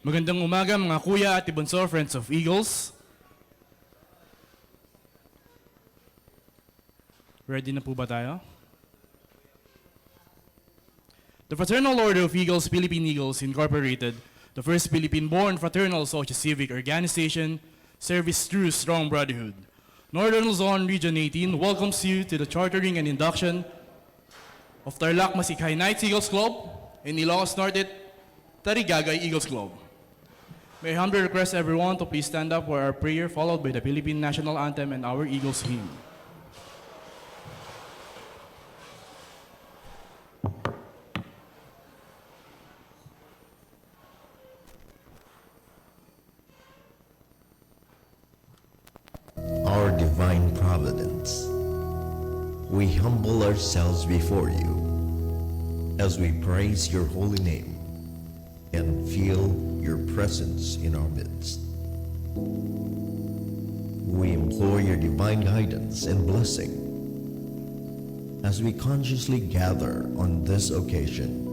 Magandang umaga mga kuya at ibunso, friends of Eagles. Ready na po ba tayo? The Fraternal Order of Eagles, Philippine Eagles Incorporated, the first Philippine-born fraternal socio-civic organization, service through strong brotherhood. Northern Luzon Region 18 welcomes you to the chartering and induction of TARLAC MASIKHAY Knights Eagles Club and ILOCOS NORTE Tarigagay Eagles Club. May I humbly request everyone to please stand up for our prayer, followed by the Philippine National Anthem and our Eagles hymn. Our divine providence, we humble ourselves before you as we praise your holy name and feel your presence in our midst. We implore your divine guidance and blessing as we consciously gather on this occasion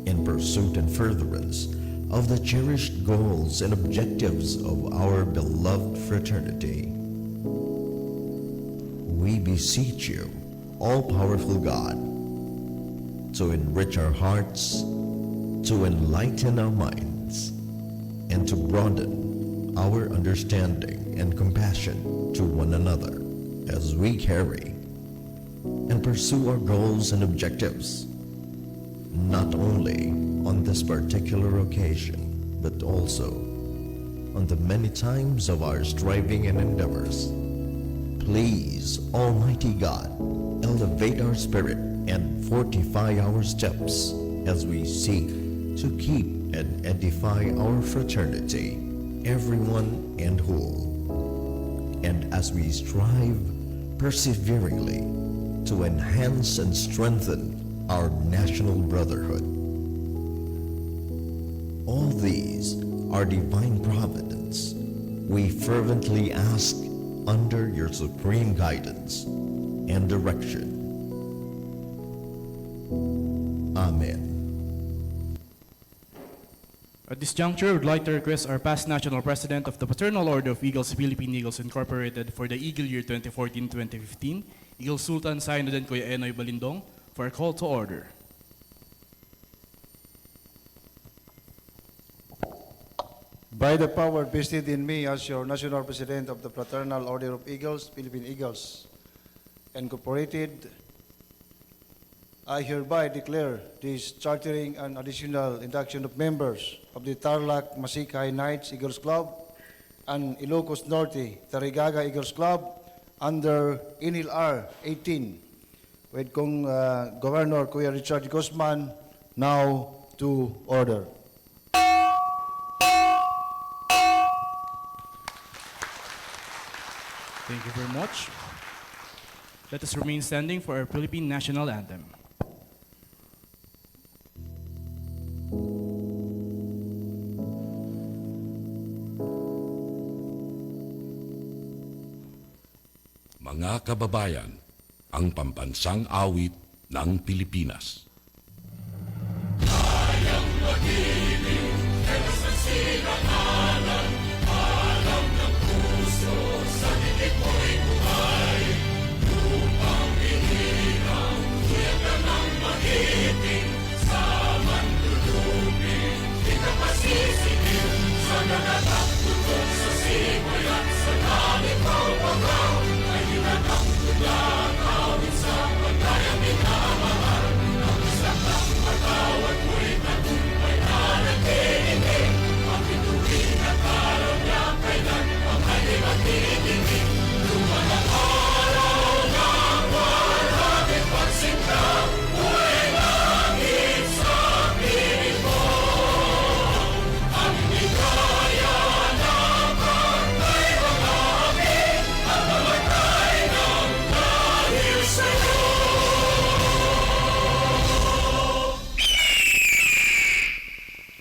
in pursuit and furtherance of the cherished goals and objectives of our beloved fraternity. We beseech you, all-powerful God, to enrich our hearts, to enlighten our minds, and to broaden our understanding and compassion to one another as we carry and pursue our goals and objectives, not only on this particular occasion, but also on the many times of our striving and endeavors. Please, Almighty God, elevate our spirit and fortify our steps as we seek to keep and edify our fraternity, everyone and whole, and as we strive perseveringly to enhance and strengthen our national brotherhood. All these are divine providence. We fervently ask under your supreme guidance and direction. Amen. At this juncture, I would like to request our past National President of the Fraternal Order of Eagles, Philippine Eagles Incorporated for the Eagle Year 2014-2015, Eagle Sultan Sayanoden Kuya Enoy Balindong, for a call to order. By the power vested in me as your National President of the Fraternal Order of Eagles, Philippine Eagles Incorporated, I hereby declare this chartering and additional induction of members of the TARLAC MASIKHAY Knights Eagles Club and ILOCOS NORTE Tarigagay Eagles Club under NLR 18 with Governor Kuya Richard Guzman now to order. Thank you very much. Let us remain standing for our Philippine National Anthem. Mga kababayan, ang pambansang awit ng Pilipinas. Kayang mag-ibig, pero sa silangalan, alam ng puso, sa dikit mo'y buhay. Lupang hinirang, kuya ka ng magiting, sa mandulupin, di ka pasisigil, sa nagataktulog sa simoy at sa langit mo pagaw.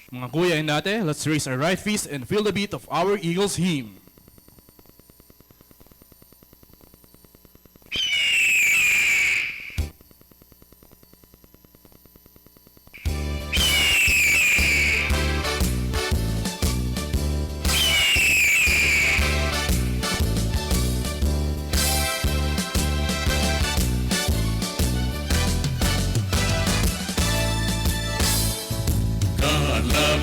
Mga kuya and ate, let's raise our right fist and feel the beat of our Eagles hymn.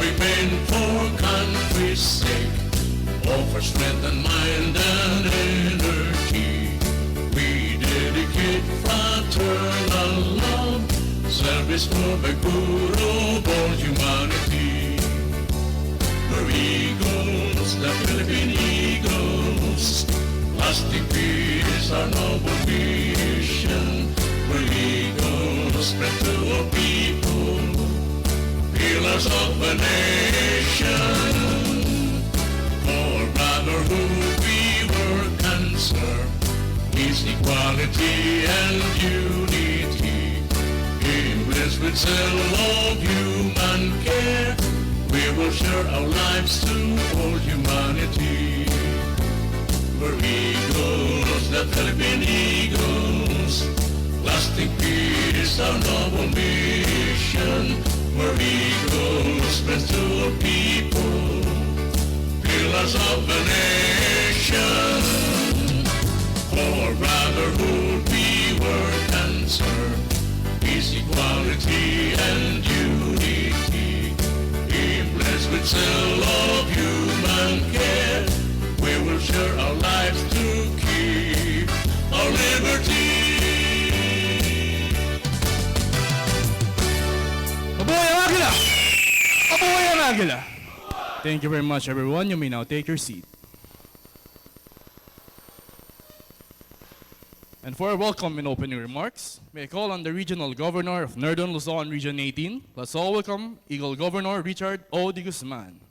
remain for country's sake, all for strength and mind and energy. We dedicate fraternal love, service for the good of all humanity. We're eagles, the Philippine Eagles, lasting peace, our noble mission. We're eagles, spread to all people, pillars of the nation. For brotherhood we work and serve, peace, equality, and unity. Blessed with zeal of human care, we will share our lives to all humanity. We're eagles, the Philippine Eagles, lasting peace, our noble mission. We're eagles, best to all people, pillars of the nation. For brotherhood we work and serve, peace, equality, and unity. Blessed with zeal of human care, we will share our lives to keep our liberty. Mabuhay ang Agila! Mabuhay ang Agila! Thank you very much, everyone. You may now take your seat. And for a welcome and opening remarks, may I call on the Regional Governor of Northern Luzon, Region 18. Let's all welcome Eagle Governor Richard O. de Guzman.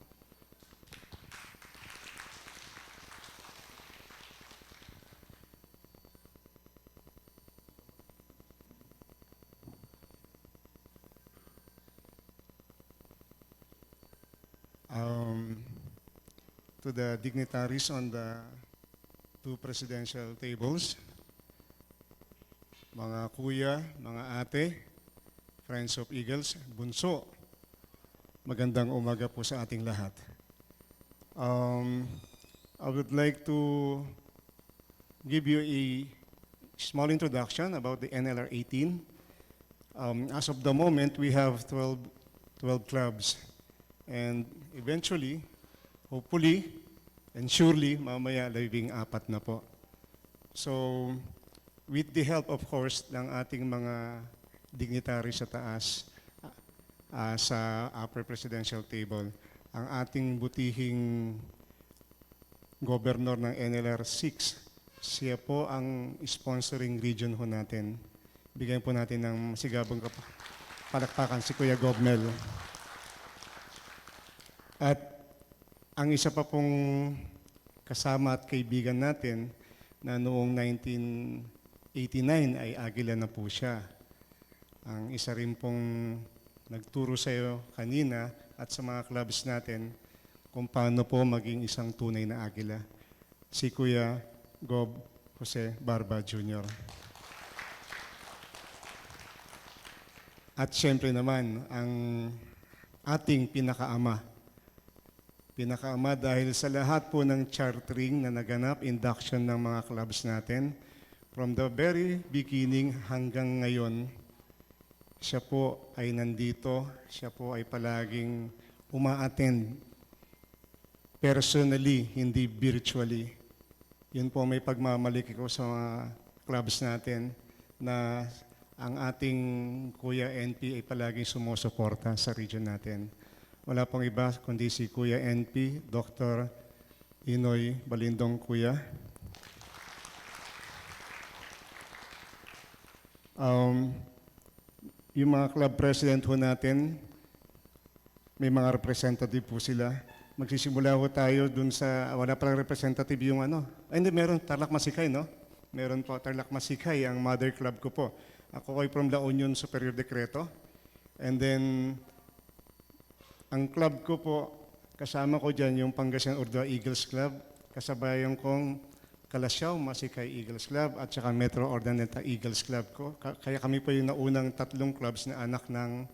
To the dignitaries on the two presidential tables, mga kuya, mga ate, friends of Eagles, bunso, magandang umaga po sa ating lahat. I would like to give you a small introduction about the NLR 18. As of the moment, we have 12 clubs. And eventually, hopefully, and surely, mamaya labing apat na po. So, with the help, of course, ng ating mga dignitaries sa taas, sa upper presidential table, ang ating butihing governor ng NLR 6, siya po ang sponsoring region ho natin. Bigyan po natin ng masigabong palakpakan si Kuya Gobmel. At ang isa pa pong kasama at kaibigan natin na noong 1989 ay Agila na po siya. Ang isa rin pong nagturo sa iyo kanina at sa mga clubs natin kung paano po maging isang tunay na Agila. Si Kuya Gob Jose Barba Jr. At siyempre naman, ang ating pinakaama dahil sa lahat po ng chartering na naganap, induction ng mga clubs natin, from the very beginning hanggang ngayon, siya po ay nandito, siya po ay palaging uma-attend personally, hindi virtually. Yun po may pagmamaliki ko sa mga clubs natin na ang ating Kuya NP ay palaging sumusuporta sa region natin. Wala pong iba kundi si Kuya NP, Dr. Inoy Balindong Kuya. Yung mga club president ho natin, may mga representative po sila. Magsisimula ho tayo dun sa, wala palang representative yung ano. Ay, hindi, meron, TARLAC MASIKHAY, no? Meron po, TARLAC MASIKHAY, ang mother club ko po. Ako ay from La Union Superior Decreto. And then, ang club ko po, kasama ko dyan yung Pangasinan Urdua Eagles Club, kasabayan kong Kalasyaw MASIKHAY Eagles Club at saka Metro Ordinata Eagles Club ko. Kaya kami po yung naunang 3 clubs na anak ng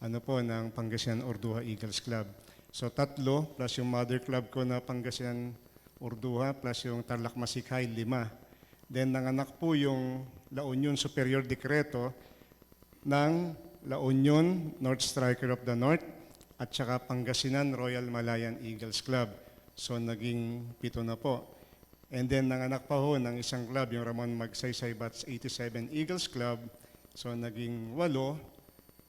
ng Pangasinan Urdua Eagles Club. So 3 plus yung mother club ko na Pangasinan Urdua plus yung TARLAC MASIKHAY 5. Then nanganak po yung La Union Superior Decreto ng La Union North Striker of the North at saka Pangasinan Royal Malayan Eagles Club. So naging 7 na po. And then nanganak pa ho ng isang club, yung Ramon Magsaysay Batch 87 Eagles Club. So naging 8.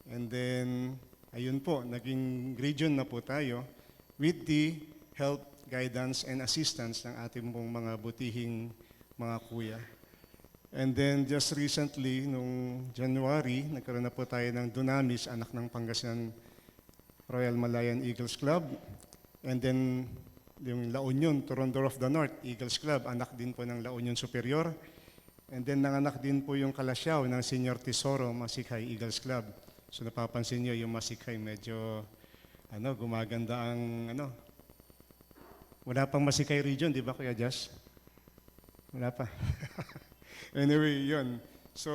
And then, ayun po, naging region na po tayo with the help, guidance, and assistance ng ating pong mga butihing mga kuya. And then just recently, nung January, nagkaroon na po tayo ng Dunamis, anak ng Pangasinan Royal Malayan Eagles Club. And then yung La Union, Toronto of the North Eagles Club, anak din po ng La Union Superior. And then nanganak din po yung Kalasyaw ng Senior Tesoro, MASIKHAY Eagles Club. So napapansin niyo yung MASIKHAY medyo gumaganda ang wala pang MASIKHAY region, di ba Kuya Josh? Wala pa. Anyway, yun. So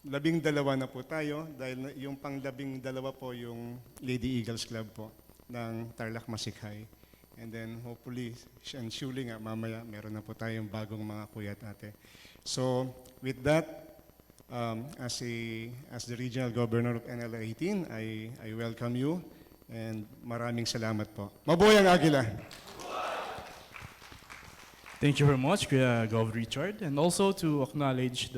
12 na po tayo dahil yung pang-12 po yung Lady Eagles Club po ng TARLAC MASIKHAY. And then hopefully and surely nga mamaya meron na po tayong bagong mga kuya at ate. So with that, as the Regional Governor of NLR 18, I welcome you and maraming salamat po. Mabuhay ang Agila! Thank you very much, Kuya Gov Richard, and also to acknowledge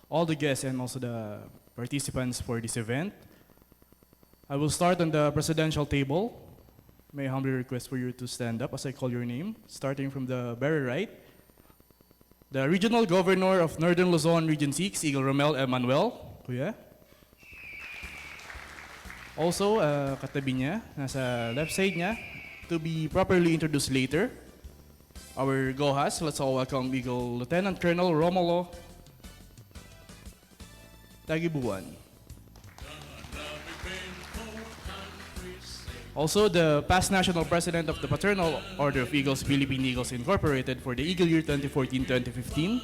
all the guests and also the participants for this event. I will start on the presidential table. May I humbly request for you to stand up as I call your name, starting from the very right. The Regional Governor of Northern Luzon, Region 6, Eagle Romel Emanuel. Kuya. Also, katabi niya, nasa left side niya, to be properly introduced later. Our GOHAS, let's all welcome Eagle Lieutenant Colonel Romulo Tagibuan. Also, the past National President of the Fraternal Order of Eagles, Philippine Eagles Incorporated for the Eagle Year 2014-2015.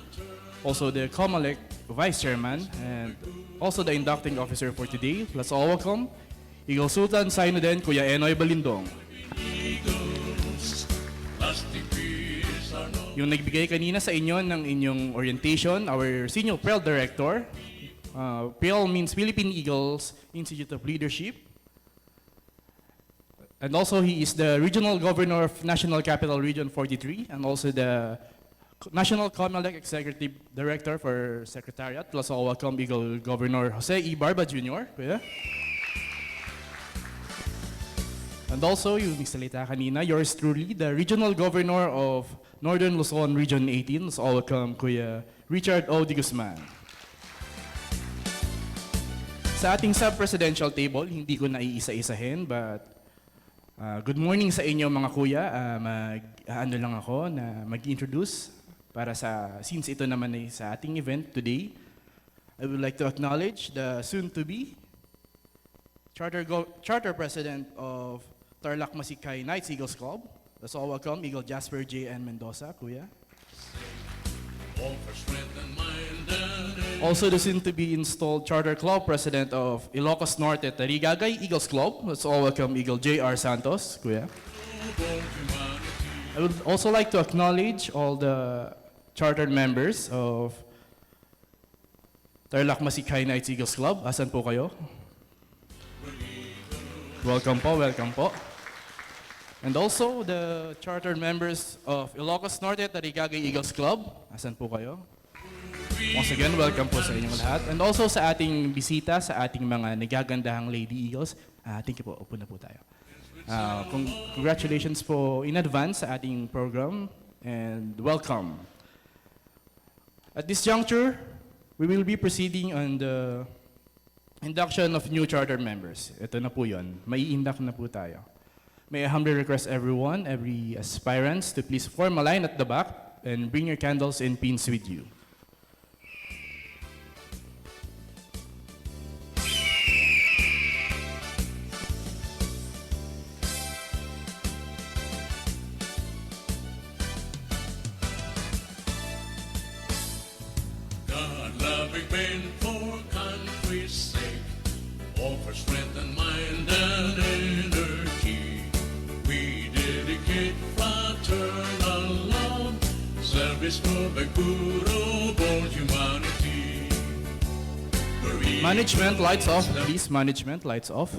Also, the COMELEC Vice Chairman and also the inducting officer for today. Let's all welcome Eagle Sultan Sainuden, Kuya Enoy Balindong. Yung nagbigay kanina sa inyo ng inyong orientation, our Senior PREL Director. PREL means Philippine Eagles Institute of Leadership. And also he is the Regional Governor of National Capital Region 43 and also the National COMELEC Executive Director for Secretariat. Let's all welcome Eagle Governor Jose E. Barba Jr. Kuya. And also, yung nagsalita kanina, yours truly, the Regional Governor of Northern Luzon, Region 18. Let's all welcome Kuya Richard O. De Guzman. Sa ating sub-presidential table, hindi ko na iisa-isahin, but good morning sa inyo mga kuya. Ano lang ako na mag-introduce para since ito naman ay sa ating event today. I would like to acknowledge the soon-to-be Charter President of TARLAC MASIKHAY Knights Eagles Club. Let's all welcome Eagle Jasper J. N. Mendoza, Kuya. Also the soon-to-be installed Charter Club President of ILOCOS NORTE Ligayeen Eagles Club. Let's all welcome Eagle J.R. Santos, Kuya. I would also like to acknowledge all the chartered members of TARLAC MASIKHAY Knights Eagles Club. Asan po kayo? Welcome po, welcome po. And also the chartered members of ILOCOS NORTE Ligayeen Eagles Club. Asan po kayo? Once again, welcome po sa inyong lahat. And also sa ating bisita, sa ating mga nagagandahang Lady Eagles. Thank you po, upo na po tayo. Congratulations po in advance sa ating program and welcome. At this juncture, we will be proceeding on the induction of new charter members. Ito na po yun. May induct na po tayo. May I humbly request everyone, every aspirants, to please form a line at the back and bring your candles and pins with you. God-loving men for country's sake, all for strength and mind and energy. We dedicate fraternal love, service for the good of all humanity. Management, lights off, please. Management, lights off.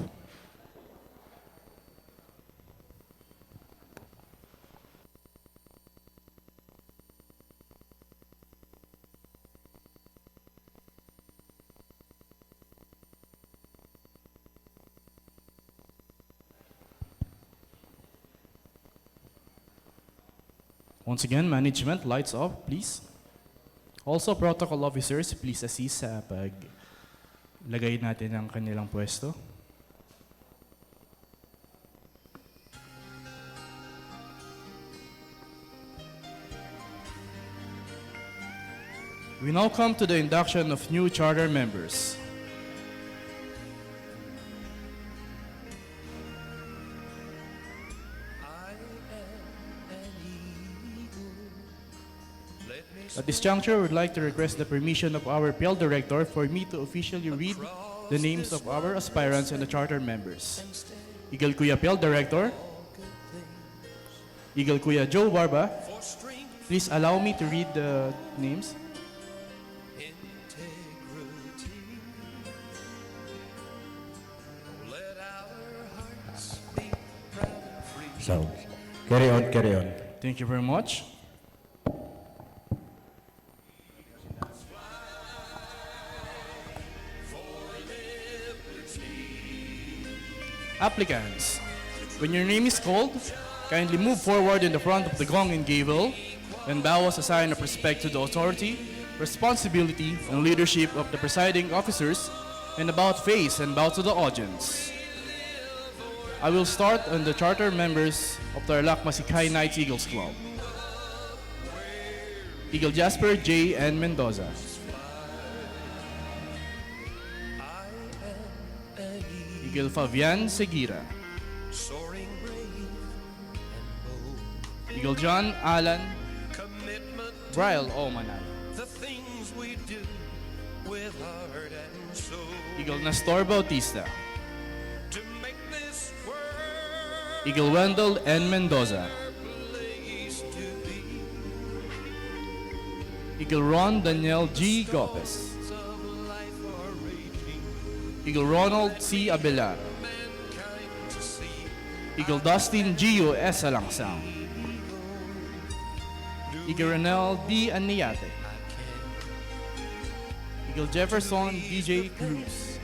Once again, management, lights off, please. Also, protocol officers, please assist sa paglagay natin ang kanilang pwesto. We now come to the induction of new charter members. At this juncture, we would like to request the permission of our PL Director for me to officially read the names of our aspirants and the charter members. Eagle Kuya PL Director, Eagle Kuya Joe Barba, please allow me to read the names. So, carry on, carry on. Thank you very much. Applicants, when your name is called, kindly move forward in the front of the gong and gavel and bow as a sign of respect to the authority, responsibility, and leadership of the presiding officers, and about face and bow to the audience. I will start on the charter members of TARLAC MASIKHAY Knights Eagles Club. Eagle Jasper J. N. Mendoza. Eagle Fabian Seguira. Eagle John Alan Brian Omanay. Eagle Nestor Bautista. Eagle Wendell N. Mendoza. Eagle Ron Daniel G. Gopez. Eagle Ronald C. Abelar. Eagle Dustin Gio S. Alangsang. Eagle Renel D. Aniate. Eagle Jefferson DJ Cruz.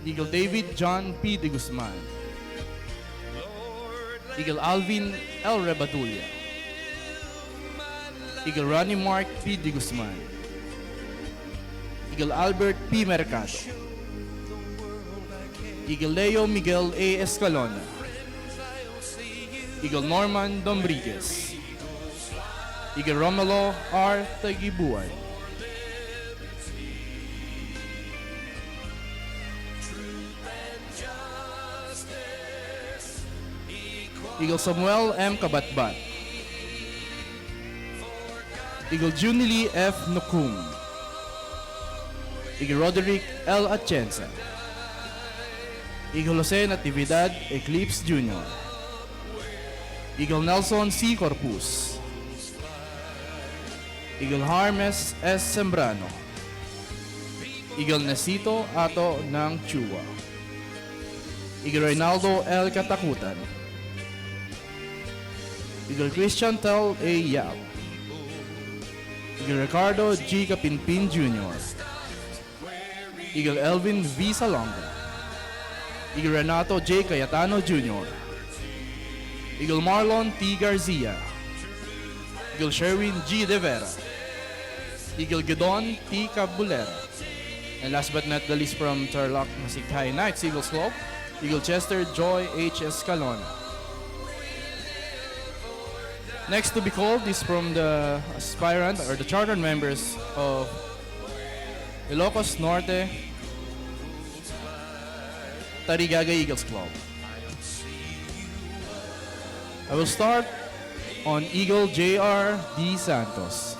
Eagle David John P. De Guzman. Eagle Alvin L. Rebatulia. Eagle Ronnie Mark P. De Guzman. Eagle Albert P. Mercado. Eagle Leo Miguel A. Escalona. Eagle Norman Dombriguez. Eagle Romelo R. Tagibuan. Eagle Samuel M. Kabatbat. Eagle Junili F. Nukum. Eagle Roderick L. Atienza. Eagle Jose Natividad Eclipse Jr. Eagle Nelson C. Corpus. Eagle Harmes S. Sembrano. Eagle Nesito Ato ng Chua. Eagle Reynaldo L. Katakutan. Eagle Christian Tel A. Yap. Eagle Ricardo G. Kapinpin Jr. Eagle Elvin V. Salonga. Eagle Renato J. Cayetano Jr. Eagle Marlon T. Garcia. Eagle Sherwin G. De Vera. Eagle Gidon T. Cabulera. And last but not the least from TARLAC MASIKHAY Knights Eagles Club, Eagle Chester Joy H. Escalona. Next to be called is from the aspirant or the charter members of ILOCOS Norte Tarigaga Eagles Club. I will start on Eagle J.R. D. Santos.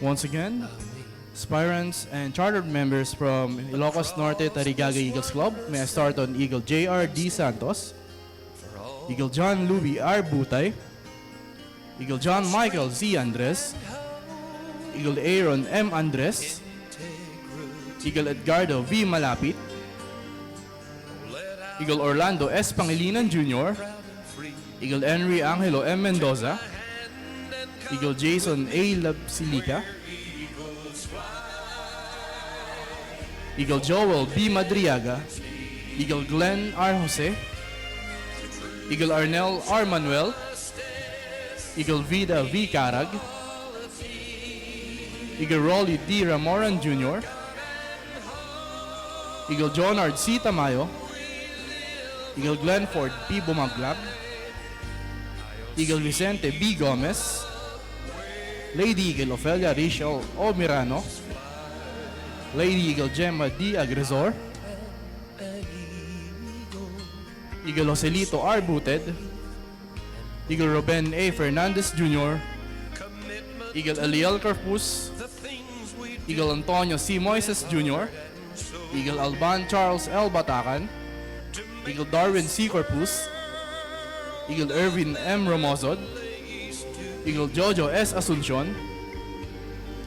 Once again, aspirants, and chartered members from Ilocos Norte Tarigagay Eagles Club. May I start on Eagle J.R. D. Santos, Eagle John Louis R. Butay, Eagle John Michael Z. Andres, Eagle Aaron M. Andres, Eagle Edgardo V. Malapit, Eagle Orlando S. Pangilinan Jr., Eagle Henry Angelo M. Mendoza, Eagle Jason A. Labsilica, Eagle Joel B. Madriaga, Eagle Glenn R. Jose, Eagle Arnel R. Manuel, Eagle Vida V. Carag, Eagle Rolly D. Ramoran Jr., Eagle Jonard C. Tamayo, Eagle Glenford P. Bumaglag, Eagle Vicente B. Gomez, Lady Eagle Ofelia Rachel O. Mirano, Lady Eagle Gemma D. Agresor, Eagle Joselito R. Buted, Eagle Ruben A. Fernandez Jr., Eagle Eliel Carpus, Eagle Antonio C. Moises Jr., Eagle Alban Charles L. Batacan, Eagle Darwin C. Corpus, Eagle Erwin M. Romozod, Eagle Jojo S. Asuncion,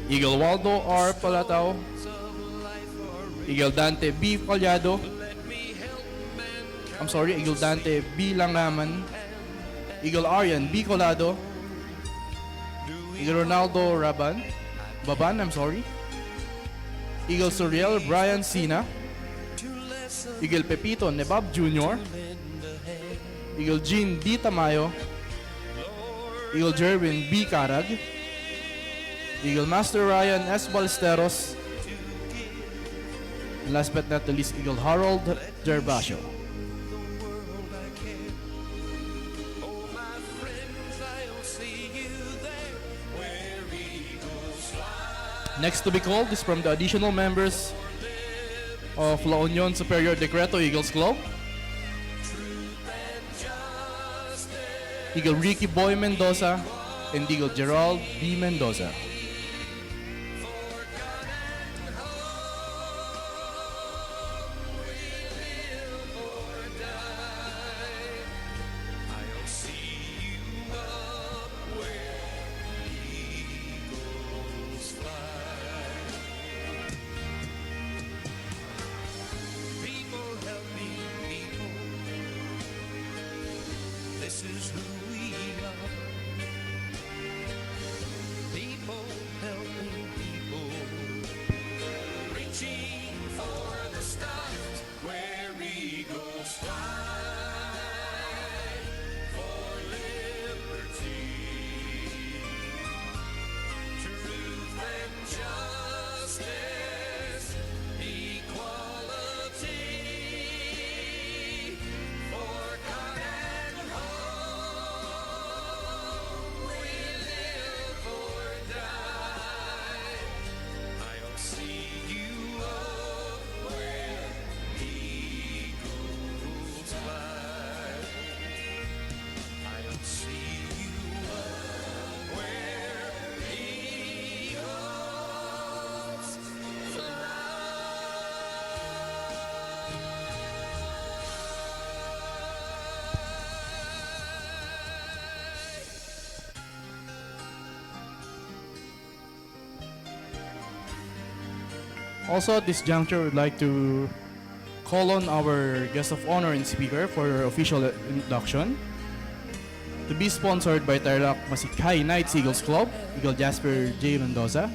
Eagle Waldo R. Palatao, Eagle Dante B. Collado, Eagle Dante B. Langaman, Eagle Aryan B. Colado, Eagle Ronaldo Baban, Eagle Suriel Brian Sina, Eagle Pepito Nebab Jr., Eagle Jean D. Tamayo, Eagle Jerwin B. Carag, Eagle Master Ryan S. Ballesteros, and last but not the least, Eagle Harold Gervasio. Next to be called is from the additional members of La Union Superior Decreto Eagles Club, Eagle Ricky Boy Mendoza, and Eagle Gerald B. Mendoza. This is who we are. People helping people, reaching for the stars where eagles fly for liberty, truth and justice, equality. For God and home, we live or die. I'll see you up where eagles fly. I'll see you up where eagles fly. Also at this juncture, we'd like to call on our guest of honor and speaker for official induction. To be sponsored by TARLAC MASIKHAY Knights Eagles Club, Eagle Jasper J. Mendoza,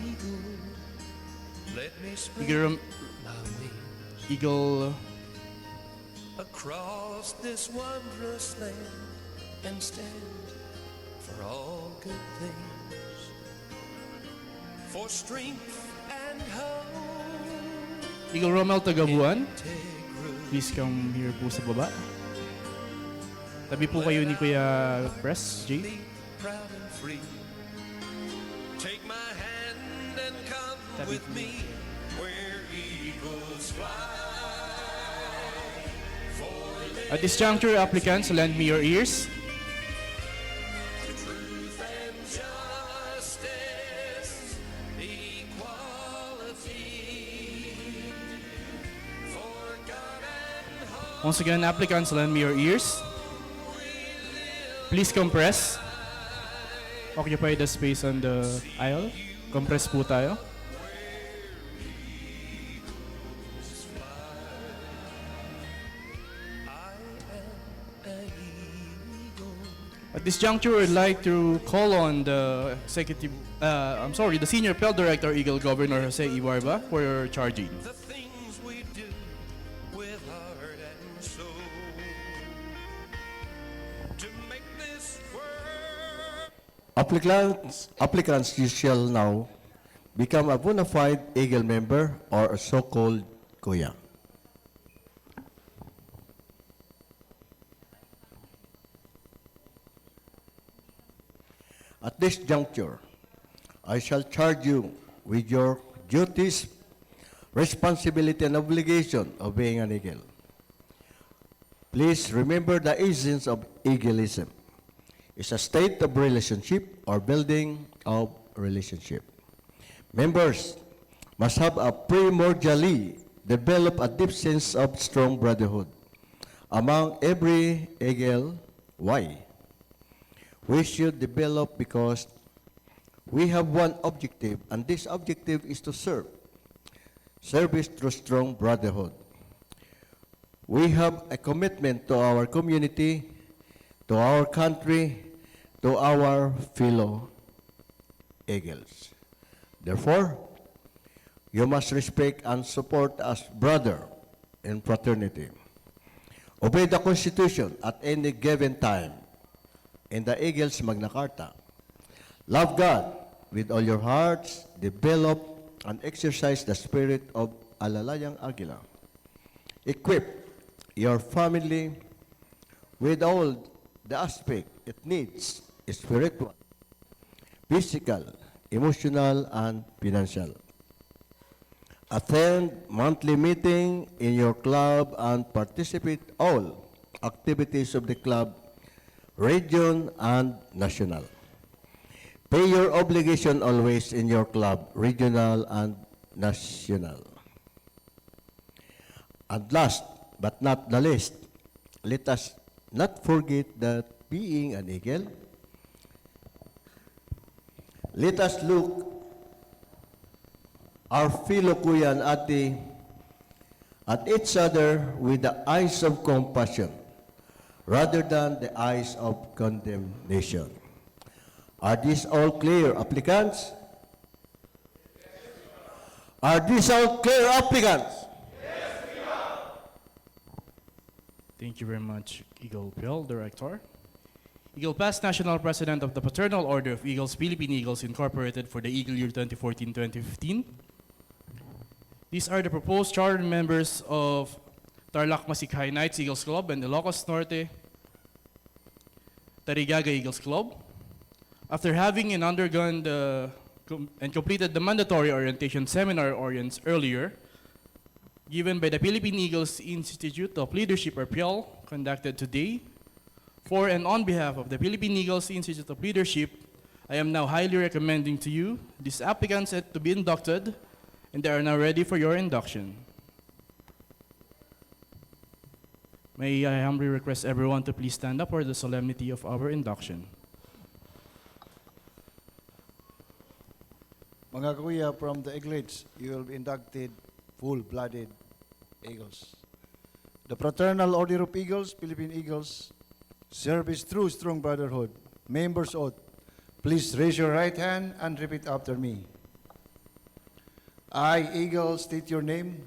Let me spread Eagle across this wondrous land and stand for all good things, for strength and hope, Eagle Romel Tagabuan. integrity. Please come here po sa baba. Tabi po kayo ni Kuya Press J. Be proud and free. Take my hand and come Tabi with me where eagles fly. At this juncture, applicants, lend me your ears. Truth and justice, equality. Once again, applicants, lend me your ears. Please compress. Occupy the space on the aisle. Compress po tayo. At this juncture, I'd like to call on the the Senior Field Director, Eagle Governor Jose Ibarba, for your charging. The things we do with heart and soul to make this world. Applicants you shall now become a bona fide Eagle member or a so-called Kuya. At this juncture, I shall charge you with your duties, responsibility, and obligation of being an Eagle. Please remember the essence of Eagleism. It's a state of relationship or building of relationship. Members must have a primordially develop a deep sense of strong brotherhood among every Eagle. Why? We should develop because we have one objective, and this objective is to serve. Service through strong brotherhood. We have a commitment to our community, to our country, to our fellow Eagles. Therefore, you must respect and support as brother in fraternity. Obey the Constitution at any given time in the Eagles Magna Carta. Love God with all your hearts, develop and exercise the spirit of Alalayang Agila. Equip your family with all the aspect it needs, spiritual, physical, emotional, and financial. Attend monthly meeting in your club and participate all activities of the club, region, and national. Pay your obligation always in your club, regional, and national. And last but not the least, let us not forget that being an Eagle, let us look our fellow Kuya and Ate at each other with the eyes of compassion rather than the eyes of condemnation. Are these all clear, applicants? Are these all clear, applicants? Thank you very much, Eagle Field Director. Eagle Pass National President of the Fraternal Order of Eagles, Philippine Eagles Incorporated for the Eagle Year 2014-2015. These are the proposed charter members of TARLAC MASIKHAY Knights Eagles Club and ILOCOS NORTE Tarigaga Eagles Club. After having undergone and completed the mandatory orientation seminar orients earlier, given by the Philippine Eagles Institute of Leadership or PIL, conducted today, for and on behalf of the Philippine Eagles Institute of Leadership, I am now highly recommending to you these applicants to be inducted, and they are now ready for your induction. May I humbly request everyone to please stand up for the solemnity of our induction. Mga kuya from the Eagles, you will be inducted full-blooded Eagles. The Fraternal Order of Eagles, Philippine Eagles, service through strong brotherhood. Members oath. Please raise your right hand and repeat after me. I, Eagle, state your name.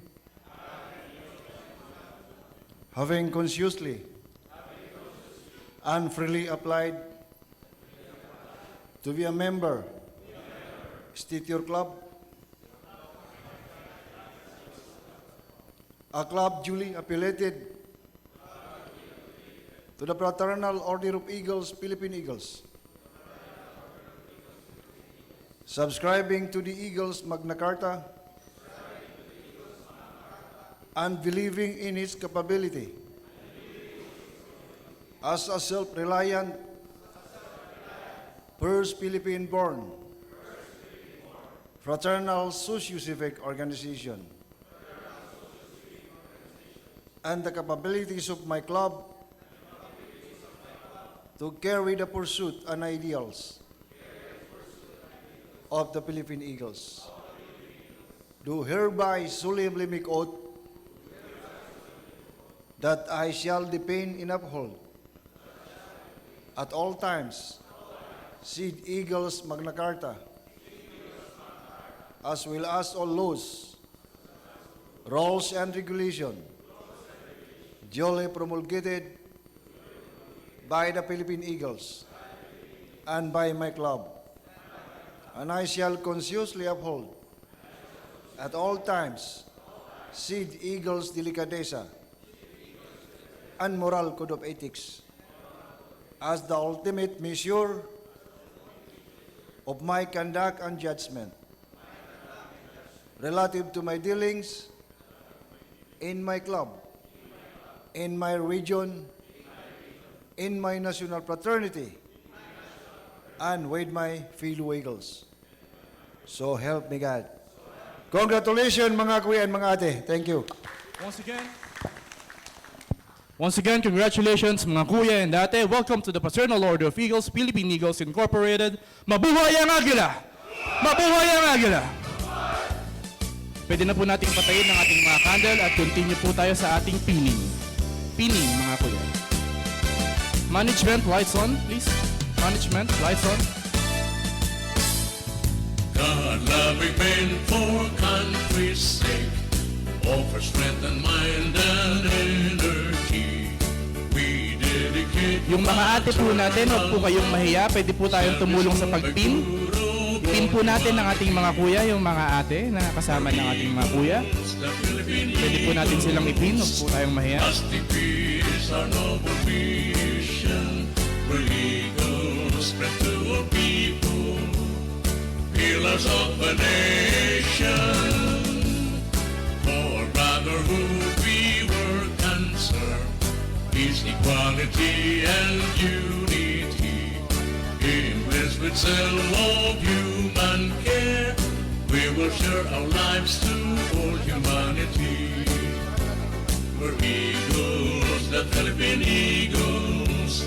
Having consciously and freely applied to be a member, state your club. A club duly affiliated to the Fraternal Order of Eagles, Philippine Eagles, subscribing to the Eagles Magna Carta and believing in its capability as a self-reliant, first Philippine-born, fraternal socio-civic organization, and the capabilities of my club to carry the pursuit and ideals of the Philippine Eagles. Do hereby solemnly make oath that I shall defend and uphold at all times Seed Eagles Magna Carta, as well as all laws, rules, and regulation duly promulgated by the Philippine Eagles and by my club, and I shall consciously uphold at all times Seed Eagles Delicadeza and Moral Code of Ethics as the ultimate measure of my conduct and judgment relative to my dealings in my club, in my region, in my national fraternity, and with my fellow Eagles. So help me God. Congratulations mga kuya and mga ate. Thank you. Once again, congratulations mga kuya and ate. Welcome to the Fraternal Order of Eagles, Philippine Eagles Incorporated. Mabuhay ang Agila! Mabuhay ang Agila! Pwede na po nating patayin ang ating mga candle at continue po tayo sa ating pinning. Pinning mga kuya. Management, lights on, please. Management, lights on. God-loving men for country's sake, offer strength and mind and energy. We dedicate. Yung mga ate po natin, huwag po kayong mahiya. Pwede po tayong tumulong sa pagpin. Ipin po natin ng ating mga kuya, yung mga ate na kasama ng ating mga kuya. Pwede po natin silang ipin, huwag po tayong mahiya. Lasting peace, our noble mission. We're eagles, spread to our people, pillars of a nation. For brotherhood we work and serve, peace, equality, and unity. Impressed with self-love, human care, we will share our lives to all humanity. We're eagles, the Philippine Eagles,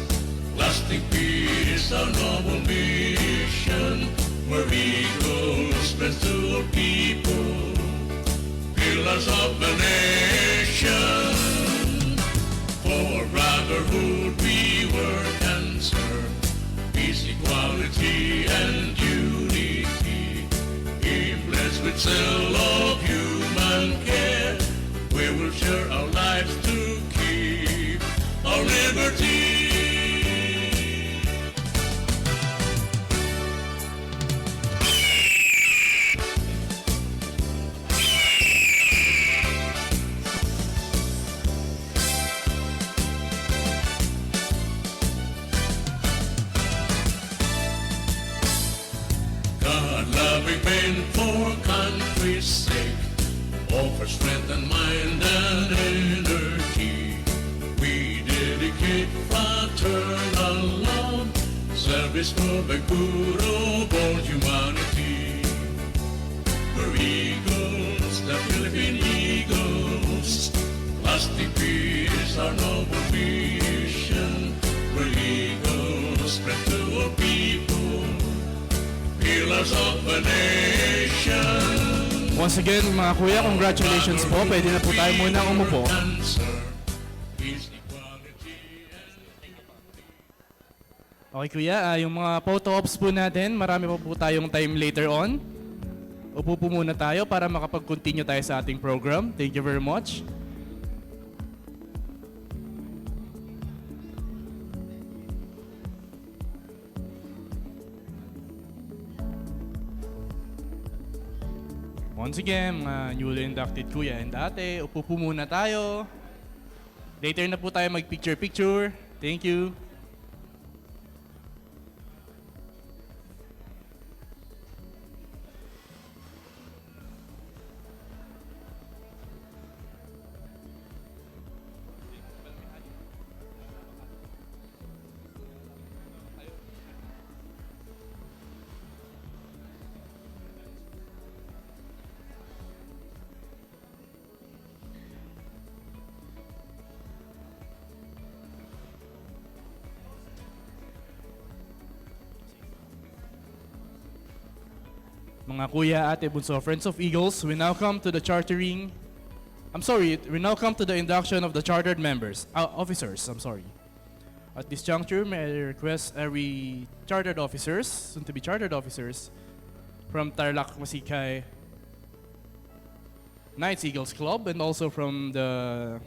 lasting peace, our noble mission. We're eagles, spread to all people, pillars of the nation. For brotherhood we work and serve, peace, equality, and unity. Blessed with self-love, human care, we will share our lives to keep our liberty. God-loving men for country's sake, offer strength and mind and energy. We dedicate fraternal love, service for the good of all humanity. We're eagles, the Philippine Eagles, lasting peace, our noble mission. We're eagles, spread to all people, pillars of the nation. Once again, mga kuya, congratulations po. Pwede na po tayo muna umupo. Okay kuya, yung mga photo ops po natin, marami pa po tayong time later on. Upo po muna tayo para makapag-continue tayo sa ating program. Thank you very much. Once again, mga newly inducted kuya and ate, upo po muna tayo. Later na po tayo mag-picture-picture. Thank you. Mga kuya, ate, bunso, friends of Eagles, we now come to the we now come to the induction of the chartered officers. At this juncture, may I request every chartered officers, soon to be chartered officers, from TARLAC MASIKHAY Knights Eagles Club and also from the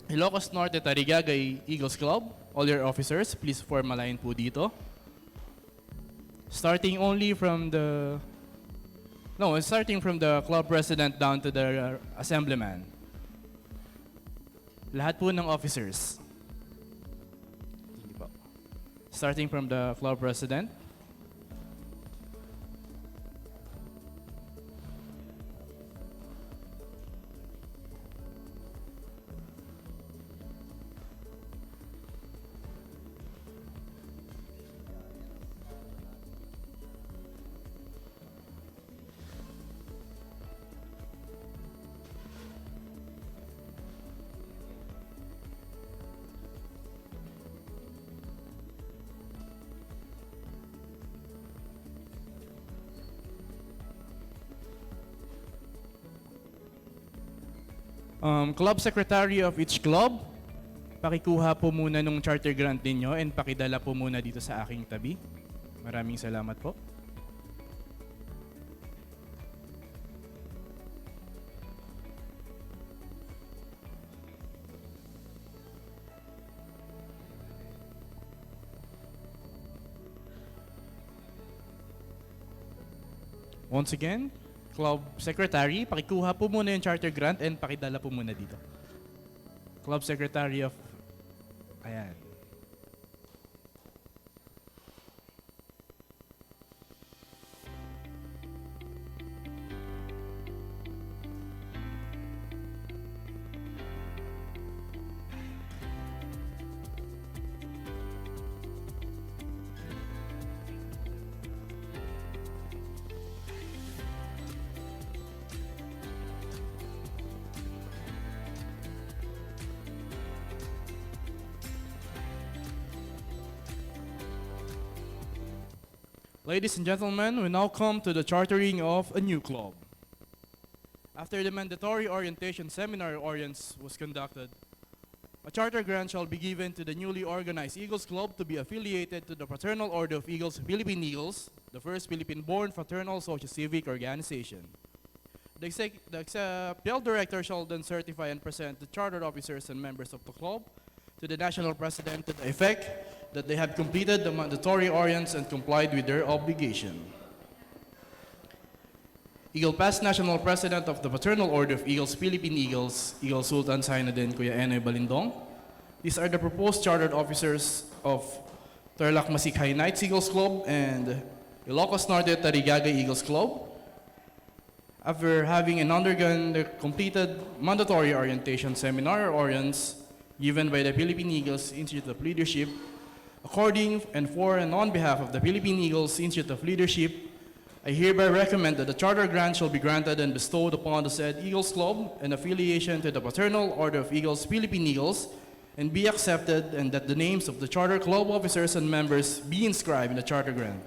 ILOCOS NORTE Tarigagay Eagles Club, all your officers, please form a line po dito. Starting from the club president down to the assemblyman. Lahat po ng officers. Hindi po. Starting from the club president. Club secretary of each club, pakikuha po muna nung charter grant ninyo and pakidala po muna dito sa aking tabi. Maraming salamat po. Once again, Club Secretary, pakikuha po muna yung charter grant and pakidala po muna dito. Club Secretary of... Ayan. Ladies and gentlemen, we now come to the chartering of a new club. After the mandatory orientation seminar was conducted, a charter grant shall be given to the newly organized Eagles Club to be affiliated to the Fraternal Order of Eagles, Philippine Eagles, the first Philippine-born fraternal socio-civic organization. The PL director shall then certify and present the chartered officers and members of the club to the national president to the effect that they have completed the mandatory orients and complied with their obligation. Eagle Pass National President of the Fraternal Order of Eagles, Philippine Eagles, Eagle Sultan Sainuddin Kuya Enoy Balindong. These are the proposed chartered officers of TARLAC MASIKHAY Knights Eagles Club and ILOCOS NORTE Tarigagay Eagles Club. After having undergone the completed mandatory orientation seminar or orients given by the Philippine Eagles Institute of Leadership, according and for and on behalf of the Philippine Eagles Institute of Leadership, I hereby recommend that the charter grant shall be granted and bestowed upon the said Eagles Club and affiliation to the Fraternal Order of Eagles, Philippine Eagles, and be accepted, and that the names of the charter club officers and members be inscribed in the charter grant.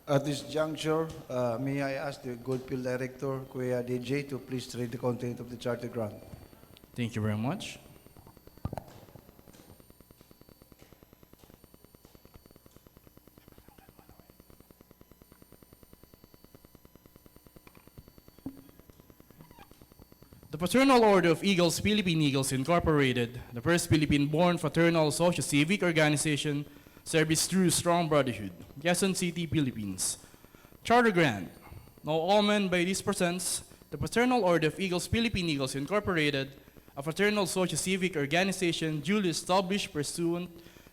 At this juncture, may I ask the good field director, Kuya DJ, to please read the content of the charter grant. Thank you very much. The Fraternal Order of Eagles, Philippine Eagles Incorporated, the first Philippine-born fraternal socio-civic organization, service through strong brotherhood, Quezon City, Philippines. Charter grant. Now all men by this presents the Fraternal Order of Eagles, Philippine Eagles Incorporated, a fraternal socio-civic organization duly established pursuant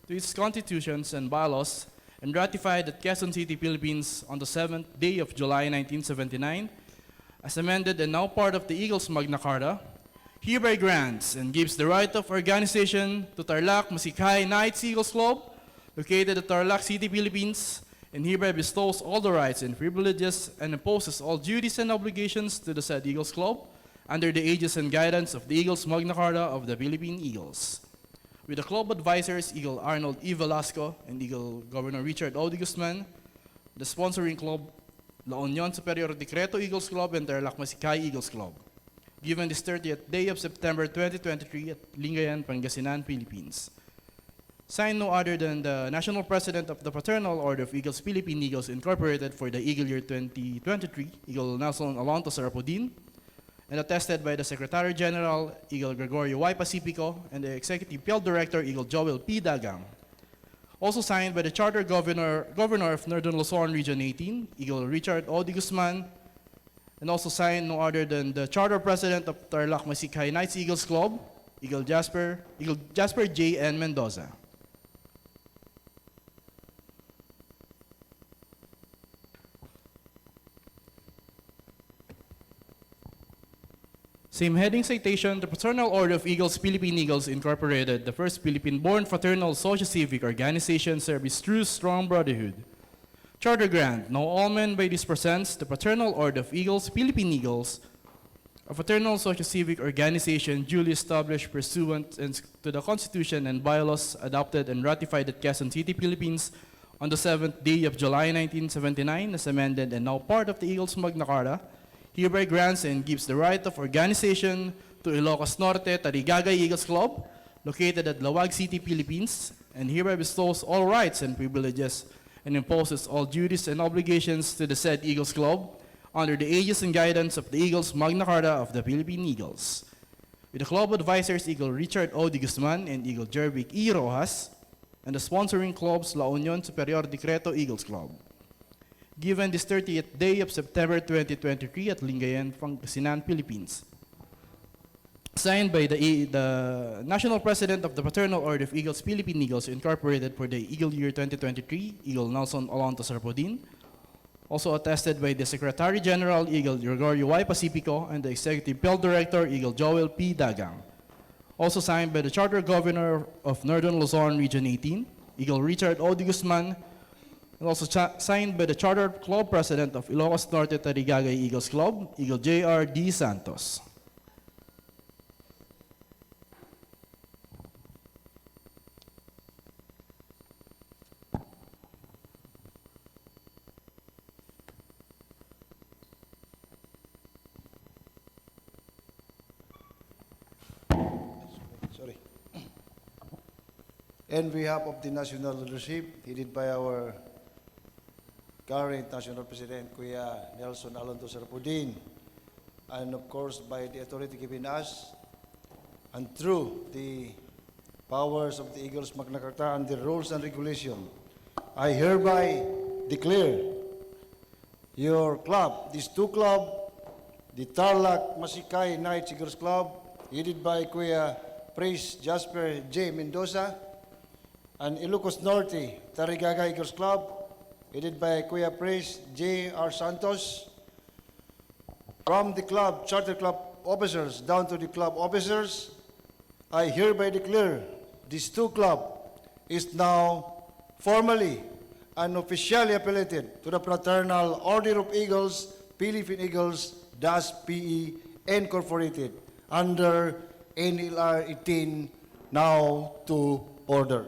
to its constitutions and bylaws and ratified at Quezon City, Philippines on the 7th day of July 1979, as amended and now part of the Eagles Magna Carta, hereby grants and gives the right of organization to TARLAC MASIKHAY Knights Eagles Club, located at TARLAC City, Philippines, and hereby bestows all the rights and privileges and imposes all duties and obligations to the said Eagles Club under the aegis and guidance of the Eagles Magna Carta of the Philippine Eagles. With the club advisors, Eagle Arnold E. Velasco and Eagle Governor Richard O. de Guzman, the sponsoring club La Union Superior Decreto Eagles Club, and TARLAC MASIKHAY Eagles Club. Given this 30th day of September 2023 at Lingayen, Pangasinan, Philippines. Signed no other than the National President of the Fraternal Order of Eagles, Philippine Eagles Incorporated for the Eagle Year 2023, Eagle Nelson Alonto Sarapodin, and attested by the Secretary General, Eagle Gregorio Y. Pacifico, and the Executive Field Director, Eagle Joel P. Dagang. Also signed by the Charter Governor of Northern Luzon Region 18, Eagle Richard O. de Guzman, and also signed no other than the Charter President of TARLAC MASIKHAY Knights Eagles Club, Eagle Jasper J. N. Mendoza. Same heading citation, the Fraternal Order of Eagles, Philippine Eagles Incorporated, the first Philippine-born fraternal socio-civic organization, serves true strong brotherhood. Charter grant, now all men by this presents, the Fraternal Order of Eagles, Philippine Eagles, a fraternal socio-civic organization duly established pursuant to the Constitution and bylaws adopted and ratified at Quezon City, Philippines on the 7th day of July 1979 as amended and now part of the Eagles Magna Carta, hereby grants and gives the right of organization to ILOCOS NORTE Tarigagay Eagles Club, located at Lawag City, Philippines, and hereby bestows all rights and privileges and imposes all duties and obligations to the said Eagles Club under the aegis and guidance of the Eagles Magna Carta of the Philippine Eagles. With the club advisors Eagle Richard O. de Guzman and Eagle Jervic E. Rojas, and the sponsoring clubs La Union Superior Decreto Eagles Club. Given this 30th day of September 2023 at Lingayen, Pangasinan, Philippines. Signed by the National President of the Fraternal Order of Eagles, Philippine Eagles Incorporated for the Eagle Year 2023, Eagle Nelson Alonto Sarapodin. Also attested by the Secretary General, Eagle Gregorio Y. Pacifico, and the Executive Field Director, Eagle Joel P. Dagang. Also signed by the Charter Governor of Northern Luzon Region 18, Eagle Richard O. de Guzman, and also signed by the Charter Club President of ILOCOS Norte Tarigagay Eagles Club, Eagle J.R. D. Santos. Sorry. In behalf of the national leadership, headed by our current National President, Kuya Nelson Alonto Sarapodin, and of course by the authority given us, and through the powers of the Eagles Magna Carta and the rules and regulation, I hereby declare your club, these two clubs, the TARLAC MASIKHAY Knights Eagles Club, headed by Kuya Priest Jasper J. Mendoza, and ILOCOS Norte Tarigagay Eagles Club, headed by Kuya Priest J. R. Santos. From the club, charter club officers down to the club officers, I hereby declare these two clubs is now formally and officially affiliated to the Fraternal Order of Eagles, Philippine Eagles, thus PE Incorporated, under NLR 18, now to order.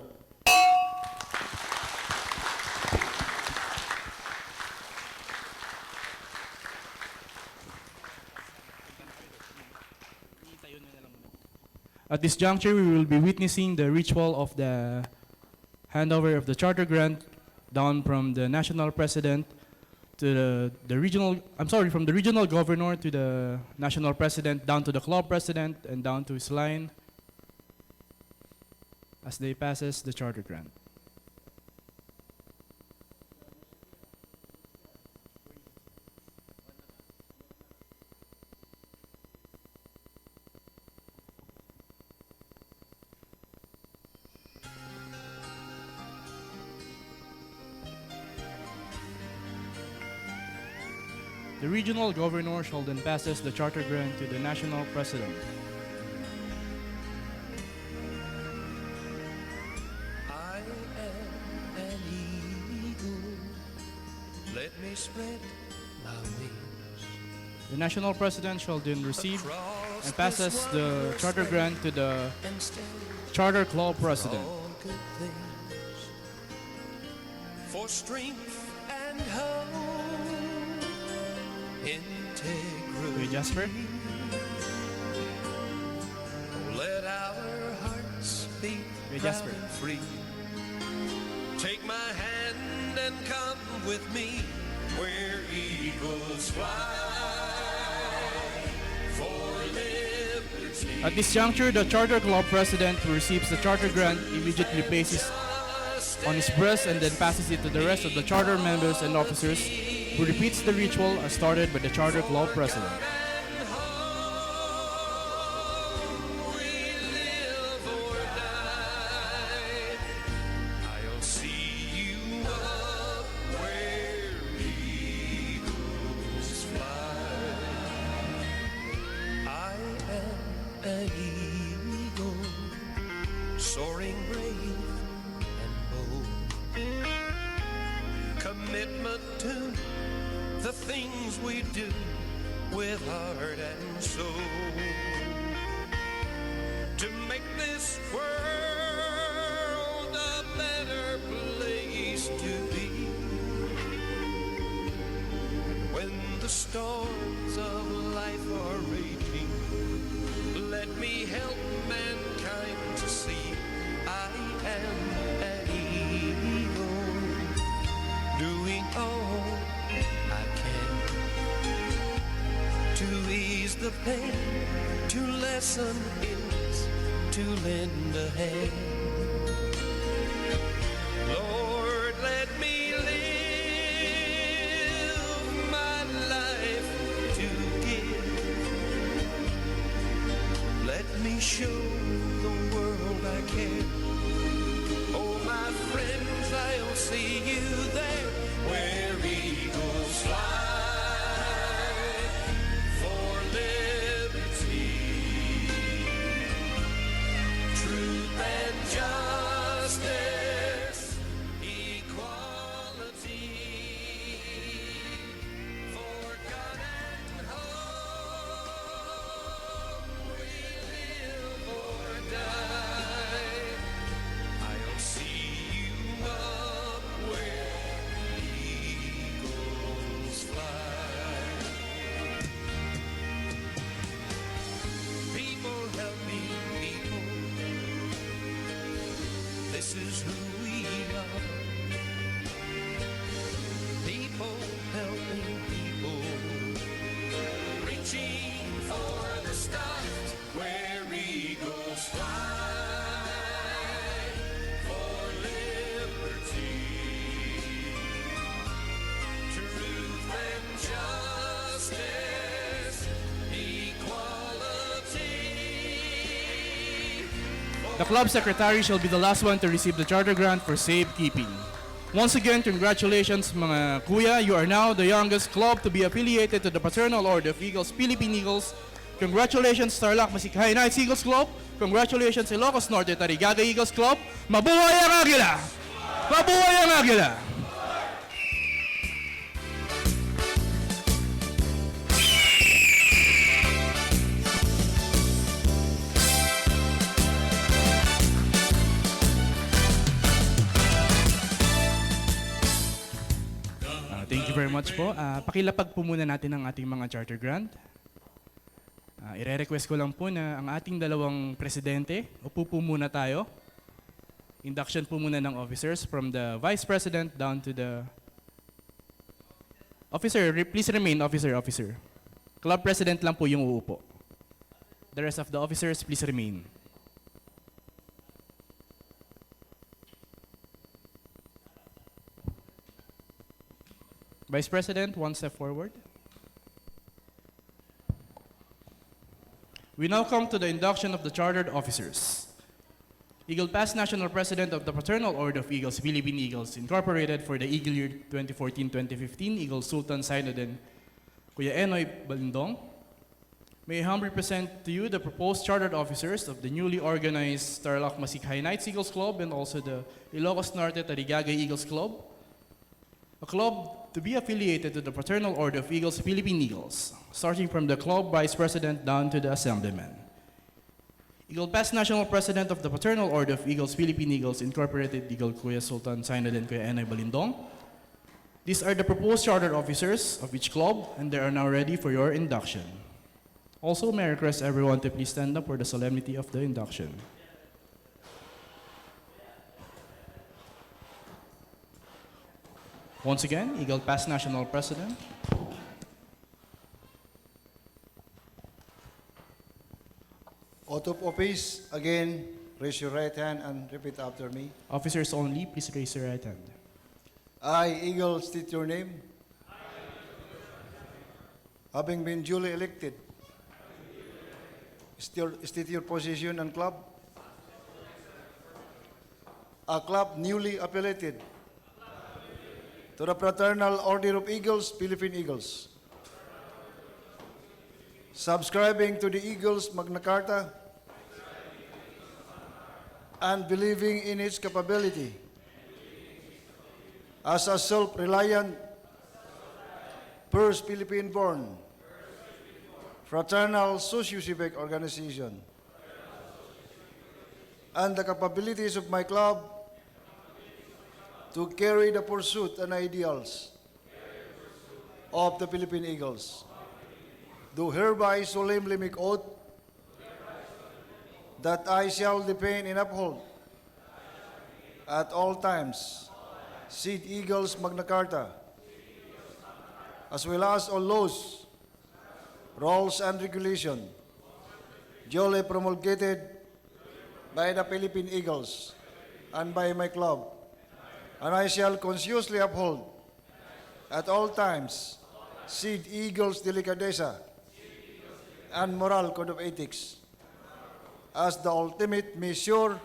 At this juncture, we will be witnessing the ritual of the handover of the charter grant down from the national president to the regional, from the regional governor to the national president, down to the club president, and down to his line as they passes the charter grant. The regional governor shall then passes the charter grant to the national president. I am an eagle. Let me spread my wings. The national president shall then receive Across and passes this the wondrous charter grant to the world and stay charter club president. all good things for strength and hope. Kuya Jasper. Let our hearts be Kuya proud Jasper. and free. Take my hand and come with me where eagles fly for liberty. At this juncture, the Charter Club President who receives the Charter Grant immediately places on his breast and then passes it to the rest of the Charter members and officers who repeats the ritual as started by the Charter Club President. And home we live or die. I'll see you up where eagles fly. I am an eagle, soaring brave and bold. Commitment to the things we do with heart and soul, to make this world a better place to be. When the storms of life are raging, let me help mankind to see I am an eagle, doing all I can to ease the pain, to lessen ills, to lend a hand. Lord, let me live my life to give. Let me show the world I care. Oh, my friends, I'll see you there where eagles fly for liberty, truth and justice, equality, for God and home we live or die. I'll see you up where eagles fly. People help me, people. This is who we are. People help me, people. Reaching for the stars where eagles fly for liberty, truth and justice, equality. The club secretary shall be the last one to receive the charter grant for safekeeping. Once again, congratulations mga kuya. You are now the youngest club to be affiliated to the Fraternal Order of Eagles, Philippine Eagles. Congratulations, TARLAC MASIKHAY Knights Eagles Club. Congratulations, ILOCOS NORTE Tarigagay Eagles Club. Mabuhay ang Agila! Mabuhay ang Agila! Thank you very much po. Pakilapag po muna natin ang ating mga charter grant. Ire-request ko lang po na ang ating dalawang presidente, upo po muna tayo. Induction po muna ng officers from the Vice President down to the... Officer, please remain, officer. Club President lang po yung uupo. The rest of the officers, please remain. Vice President, one step forward. We now come to the induction of the chartered officers. Eagle Pass National President of the Fraternal Order of Eagles, Philippine Eagles, Incorporated for the Eagle Year 2014-2015, Eagle Sultan Synoden, Kuya Enoy Balindong. May I humbly present to you the proposed chartered officers of the newly organized TARLAC MASIKHAY Knights Eagles Club and also the ILOCOS NORTE Tarigagay Eagles Club. A club to be affiliated to the Fraternal Order of Eagles, Philippine Eagles, starting from the club vice president down to the assemblyman. Eagle Pass National President of the Fraternal Order of Eagles, Philippine Eagles, Incorporated, Eagle Kuya Sultan Synoden Kuya Enoy Balindong. These are the proposed chartered officers of each club, and they are now ready for your induction. Also, may I request everyone to please stand up for the solemnity of the induction. Once again, Eagle Pass National President. Oath of office, again, raise your right hand and repeat after me. Officers only, please raise your right hand. I, Eagle, state your name. Having been duly elected, state your position and club. A club newly affiliated to the Fraternal Order of Eagles, Philippine Eagles. Subscribing to the Eagles Magna Carta and believing in its capability as a self-reliant, first Philippine-born, fraternal socio-civic organization, and the capabilities of my club to carry the pursuit and ideals of the Philippine Eagles. Do hereby solemnly make oath that I shall defend and uphold at all times Seed Eagles Magna Carta, as well as all laws, rules, and regulations duly promulgated by the Philippine Eagles and by my club, and I shall consciously uphold at all times Seed Eagles Delicadeza and Moral Code of Ethics as the ultimate measure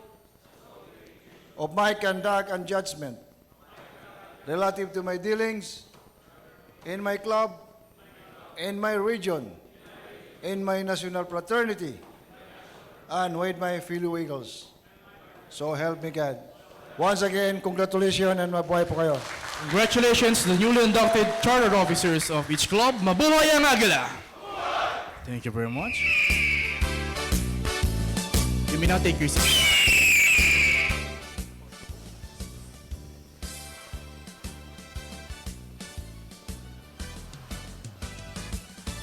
of my conduct and judgment relative to my dealings in my club, in my region, in my national fraternity, and with my fellow Eagles. So help me God. Once again, congratulations and mabuhay po kayo. Congratulations to the newly inducted chartered officers of each club. Mabuhay ang Agila! Thank you very much. You may now take your seat.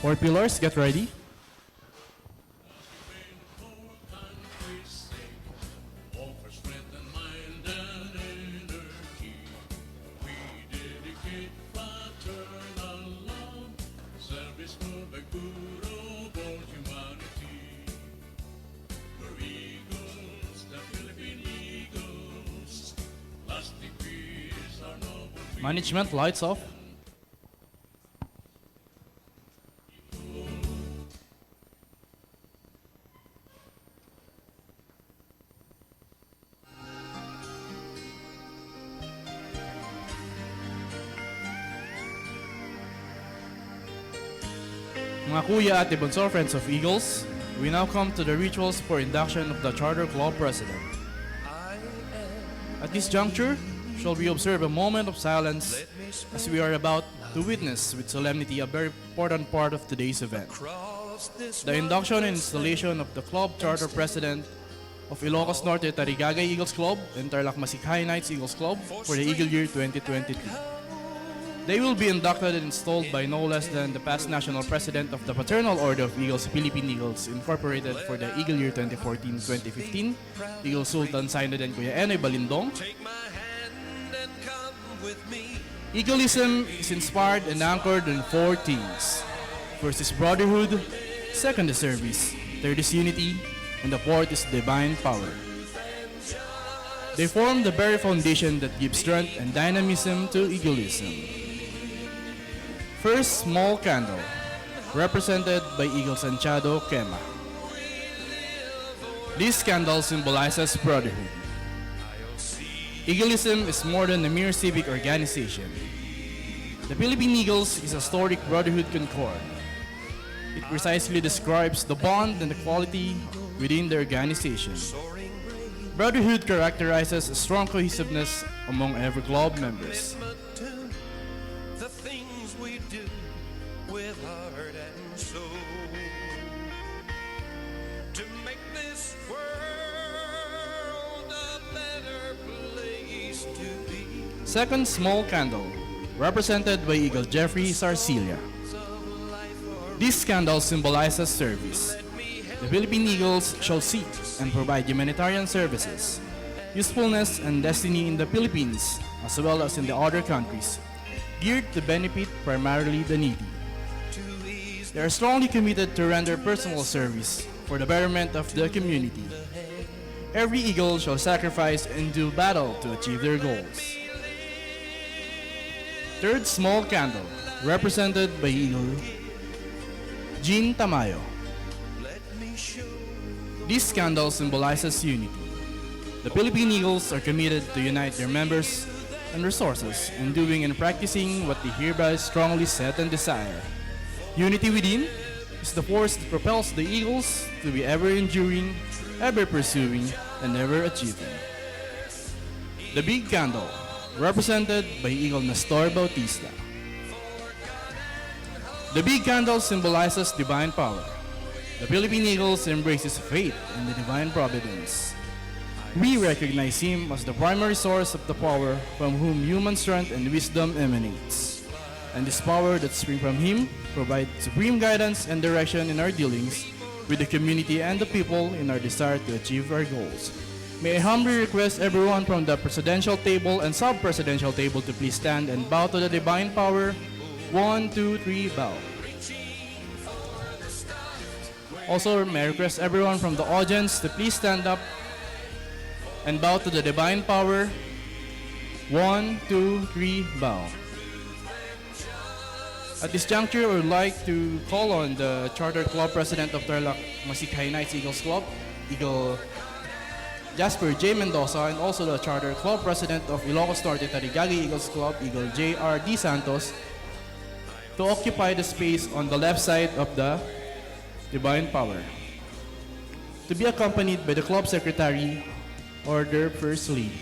Four pillars, get ready. For strength and mind and energy, we dedicate fraternal love, service for the good of all humanity. We're Eagles, the Philippine Eagles, lasting peace, our noble Management, lights off. Mga kuya at ibonsor friends of Eagles, we now come to the rituals for induction of the Charter Club President. At this juncture, shall we observe a moment of silence as we are about to witness with solemnity a very important part of today's event. The induction and installation of the Club Charter President of ILOCOS NORTE Tarigagay Eagles Club and TARLAC MASIKHAY Knights Eagles Club for the Eagle Year 2023. They will be inducted and installed by no less than the past National President of the Fraternal Order of Eagles, Philippine Eagles, Incorporated for the Eagle Year 2014-2015, Eagle Sultan Sainad and Kuya Enoy Balindong. Take my hand and come with me. Eagleism is inspired and anchored in four themes. First is brotherhood, second is service, third is unity, and the fourth is divine power. They form the very foundation that gives strength and dynamism to Eagleism. First, small candle, represented by Eagle Sanchado Quema. This candle symbolizes brotherhood. Eagleism is more than a mere civic organization. The Philippine Eagles is a historic brotherhood concord. It precisely describes the bond and the quality within the organization. Brotherhood characterizes a strong cohesiveness among every club members. The things we do with heart and soul to make this world a better place to be. Second, small candle, represented by Eagle Jeffrey Sarcilia. This scandal symbolizes service. The Philippine Eagles shall seek and provide humanitarian services, usefulness and destiny in the Philippines as well as in the other countries, geared to benefit primarily the needy. They are strongly committed to render personal service for the betterment of the community. Every eagle shall sacrifice and do battle to achieve their goals. Third small candle, represented by Eagle Jean Tamayo. This candle symbolizes unity. The Philippine Eagles are committed to unite their members and resources in doing and practicing what they hereby strongly set and desire. Unity within is the force that propels the Eagles to be ever enduring, ever pursuing, and ever achieving. The big candle, represented by Eagle Nestor Bautista. The big candle symbolizes divine power. The Philippine Eagles embraces faith in the divine providence. We recognize him as the primary source of the power from whom human strength and wisdom emanates. And this power that springs from him provides supreme guidance and direction in our dealings with the community and the people in our desire to achieve our goals. May I humbly request everyone from the presidential table and sub-presidential table to please stand and bow to the divine power. 1, 2, 3, bow. Also, may I request everyone from the audience to please stand up and bow to the divine power. 1, 2, 3, bow. At this juncture, I would like to call on the Charter Club President of TARLAC MASIKHAY Knights Eagles Club, Eagle Jasper J. Mendoza, and also the Charter Club President of ILOCOS NORTE Tarigagay Eagles Club, Eagle J.R. D. Santos, to occupy the space on the left side of the divine power. To be accompanied by the club secretary or their first lady.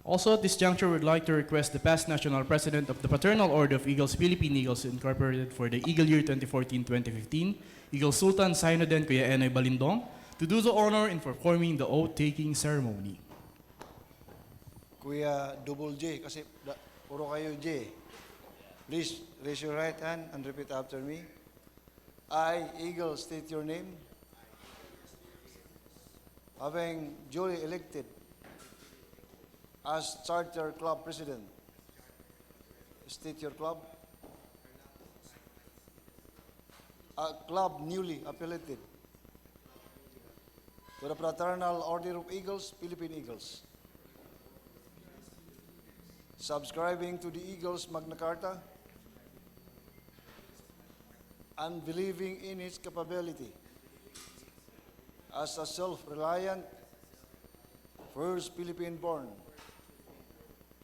Also at this juncture, we'd like to request the past National President of the Fraternal Order of Eagles, Philippine Eagles Incorporated for the Eagle Year 2014-2015, Eagle Sultan Synoden Kuya Enoy Balindong, to do the honor in performing the oath-taking ceremony. Kuya Double J, kasi puro kayo J. Please raise your right hand and repeat after me. I, Eagle, state your name. Having duly elected as Charter Club President, state your club. A club newly affiliated to the Fraternal Order of Eagles, Philippine Eagles. Subscribing to the Eagles Magna Carta and believing in its capability as a self-reliant, first Philippine-born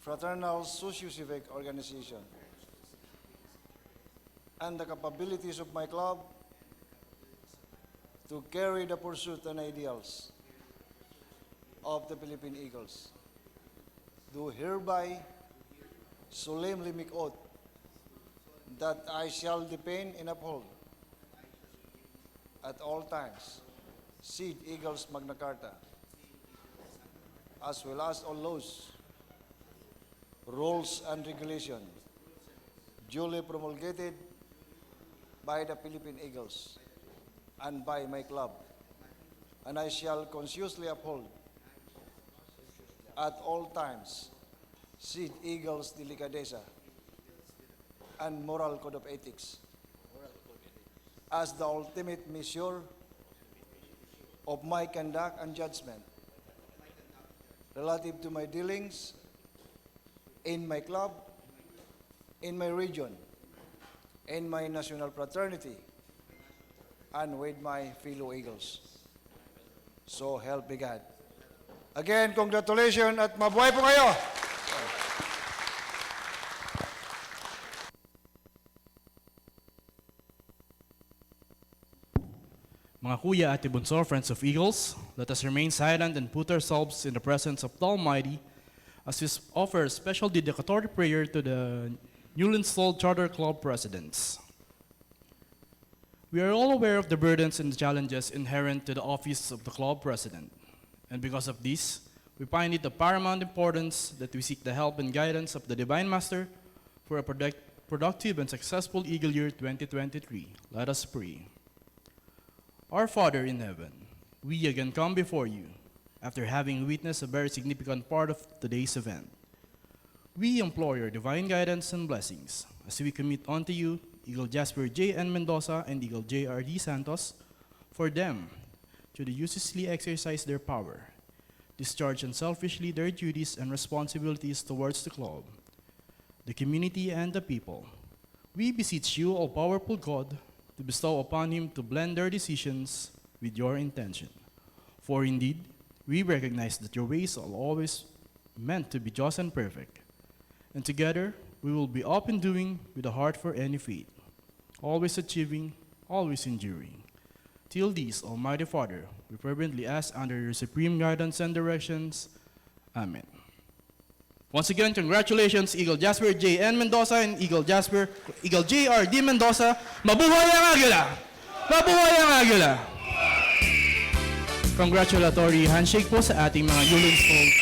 fraternal socio-civic organization, and the capabilities of my club to carry the pursuit and ideals of the Philippine Eagles, do hereby solemnly make oath that I shall defend and uphold at all times Seed Eagles Magna Carta, as well as all laws, rules and regulations duly promulgated by the Philippine Eagles and by my club, and I shall consciously uphold at all times Seed Eagles delicadeza and moral code of ethics as the ultimate measure of my conduct and judgment relative to my dealings in my club, in my region, in my national fraternity, and with my fellow Eagles. So help me God. Again, congratulations at mabuhay po kayo! Mga kuya, ate bunso, friends of Eagles, let us remain silent and put ourselves in the presence of the Almighty as we offer a special dedicatory prayer to the newly installed Charter Club presidents. We are all aware of the burdens and challenges inherent to the office of the club president. And because of this, we find it of paramount importance that we seek the help and guidance of the Divine Master for a productive and successful Eagle Year 2023. Let us pray. Our Father in heaven, we again come before you after having witnessed a very significant part of today's event. We implore your divine guidance and blessings as we commit unto you Eagle Jasper J. N. Mendoza and Eagle J. R. D. Santos for them to judiciously exercise their power, discharge unselfishly their duties and responsibilities towards the club, the community, and the people. We beseech you, all-powerful God, to bestow upon him to blend their decisions with your intention. For indeed, we recognize that your ways are always meant to be just and perfect. And together, we will be up and doing with a heart for any faith, always achieving, always enduring. Till these, Almighty Father, we fervently ask under your supreme guidance and directions. Amen. Once again, congratulations, Eagle Jasper J. N. Mendoza and Eagle J. R. D. Mendoza. Mabuhay ang Agila! Mabuhay ang Agila! Congratulatory handshake po sa ating mga newly installed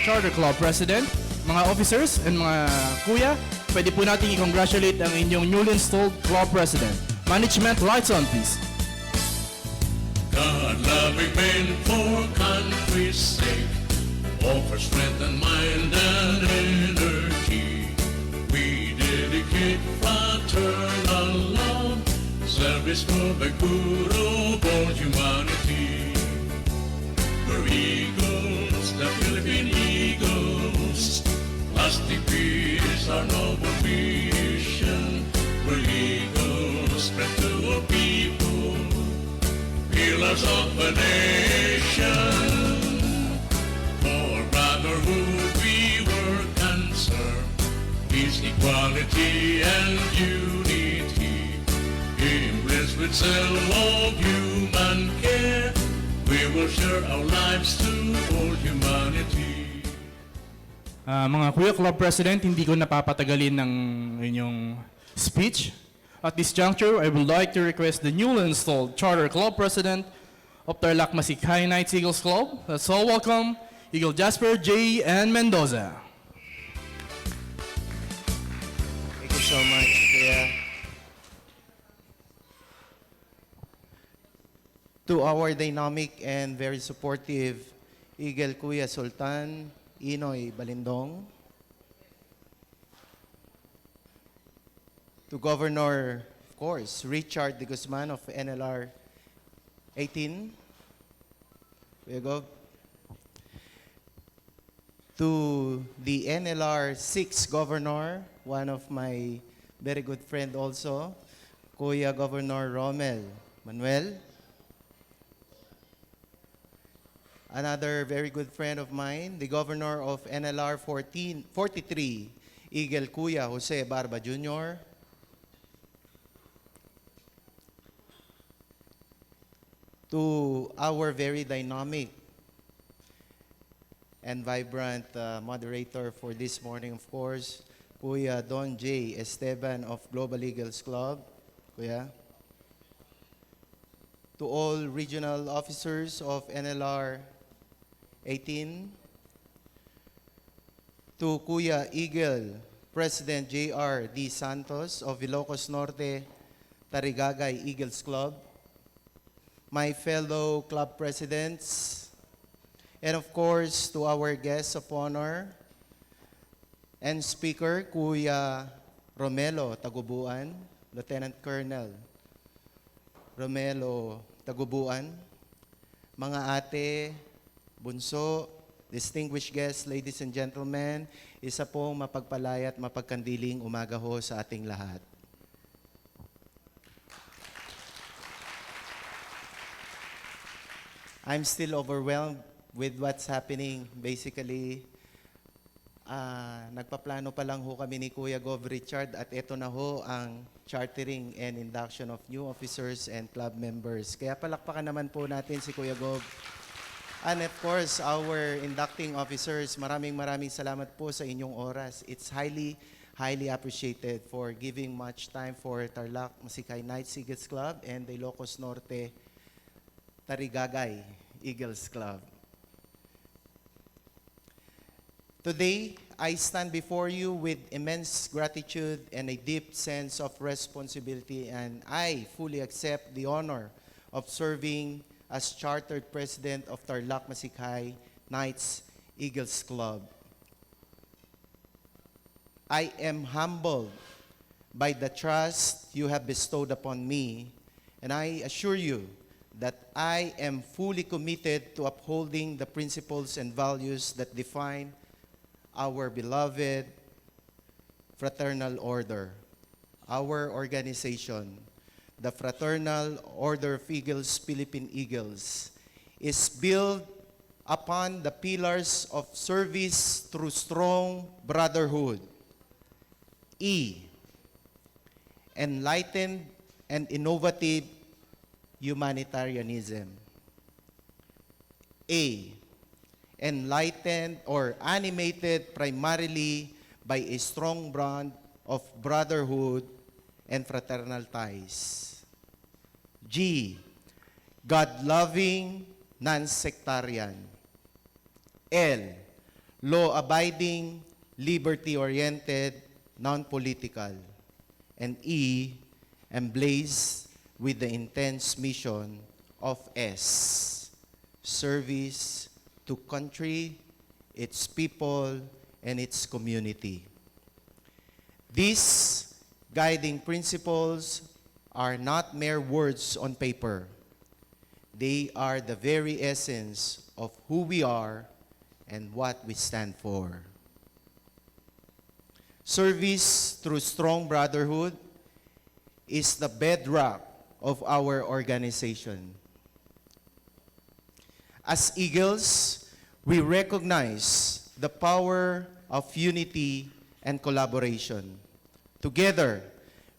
Charter Club President, mga officers, and mga kuya. Pwede po natin i-congratulate ang inyong newly installed Club President. Management, lights on, please. God-loving men for country's sake, offer strength and mind and energy. We dedicate fraternal love, service for the good of all humanity. We're Eagles, the Philippine Eagles, lasting peace, our noble mission. We're Eagles, spread to our people, pillars of the nation. For brotherhood we work and serve, peace, equality, and unity. Embraced with self-love, human care, we will share our lives to all humanity. Mga Kuya Club President, hindi ko napapatagalin ng inyong speech. At this juncture, I would like to request the newly installed Charter Club President of TARLAC MASIKHAY Knights Eagles Club. Let's all welcome Eagle Jasper J. N. Mendoza. Thank you so much, Kuya. To our dynamic and very supportive Eagle Kuya Sultan, Inoy Balindong. To Governor, of course, Richard de Guzman of NLR 18. Kuya Gov. To the NLR 6 Governor, one of my very good friend also, Kuya Governor Romel Manuel. Another very good friend of mine, the Governor of NLR 43, Eagle Kuya Jose Barba Jr. To our very dynamic and vibrant moderator for this morning, of course, Kuya Don J. Esteban of Global Eagles Club. Kuya. To all regional officers of NLR 18. To Kuya Eagle, President J.R. D. Santos of ILOCOS Norte, Tarigagay Eagles Club. My fellow club presidents, and of course, to our guests of honor and speaker, Kuya Romelo Tagubuan, Lieutenant Colonel Romelo Tagubuan, mga ate, bunso, distinguished guests, ladies and gentlemen, isa pong mapagpalaya at mapagkandiling umaga ho sa ating lahat. I'm still overwhelmed with what's happening. Basically, nagpaplano pa lang ho kami ni Kuya Gov Richard at ito na ho ang chartering and induction of new officers and club members. Kaya palakpakan naman po natin si Kuya Gov. And of course, our inducting officers, maraming salamat po sa inyong oras. It's highly appreciated for giving much time for TARLAC MASIKHAY Knights Eagles Club and the ILOCOS NORTE Tarigagay Eagles Club. Today, I stand before you with immense gratitude and a deep sense of responsibility, and I fully accept the honor of serving as Chartered President of TARLAC MASIKHAY Knights Eagles Club. I am humbled by the trust you have bestowed upon me, and I assure you that I am fully committed to upholding the principles and values that define our beloved fraternal order. Our organization, the Fraternal Order of Eagles, Philippine Eagles, is built upon the pillars of service through strong brotherhood. E, enlightened and innovative humanitarianism. A, enlightened or animated primarily by a strong bond of brotherhood and fraternal ties. G, God-loving, non-sectarian. L, law-abiding, liberty-oriented, non-political. And E, emblazed with the intense mission of S, service to country, its people, and its community. These guiding principles are not mere words on paper. They are the very essence of who we are and what we stand for. Service through strong brotherhood is the bedrock of our organization. As Eagles, we recognize the power of unity and collaboration. Together,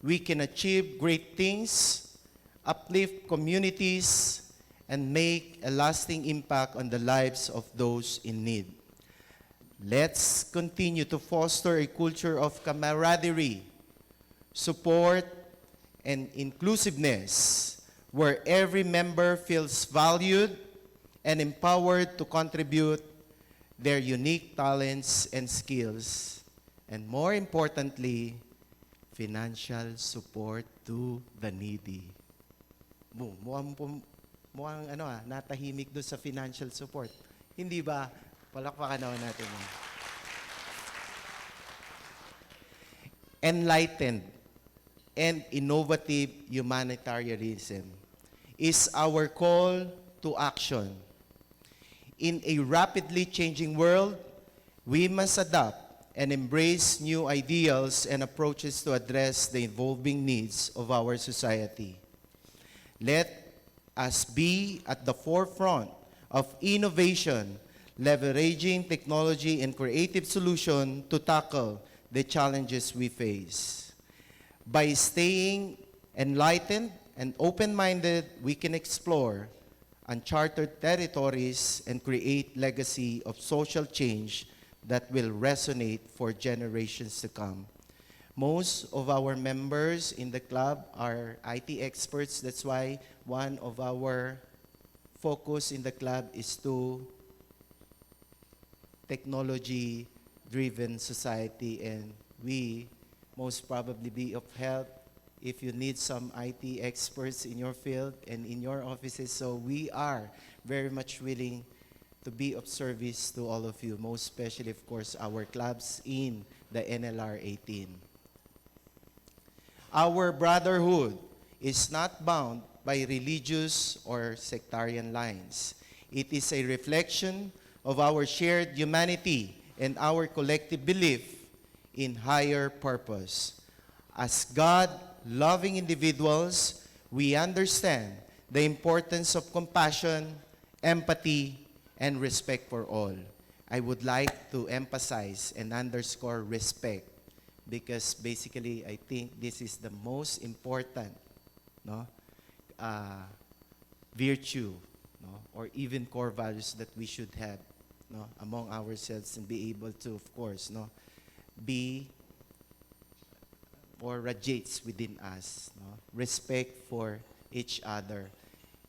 we can achieve great things, uplift communities, and make a lasting impact on the lives of those in need. Let's continue to foster a culture of camaraderie, support, and inclusiveness, where every member feels valued and empowered to contribute their unique talents and skills, and more importantly, financial support to the needy. Mukhang natahimik doon sa financial support. Hindi ba? Palakpakan naman natin. Enlightened and innovative humanitarianism is our call to action. In a rapidly changing world, we must adapt and embrace new ideals and approaches to address the evolving needs of our society. Let us be at the forefront of innovation, leveraging technology and creative solutions to tackle the challenges we face. By staying enlightened and open-minded, we can explore uncharted territories and create legacy of social change that will resonate for generations to come. Most of our members in the club are IT experts. That's why one of our focus in the club is to technology-driven society, and we most probably be of help if you need some IT experts in your field and in your offices. So we are very much willing to be of service to all of you, most especially, of course, our clubs in the NLR 18. Our brotherhood is not bound by religious or sectarian lines. It is a reflection of our shared humanity and our collective belief in higher purpose. As God-loving individuals, we understand the importance of compassion, empathy, and respect for all. I would like to emphasize and underscore respect because basically I think this is the most important, no, virtue, no, or even core values that we should have, no, among ourselves and be able to, of course, no, be or radiates within us, no, respect for each other,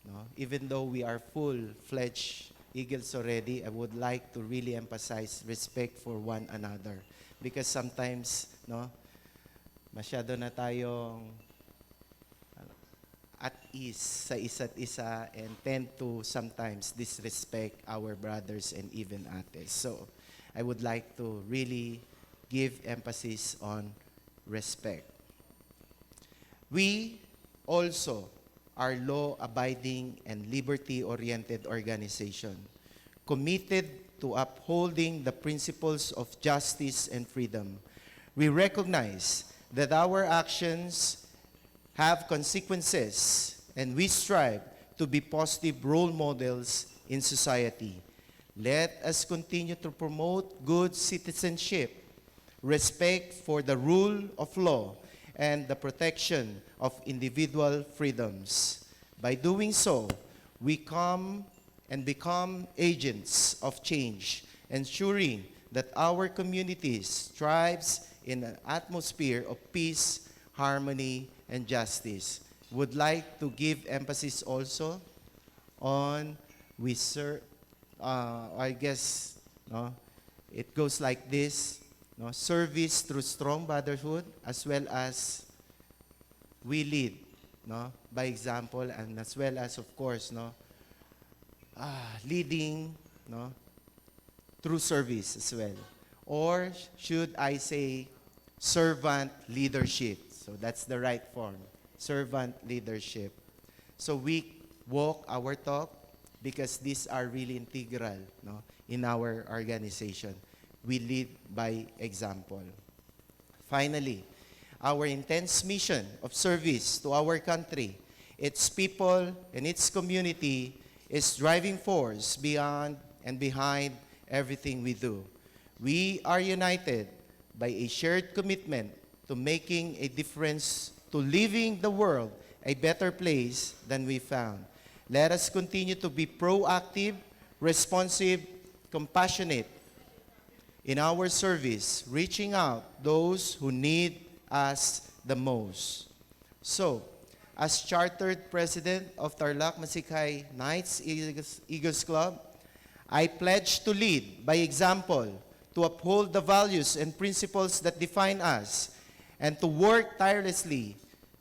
no. Even though we are full-fledged Eagles already, I would like to really emphasize respect for one another because sometimes, no, masyado na tayong at ease sa isa't isa and tend to sometimes disrespect our brothers and even ates. So, I would like to really give emphasis on respect. We also are law-abiding and liberty-oriented organization, committed to upholding the principles of justice and freedom. We recognize that our actions have consequences, and we strive to be positive role models in society. Let us continue to promote good citizenship, respect for the rule of law, and the protection of individual freedoms. By doing so, we come and become agents of change, ensuring that our communities thrives in an atmosphere of peace, harmony, and justice. Would like to give emphasis also on I guess, no, it goes like this, no, service through strong brotherhood as well as we lead, no, by example, and as well as, of course, no, leading, no, through service as well. Or should I say servant leadership? So that's the right form, servant leadership. So we walk our talk because these are really integral, no, in our organization. We lead by example. Finally, our intense mission of service to our country, its people, and its community is driving force beyond and behind everything we do. We are united by a shared commitment to making a difference, to leaving the world a better place than we found. Let us continue to be proactive, responsive, compassionate in our service, reaching out those who need us the most. So, as Chartered President of TARLAC MASIKHAY Knights Eagles Club, I pledge to lead by example, to uphold the values and principles that define us, and to work tirelessly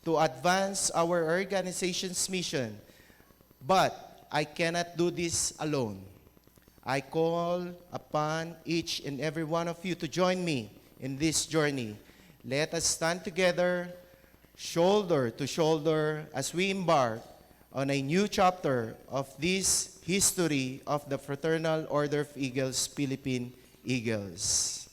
to advance our organization's mission. But I cannot do this alone. I call upon each and every one of you to join me in this journey. Let us stand together, shoulder to shoulder, as we embark on a new chapter of this history of the Fraternal Order of Eagles, Philippine Eagles.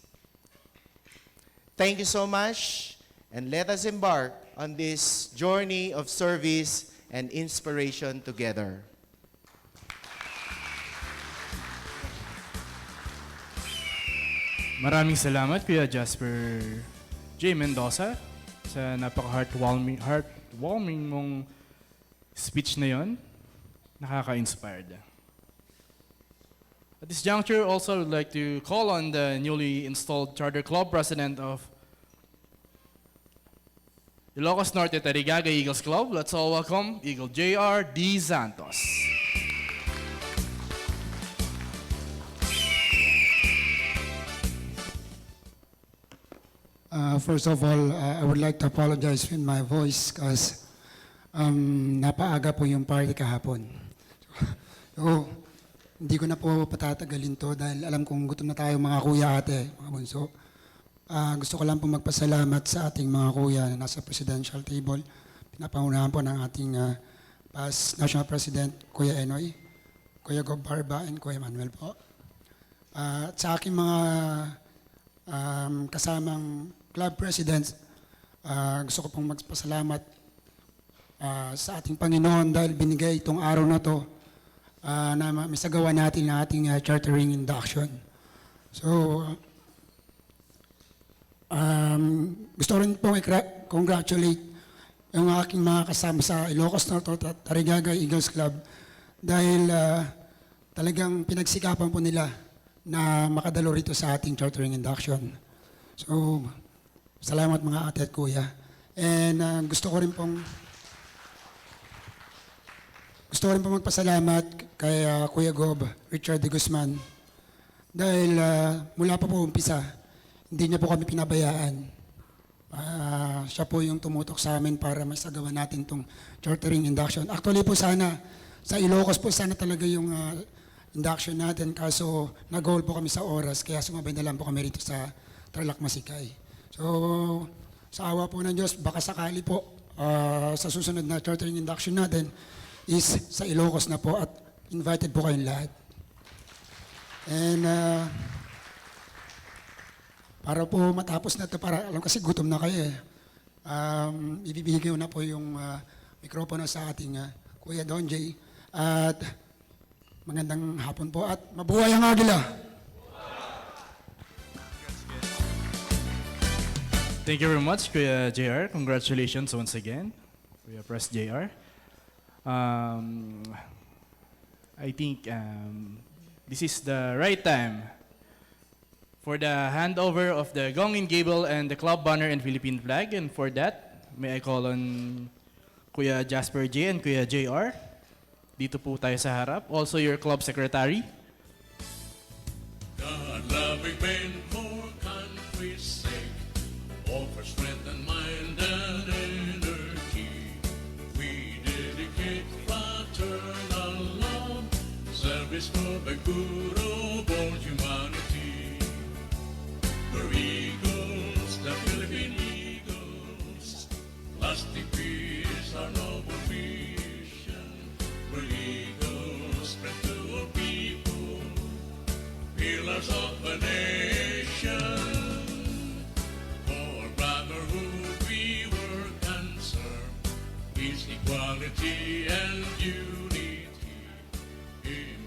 Thank you so much, and let us embark on this journey of service and inspiration together. Maraming salamat, Kuya Jasper J. Mendoza, sa heartwarming mong speech na yon. Nakaka-inspired. At this juncture, also I would like to call on the newly installed Charter Club President of ILOCOS NORTE Tarigagay Eagles Club. Let's all welcome Eagle J.R. D. Santos. First of all, I would like to apologize with my voice because napaaga po yung party kahapon. So, hindi ko na po patatagalin to dahil alam kong gutom na tayo mga kuya ate, mga bunso. Gusto ko lang po magpasalamat sa ating mga kuya na nasa presidential table. Pinapangunahan po ng ating past National President, Kuya Enoy, Kuya Gob Barba, and Kuya Manuel po. At sa aking mga kasamang club presidents, gusto ko pong magpasalamat sa ating Panginoon dahil binigay itong araw na to na masagawa natin ang ating chartering induction. So, gusto rin pong congratulate yung aking mga kasama sa Ilocos Norte Tarigagay Eagles Club dahil talagang pinagsikapan po nila na makadalo rito sa ating chartering induction. So, salamat mga ate at kuya. And gusto ko rin pong magpasalamat kay Kuya Gob, Richard de Guzman, dahil mula pa po umpisa, hindi niya po kami pinabayaan. Siya po yung tumutok sa amin para masagawa natin itong chartering induction. Actually po sana, sa Ilocos po sana talaga yung induction natin, kaso nag-goal po kami sa oras, kaya sumabay na lang po kami rito sa TARLAC Masikhay. So, sa awa po ng Diyos, baka sakali po sa susunod na chartering induction natin is sa Ilocos na po at invited po kayong lahat. And para po matapos na ito, para alam kasi gutom na kayo ibibigay ko na po yung mikropono sa ating Kuya Don J. At magandang hapon po at mabuhay ang Agila! Thank you very much, Kuya JR. Congratulations once again, Kuya Press JR. I think this is the right time for the handover of the gong and gable and the club banner and Philippine flag. And for that, may I call on Kuya Jasper J and Kuya JR. Dito po tayo sa harap. Also your club secretary. God-loving men for country's sake, all for strength and mind and energy. We dedicate fraternal love, service for the good of all humanity. We're eagles, the Philippine Eagles, lasting peace, our noble mission. We're eagles, spread to all people, pillars of the nation. For brotherhood we work and serve, peace, equality, and unity.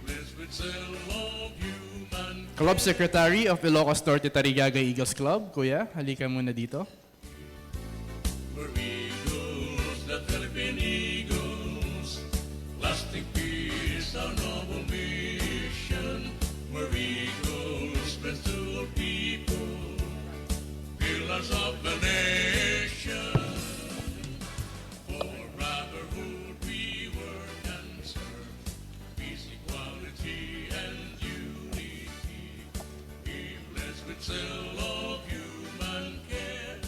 Blessed with self of human. Club Secretary of Ilocos Norte Tarigagay Eagles Club. Kuya, halika muna dito. We're eagles, the Philippine Eagles, lasting peace, our noble mission. We're eagles, spread to all people, pillars of the nation. For brotherhood we work and serve, peace, equality, and unity. Blessed with zeal of human care,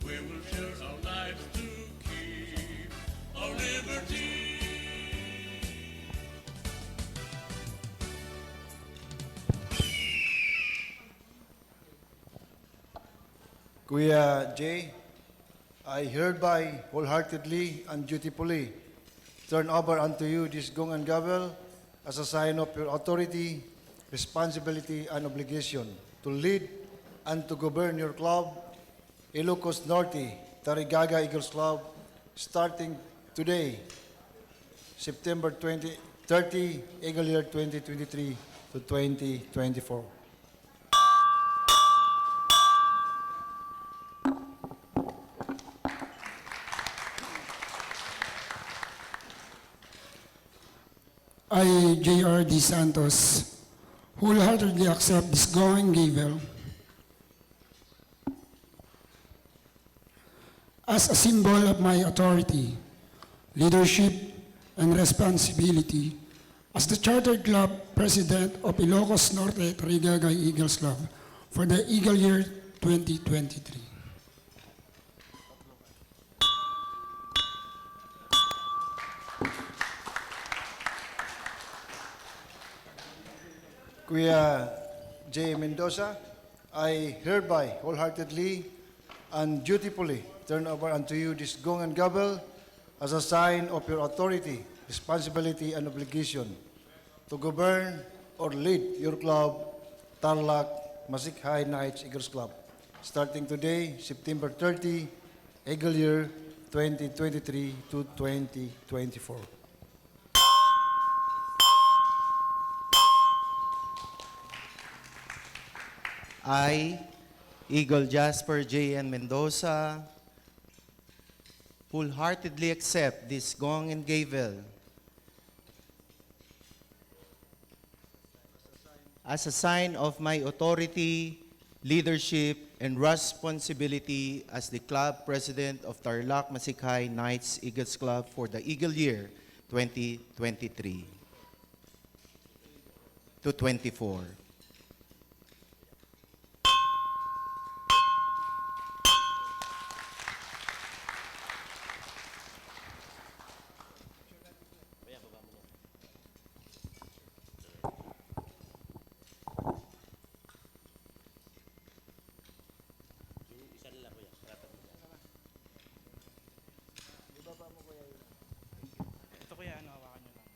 we will share our lives to keep our liberty. Kuya J, I hereby wholeheartedly and dutifully turn over unto you this gong and gavel as a sign of your authority, responsibility, and obligation to lead and to govern your club, Ilocos Norte Tarigaga Eagles Club, starting today, September 30, Eagle Year 2023 to 2024. I, J.R. D. Santos, wholeheartedly accept this going gavel as a symbol of my authority, leadership, and responsibility as the Chartered Club President of Ilocos Norte Tarigagay Eagles Club for the Eagle Year 2023. Kuya J. Mendoza, I hereby wholeheartedly and dutifully turn over unto you this gong and gavel as a sign of your authority, responsibility, and obligation to govern or lead your club, TARLAC MASIKHAY Knights Eagles Club, starting today, September 30, Eagle Year 2023 to 2024. I, Eagle Jasper J.N. Mendoza, wholeheartedly accept this gong and gavel as a sign of my authority, leadership, and responsibility as the club president of TARLAC MASIKHAY Knights Eagles Club for the Eagle Year 2023 to 24. Ito kuya, ano, hawakan nyo lang.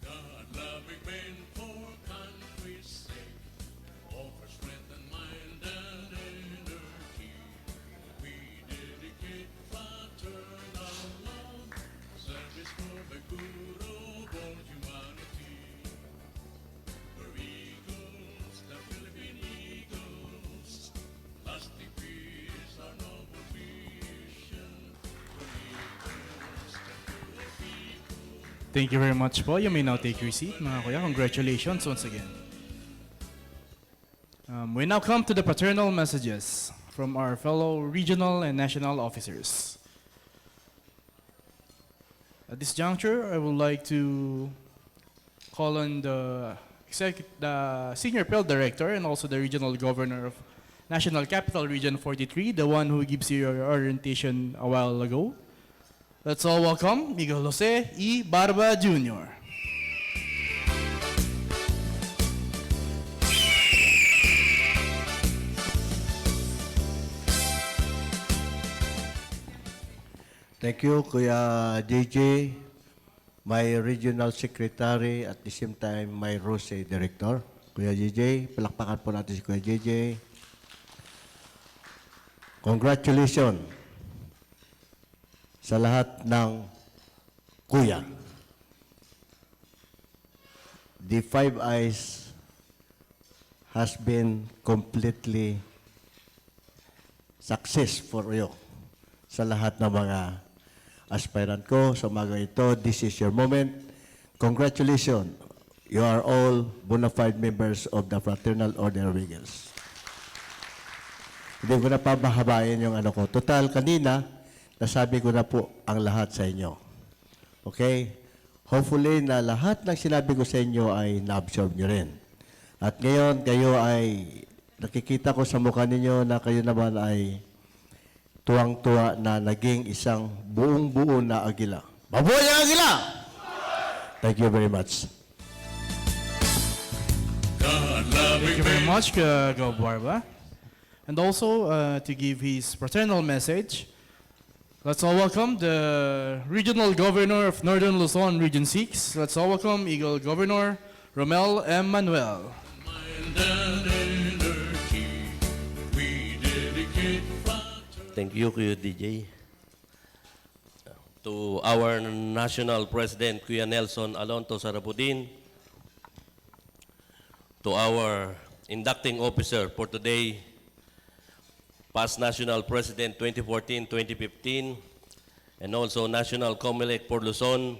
God-loving men for country's sake, offer strength and mind and energy. We dedicate fraternal love, service for the good of all humanity. We're Eagles, the Philippine Eagles, lasting peace, our noble mission. We're Eagles, the pure people. Thank you very much po. You may now take your seat, mga kuya. Congratulations once again. We now come to the paternal messages from our fellow regional and national officers. At this juncture, I would like to call on the Senior Field Director and also the Regional Governor of National Capital Region 43, the one who gives you your orientation a while ago. Let's all welcome Miguel Jose E. Barba Jr. Thank you, Kuya JJ, my regional secretary, at the same time, my ROSE director. Kuya JJ, palakpakan po natin si Kuya JJ. Congratulations sa lahat ng kuya. The Five Eyes has been completely success for you sa lahat ng mga aspirant ko sa umaga ito. This is your moment. Congratulations. You are all bona fide members of the Fraternal Order of Eagles. Hindi ko na pabahabayan yung ano ko. Total, kanina, nasabi ko na po ang lahat sa inyo. Okay? Hopefully na lahat ng sinabi ko sa inyo ay na-absorb nyo rin. At ngayon, kayo ay nakikita ko sa mukha ninyo na kayo naman ay tuwang-tuwa na naging isang buong-buo na agila. Mabuhay ang agila! Thank you very much. Thank you very much, Gov. Barba. And also, to give his fraternal message, let's all welcome the Regional Governor of Northern Luzon, Region 6. Let's all welcome Eagle Governor Romel M. Manuel. Mind and energy, we dedicate fraternal. Thank you, Kuya DJ. To our National President, Kuya Nelson Alonto Sarapudin. To our inducting officer for today, past National President 2014-2015, and also National Comelec for Luzon,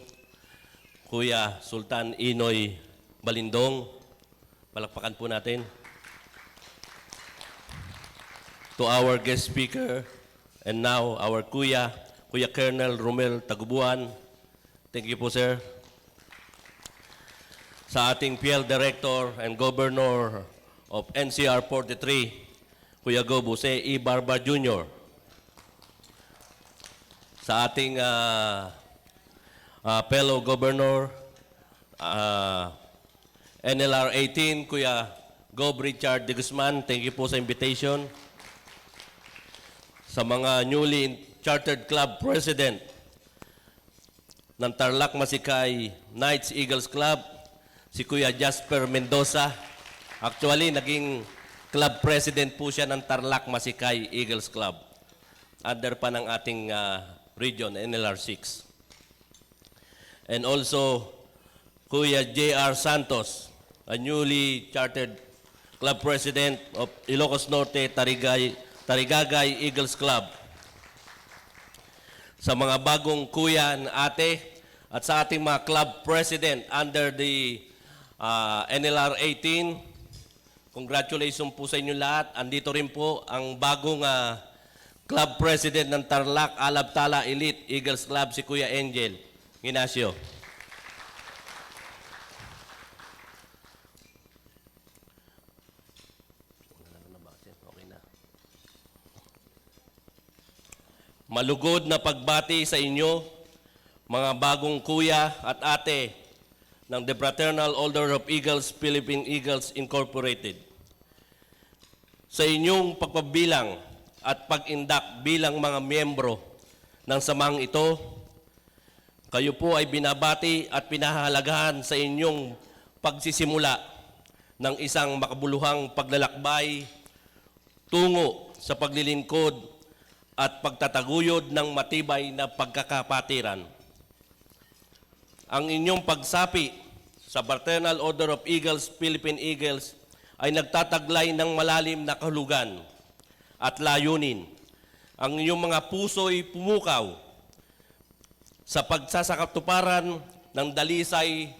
Kuya Sultan Inoy Balindong. Palakpakan po natin. To our guest speaker, and now our Kuya Colonel Romel Tagubuan. Thank you po, sir. Sa ating PL Director and Governor of NCR 43, Kuya Gob Jose E. Barba Jr. sa ating fellow governor, NLR 18, Kuya Gov. Richard de Guzman. Thank you po sa invitation. Sa mga newly chartered club president ng TARLAC MASIKHAY Knights Eagles Club, si Kuya Jasper Mendoza. Actually, naging club president po siya ng TARLAC MASIKHAY Eagles Club. Under pa ng ating region, NLR 6. And also, Kuya J.R. Santos, a newly chartered club president of ILOCOS NORTE Tarigagay Eagles Club. Sa mga bagong kuya and ate at sa ating mga club president under the NLR 18, congratulations po sa inyo lahat. Andito rin po ang bagong club president ng TARLAC Alabtala Elite Eagles Club, si Kuya Angel Ignacio. Malugod na pagbati sa inyo, mga bagong kuya at ate ng The Fraternal Order of Eagles, Philippine Eagles Incorporated. Sa inyong pagpabilang at pag-indak bilang mga miyembro ng samang ito, kayo po ay binabati at pinahahalagahan sa inyong pagsisimula ng isang makabuluhang paglalakbay tungo sa paglilingkod at pagtataguyod ng matibay na pagkakapatiran. Ang inyong pagsapi sa Fraternal Order of Eagles, Philippine Eagles ay nagtataglay ng malalim na kahulugan at layunin. Ang inyong mga puso'y pumukaw sa pagsasakatuparan ng dalisay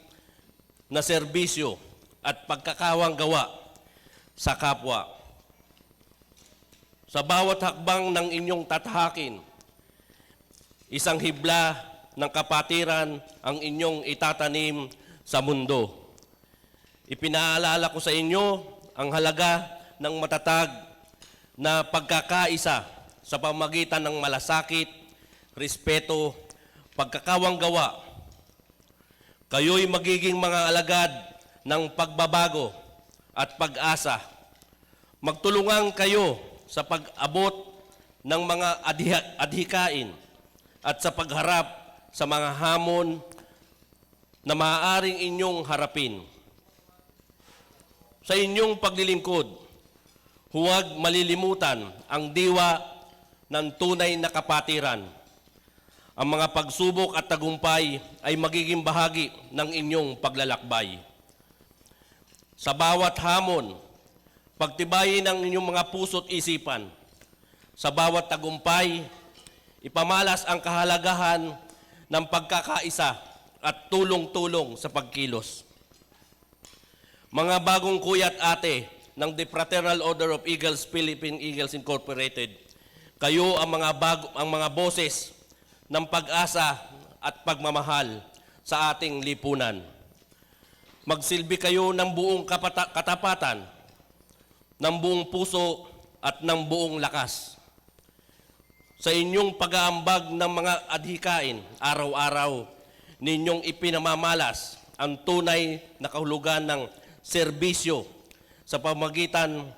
na serbisyo at pagkakawang gawa sa kapwa. Sa bawat hakbang ng inyong tatahakin, isang hibla ng kapatiran ang inyong itatanim sa mundo. Ipinaalala ko sa inyo ang halaga ng matatag na pagkakaisa sa pamagitan ng malasakit, respeto, pagkakawang gawa. Kayo'y magiging mga alagad ng pagbabago at pag-asa. Magtulungan kayo sa pag-abot ng mga adhikain at sa pagharap sa mga hamon na maaaring inyong harapin. Sa inyong paglilingkod, huwag malilimutan ang diwa ng tunay na kapatiran. Ang mga pagsubok at tagumpay ay magiging bahagi ng inyong paglalakbay. Sa bawat hamon, pagtibayin ang inyong mga puso't isipan. Sa bawat tagumpay, ipamalas ang kahalagahan ng pagkakaisa at tulong-tulong sa pagkilos. Mga bagong kuya at ate ng The Fraternal Order of Eagles, Philippine Eagles Incorporated, kayo ang mga boses ng pag-asa at pagmamahal sa ating lipunan. Magsilbi kayo ng buong katapatan, ng buong puso at ng buong lakas. Sa inyong pag-aambag ng mga adhikain, araw-araw, ninyong ipinamamalas ang tunay na kahulugan ng serbisyo sa pamagitan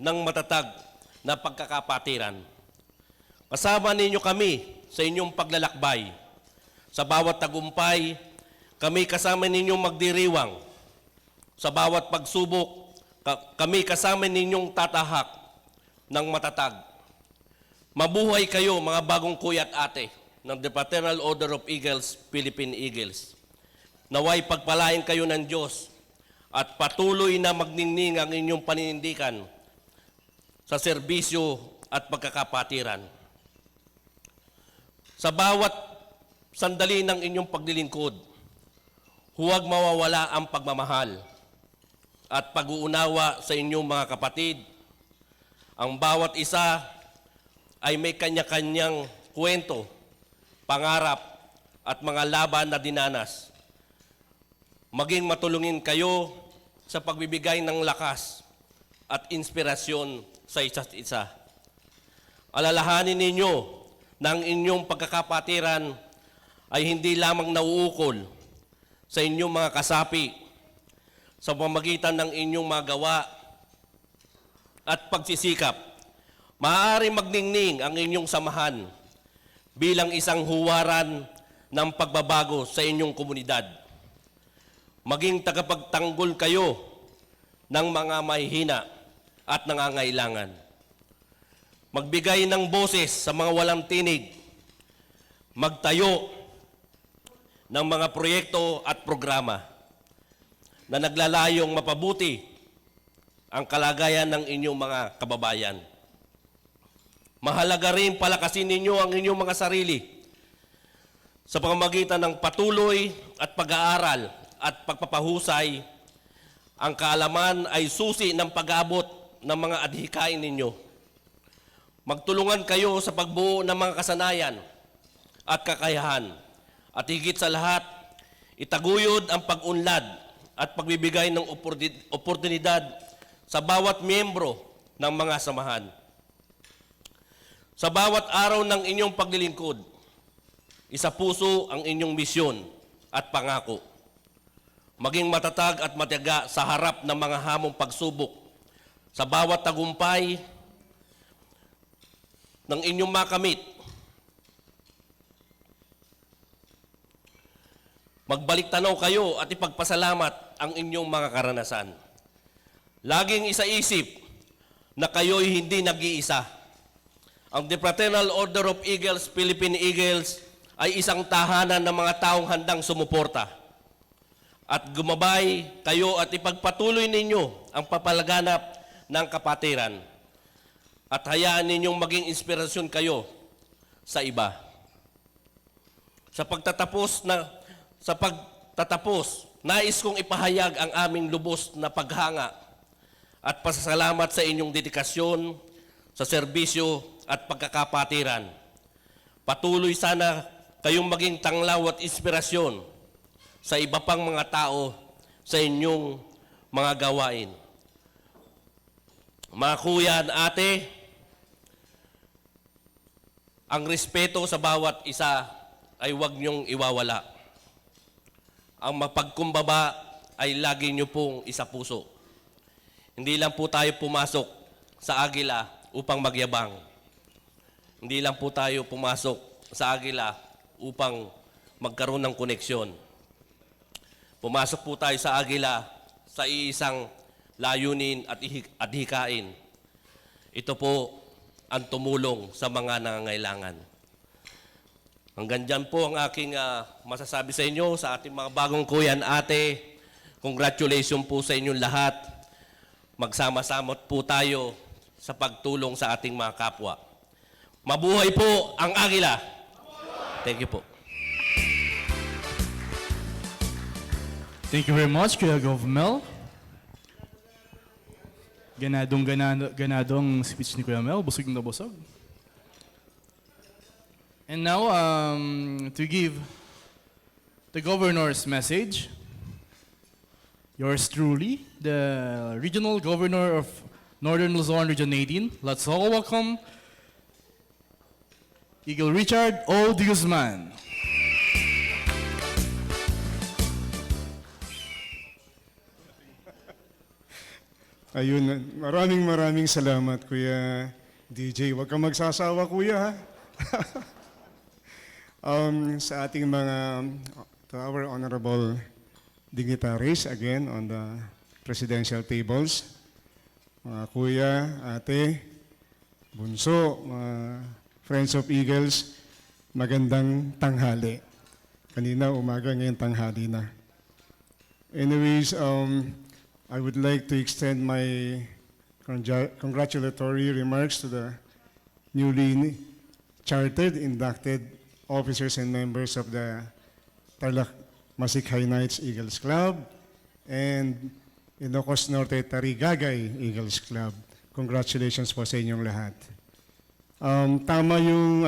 ng matatag na pagkakapatiran. Kasama ninyo kami sa inyong paglalakbay. Sa bawat tagumpay, kami kasama ninyong magdiriwang. Sa bawat pagsubok, kami kasama ninyong tatahak ng matatag. Mabuhay kayo mga bagong kuya at ate ng The Fraternal Order of Eagles, Philippine Eagles. Naway pagpalain kayo ng Diyos at patuloy na magningning ang inyong paninindigan sa serbisyo at pagkakapatiran. Sa bawat sandali ng inyong paglilingkod, huwag mawawala ang pagmamahal at pag-uunawa sa inyong mga kapatid. Ang bawat isa ay may kanya-kanyang kwento, pangarap at mga laban na dinanas. Maging matulungin kayo sa pagbibigay ng lakas at inspirasyon sa isa't isa. Alalahanin ninyo ng inyong pagkakapatiran ay hindi lamang nauukol sa inyong mga kasapi sa pamamagitan ng inyong mga gawa at pagsisikap. Maaari magningning ang inyong samahan bilang isang huwaran ng pagbabago sa inyong komunidad. Maging tagapagtanggol kayo ng mga mahihina at nangangailangan. Magbigay ng boses sa mga walang tinig. Magtayo ng mga proyekto at programa na naglalayong mapabuti ang kalagayan ng inyong mga kababayan. Mahalaga rin palakasin ninyo ang inyong mga sarili sa pamamagitan ng patuloy at pag-aaral at pagpapahusay. Ang kaalaman ay susi ng pag-aabot ng mga adhikain ninyo. Magtulungan kayo sa pagbuo ng mga kasanayan at kakayahan. At higit sa lahat, itaguyod ang pag-unlad at pagbibigay ng oportunidad sa bawat miyembro ng mga samahan. Sa bawat araw ng inyong paglilingkod, isapuso ang inyong misyon at pangako. Maging matatag at matiyaga sa harap ng mga hamong pagsubok. Sa bawat tagumpay ng inyong makamit, magbalik tanaw kayo at ipagpasalamat ang inyong mga karanasan. Laging isaisip na kayo'y hindi nag-iisa. Ang The Fraternal Order of Eagles, Philippine Eagles, ay isang tahanan ng mga taong handang sumuporta. At gumabay kayo at ipagpatuloy ninyo ang papalaganap ng kapatiran. At hayaan ninyong maging inspirasyon kayo sa iba. Sa pagtatapos, nais kong ipahayag ang aming lubos na paghanga at pasasalamat sa inyong dedikasyon sa serbisyo at pagkakapatiran. Patuloy sana kayong maging tanglaw at inspirasyon sa iba pang mga tao sa inyong mga gawain. Mga kuya at ate, ang respeto sa bawat isa ay huwag niyong iwawala. Ang mapagkumbaba ay lagi niyo pong isapuso. Hindi lang po tayo pumasok sa agila upang magyabang. Hindi lang po tayo pumasok sa agila upang magkaroon ng koneksyon. Pumasok po tayo sa agila sa iisang layunin at hikain. Ito po ang tumulong sa mga nangangailangan. Hanggang dyan po ang aking masasabi sa inyo, sa ating mga bagong kuya at ate. Congratulations po sa inyong lahat. Magsama-sama po tayo sa pagtulong sa ating mga kapwa. Mabuhay po ang Agila! Thank you po. Thank you very much, Kuya Gov Mel. Ganadong speech ni Kuya Mel, busog na busog. And now, to give the Governor's message, yours truly, the Regional Governor of Northern Luzon, Region 18. Let's all welcome Eagle Richard O. De Guzman. Ayun, maraming salamat, Kuya DJ. Huwag kang magsasawa, Kuya, ha? Sa ating to our honorable dignitaries, again, on the presidential tables, mga kuya, ate, bunso, mga Friends of Eagles, magandang tanghali. Kanina umaga, ngayon tanghali na. Anyways, I would like to extend my congratulatory remarks to the newly chartered, inducted officers and members of the TARLAC MASIKHAY Knights Eagles Club and ILOCOS NORTE Tarigagay Eagles Club. Congratulations po sa inyong lahat. Tama yung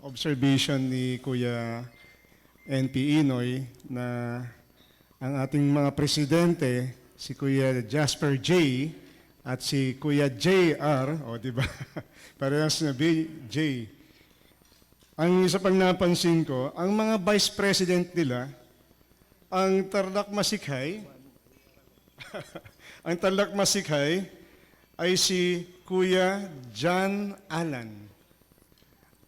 observation ni Kuya NP Inoy na ang ating mga presidente, si Kuya Jasper J. at si Kuya JR, o di ba? Parehas na J. Ang isa pang napansin ko, ang mga vice president nila, ang TARLAC MASIKHAY, ang TARLAC MASIKHAY ay si Kuya John Alan.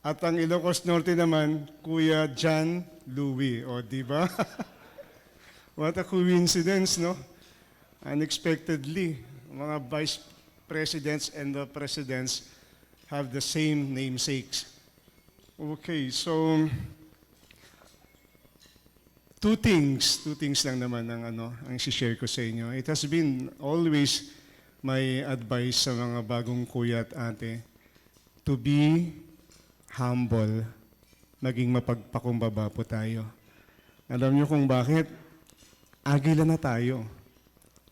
At ang Ilocos Norte naman, Kuya John Louie. O, di ba? What a coincidence, no? Unexpectedly, mga vice presidents and the presidents have the same namesakes. Okay, so two things lang naman ang share ko sa inyo. It has been always my advice sa mga bagong kuya at ate to be humble, maging mapagpakumbaba po tayo. Alam niyo kung bakit? Agila na tayo.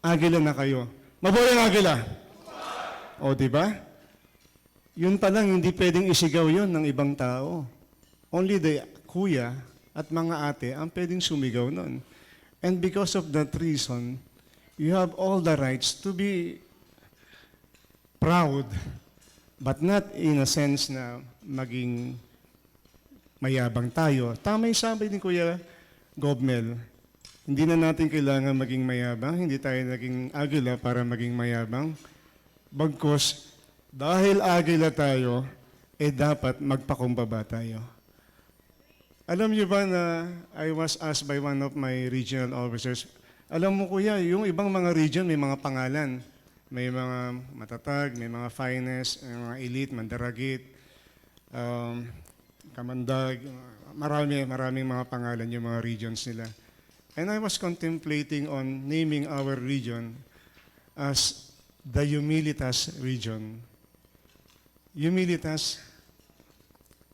Agila na kayo. Mabuhay ang agila! O, di ba? Yun pa lang, hindi pwedeng isigaw yun ng ibang tao. Only the kuya at mga ate ang pwedeng sumigaw nun. And because of that reason, you have all the rights to be proud, but not in a sense na maging mayabang tayo. Tama yung sabi ni Kuya Gobmel, hindi na natin kailangan maging mayabang, hindi tayo naging agila para maging mayabang. Bagkus, dahil agila tayo, dapat magpakumbaba tayo. Alam niyo ba na I was asked by one of my regional officers, alam mo kuya, yung ibang mga region may mga pangalan. May mga matatag, may mga finest, may mga elite, mandaragit, kamandag, maraming mga pangalan yung mga regions nila. And I was contemplating on naming our region as the Humilitas region. Humilitas,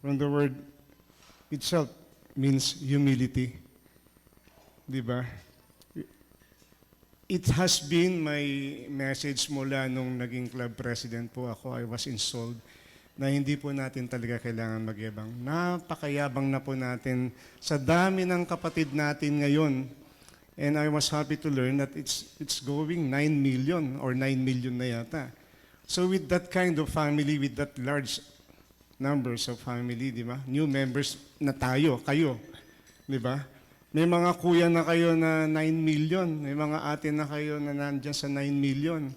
from the word itself, means humility. Di ba? It has been my message mula nung naging club president po ako, I was installed, na hindi po natin talaga kailangan magyabang. Napakayabang na po natin sa dami ng kapatid natin ngayon. And I was happy to learn that it's going 9 million or 9 million na yata. So with that kind of family, with that large numbers of family, di ba? New members na tayo, kayo, di ba? May mga kuya na kayo na 9 million, may mga ate na kayo na nandyan sa 9 million.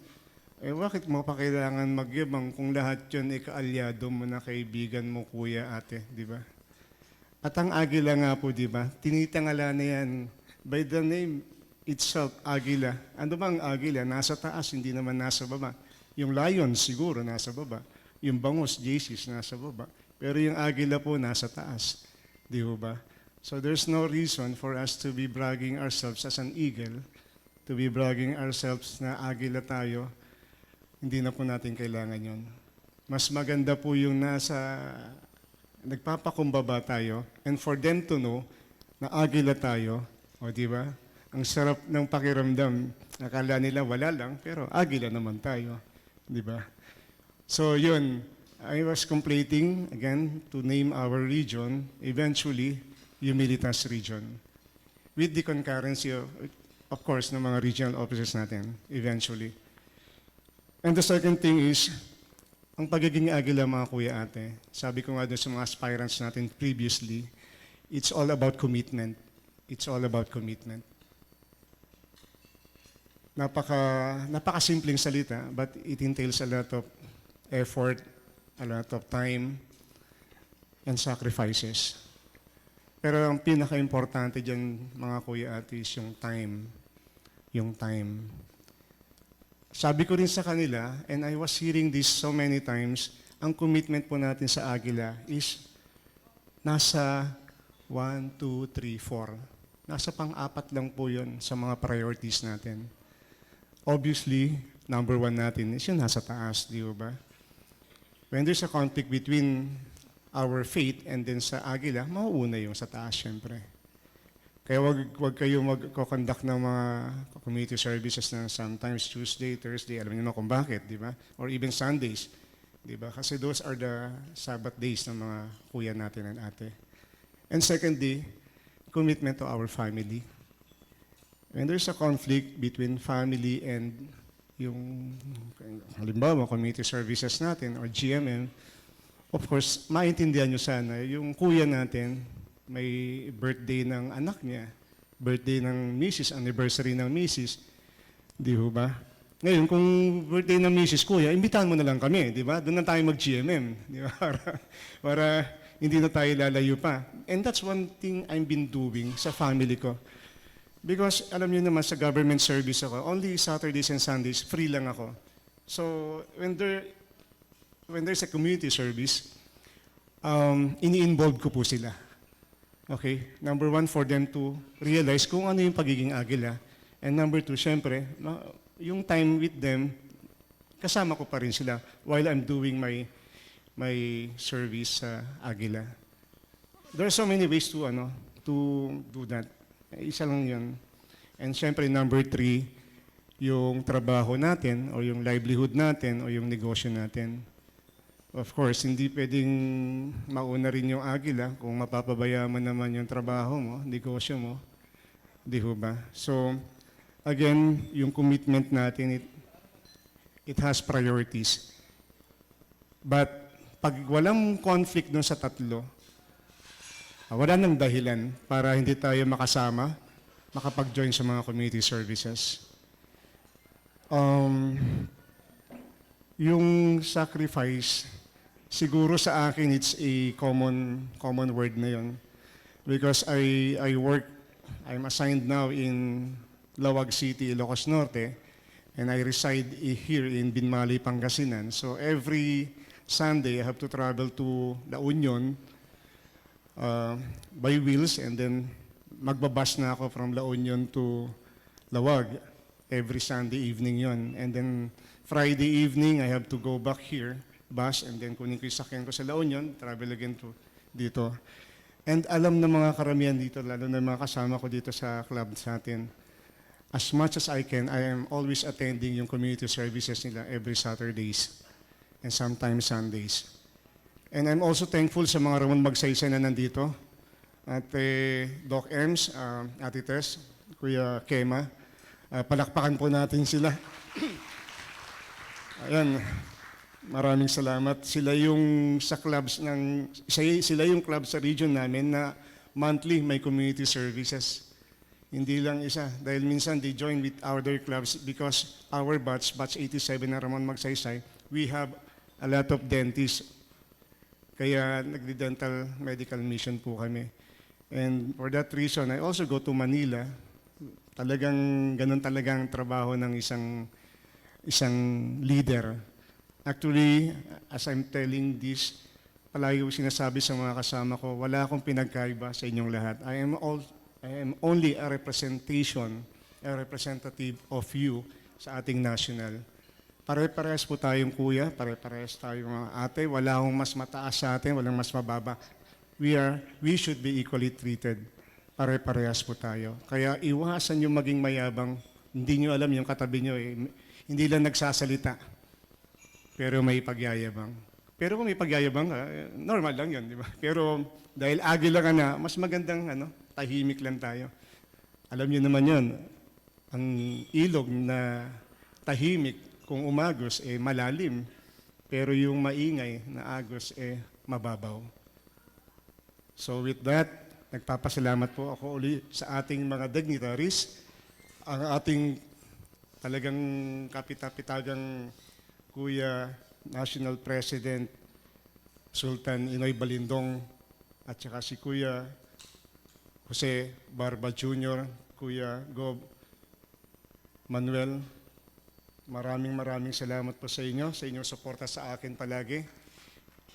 Bakit mo pa kailangan magyabang kung lahat yun kaalyado mo na kaibigan mo, kuya, ate, di ba? At ang agila nga po, di ba? Tinitangala na yan by the name itself, agila. Ano bang agila? Nasa taas, hindi naman nasa baba. Yung lion siguro nasa baba. Yung bangus, Jesus, nasa baba. Pero yung agila po nasa taas. Di ba? So there's no reason for us to be bragging ourselves as an eagle, to be bragging ourselves na agila tayo. Hindi na po natin kailangan yun. Mas maganda po yung nagpapakumbaba tayo, and for them to know na agila tayo, o di ba? Ang sarap ng pakiramdam. Akala nila wala lang, pero agila naman tayo. Di ba? So yun, I was completing, again, to name our region, eventually, Humilitas region. With the concurrency of course, ng mga regional officers natin, eventually. And the second thing is, ang pagiging agila mga kuya ate, sabi ko nga doon sa mga aspirants natin previously, it's all about commitment. It's all about commitment. Napakasimpleng salita, but it entails a lot of effort, a lot of time, and sacrifices. Pero ang pinaka-importante dyan, mga kuya ate, is yung time. Yung time. Sabi ko rin sa kanila, and I was hearing this so many times, ang commitment po natin sa Agila is nasa 1, 2, 3, 4. Nasa pang-apat lang po yun sa mga priorities natin. Obviously, number 1 natin is yung nasa taas, di ba? When there's a conflict between our faith and then sa Agila, mauuna yung sa taas, syempre. Kaya wag kayo mag-conduct ng mga community services na sometimes Tuesday, Thursday, alam niyo na kung bakit, di ba? Or even Sundays, di ba? Kasi those are the Sabbath days ng mga kuya natin and ate. And secondly, commitment to our family. When there's a conflict between family and yung, halimbawa, community services natin or GMM, of course, maintindihan nyo sana, yung kuya natin, may birthday ng anak niya, birthday ng misis, anniversary ng misis, di ho ba? Ngayon, kung birthday ng misis kuya, imbitahan mo na lang kami, di ba? Doon na tayo mag-GMM, di ba? Para hindi na tayo lalayo pa. And that's one thing I've been doing sa family ko. Because alam niyo naman sa government service ako, only Saturdays and Sundays, free lang ako. So when there's a community service, ini-involve ko po sila. Okay? Number one, for them to realize kung ano yung pagiging agila. And number two, syempre, yung time with them, kasama ko pa rin sila while I'm doing my service sa Agila. There are so many ways to do that. Isa lang yun. And syempre, number three, yung trabaho natin o yung livelihood natin o yung negosyo natin. Of course, hindi pwedeng mauna rin yung Agila kung mapapabayaan mo naman yung trabaho mo, negosyo mo. Di ho ba? So, again, yung commitment natin, it has priorities. But pag walang conflict dun sa tatlo, wala nang dahilan para hindi tayo makasama, makapag-join sa mga community services. Yung sacrifice, siguro sa akin it's a common word na yun. Because I'm assigned now in Lawag City, Ilocos Norte, and I reside here in Binmali, Pangasinan. So every Sunday, I have to travel to La Union by wheels, and then magbabas na ako from La Union to Lawag every Sunday evening yon. And then Friday evening, I have to go back here, bus, and then kunin ko yung sakyan ko sa La Union, travel again to dito. And alam ng mga karamihan dito, lalo na mga kasama ko dito sa club sa atin, as much as I can, I am always attending yung community services nila every Saturdays and sometimes Sundays. And I'm also thankful sa mga Ramon Magsaysay na nandito. At Doc Ems, Ate Tess, Kuya Kema, palakpakan po natin sila. Ayan, maraming salamat. Sila yung sa clubs sila yung club sa region namin na monthly may community services. Hindi lang isa. Dahil minsan they join with other clubs because our batch 87 na Ramon Magsaysay, we have a lot of dentists. Kaya nagdi-dental medical mission po kami. And for that reason, I also go to Manila. Ganun talagang trabaho ng isang leader. Actually, as I'm telling this, palagi ko sinasabi sa mga kasama ko, wala akong pinagkaiba sa inyong lahat. I am only a representative of you sa ating national. Pare-parehas po tayong kuya, pare-parehas tayong mga ate, wala akong mas mataas sa atin, walang mas mababa. We should be equally treated. Pare-parehas po tayo. Kaya iwasan yung maging mayabang, hindi nyo alam yung katabi nyo, hindi lang nagsasalita, pero may pagyayabang. Pero kung may pagyayabang, normal lang yun, di ba? Pero dahil agila ka na, mas magandang tahimik lang tayo. Alam nyo naman yun, ang ilog na tahimik, kung umagos, malalim. Pero yung maingay na agos, mababaw. So with that, nagpapasalamat po ako uli sa ating mga dignitaries, ang ating talagang kapitapitagang Kuya National President Sultan Inoy Balindong, at saka si Kuya Jose Barba Jr., Kuya Gob Manuel. Maraming salamat po sa inyo, sa inyong suporta sa akin palagi.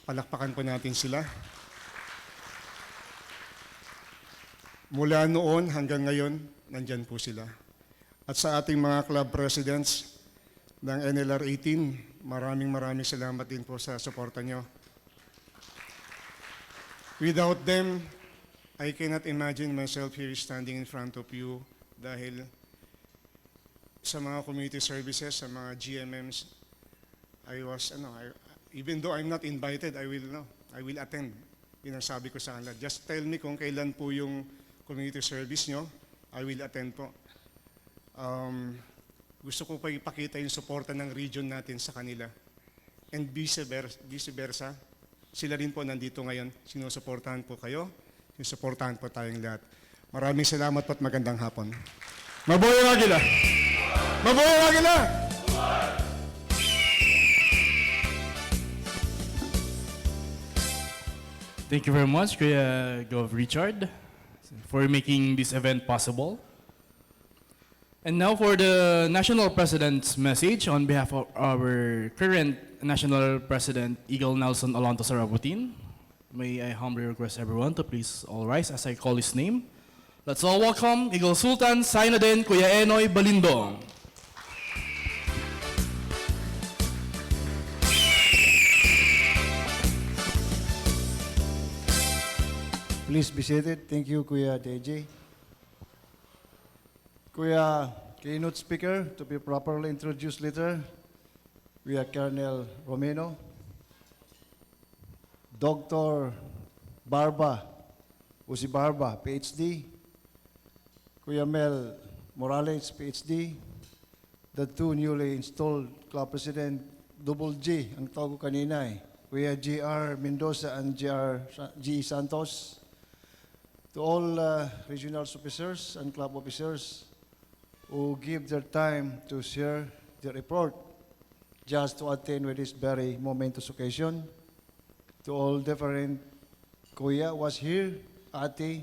Palakpakan po natin sila. Mula noon hanggang ngayon, nandyan po sila. At sa ating mga club presidents ng NLR 18, maraming salamat din po sa suporta nyo. Without them, I cannot imagine myself here standing in front of you dahil sa mga community services, sa mga GMMs, even though I'm not invited, I will attend. Yun ang sabi ko sa kanila. Just tell me kung kailan po yung community service nyo, I will attend po. Gusto ko pa ipakita yung suporta ng region natin sa kanila. And vice versa, sila rin po nandito ngayon. Sinusuportahan po kayo. Sinusuportahan po tayong lahat. Maraming salamat po at magandang hapon. Mabuhay ang Agila! Mabuhay ang Agila! Thank you very much, Kuya Gov Richard, for making this event possible. And now for the National President's message on behalf of our current National President, Eagle Nelson Alonto Sarabutin. May I humbly request everyone to please all rise as I call his name. Let's all welcome Eagle Sultan Sainadin Kuya Enoy Balindong. Please be seated. Thank you, Kuya DJ. Kuya keynote speaker, to be properly introduced later, Kuya Colonel Romero, Dr. Barba, Uzi Barba, PhD, Kuya Mel Morales, PhD, the two newly installed club president, Double G, ang tawag ko kanina Kuya GR Mendoza and G. Santos, to all regional officers and club officers who give their time to share their report just to attend with this very momentous occasion. To all different Kuya was here, Ate,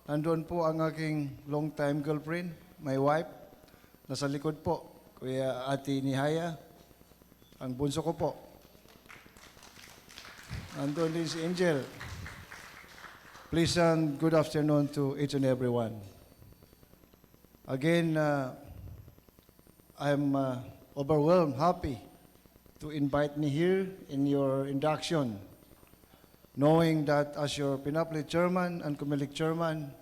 nandun po ang aking long-time girlfriend, my wife, nasa likod po, Kuya Ate Nihaya, ang bunso ko po. Nandun din si Angel. Please and good afternoon to each and everyone. Again, I'm overwhelmed, happy to invite me here in your induction, knowing that as your Pinapli Chairman and Comelec Chairman,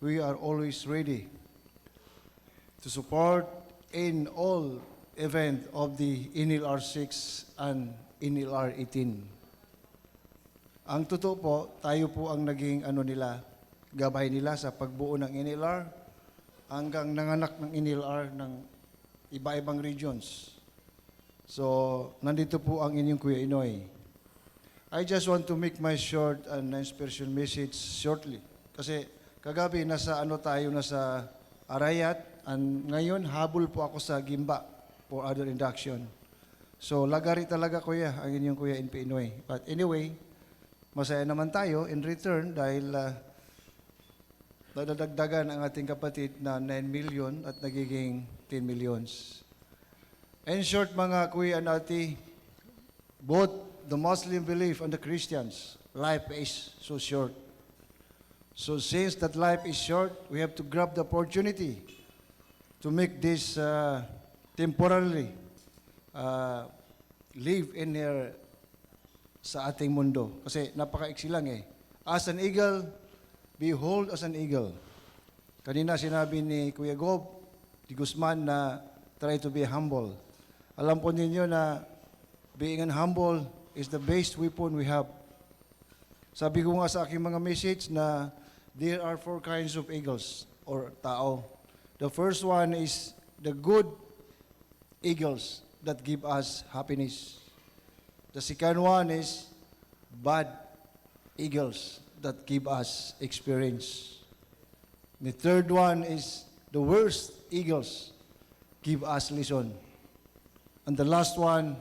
we are always ready to support in all event of the NLR 6 and NLR 18. Ang totoo po, tayo po ang naging gabay nila sa pagbuo ng NLR hanggang nanganak ng NLR ng iba-ibang regions. So, nandito po ang inyong Kuya Inoy. I just want to make my short and inspiration message shortly. Kasi kagabi nasa nasa Arayat, and ngayon habol po ako sa Gimba for other induction. So, lagari talaga Kuya, ang inyong Kuya NP Inoy. But anyway, masaya naman tayo in return dahil nadadagdagan ang ating kapatid na 9 million at nagiging 10 millions. In short, mga Kuya and Ate, both the Muslim belief and the Christians, life is so short. So since that life is short, we have to grab the opportunity to make this temporarily live in here sa ating mundo. Kasi napaka-iksi lang As an eagle, behold as an eagle. Kanina sinabi ni Kuya Gob, di Guzman na try to be humble. Alam po ninyo na being humble is the best weapon we have. Sabi ko nga sa aking mga message na there are 4 kinds of eagles or tao. The first one is the good eagles that give us happiness. The second one is bad eagles that give us experience. The third one is the worst eagles give us lesson. And the last one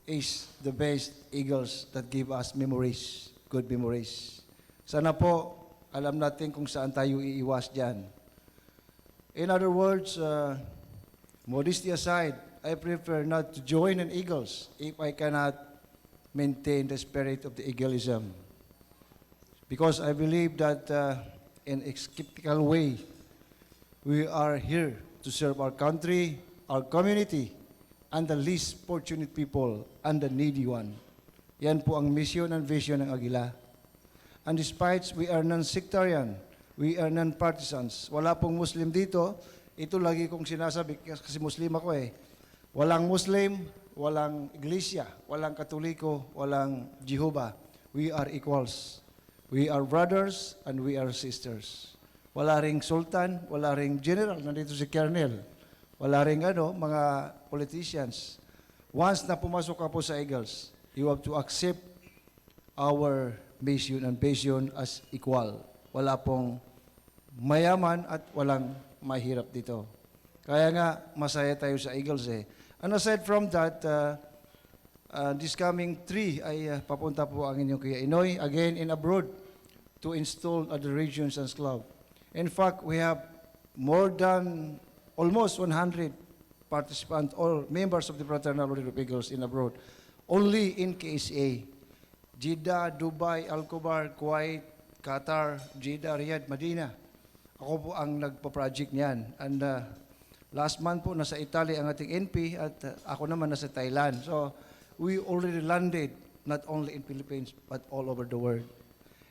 is the best eagles that give us memories, good memories. Sana po, alam natin kung saan tayo iiwas dyan. In other words, modesty aside, I prefer not to join an eagles if I cannot maintain the spirit of the eagleism. Because I believe that in a skeptical way, we are here to serve our country, our community, and the least fortunate people and the needy one. Yan po ang mission and vision ng Agila. And despite we are non-sectarian, we are non-partisans, wala pong Muslim dito, ito lagi kong sinasabi kasi Muslim ako Walang Muslim, walang Iglesia, walang Katoliko, walang Jehovah. We are equals. We are brothers and we are sisters. Wala ring sultan, wala ring general, nandito si Colonel. Wala ring mga politicians. Once na pumasok ka po sa Eagles, you have to accept our mission and vision as equal. Wala pong mayaman at walang mahirap dito. Kaya nga, masaya tayo sa Eagles eh. And aside from that, this coming 3 ay papunta po ang inyong Kuya Inoy, again in abroad, to install at the Regions and Club. In fact, we have more than almost 100 participants or members of the Fraternal Order of Eagles in abroad. Only in KSA. Jeddah, Dubai, Al-Khobar, Kuwait, Qatar, Jeddah, Riyadh, Medina. Ako po ang nagpa-project niyan. And last month po, nasa Italy ang ating NP at ako naman nasa Thailand. So, we already landed not only in Philippines but all over the world.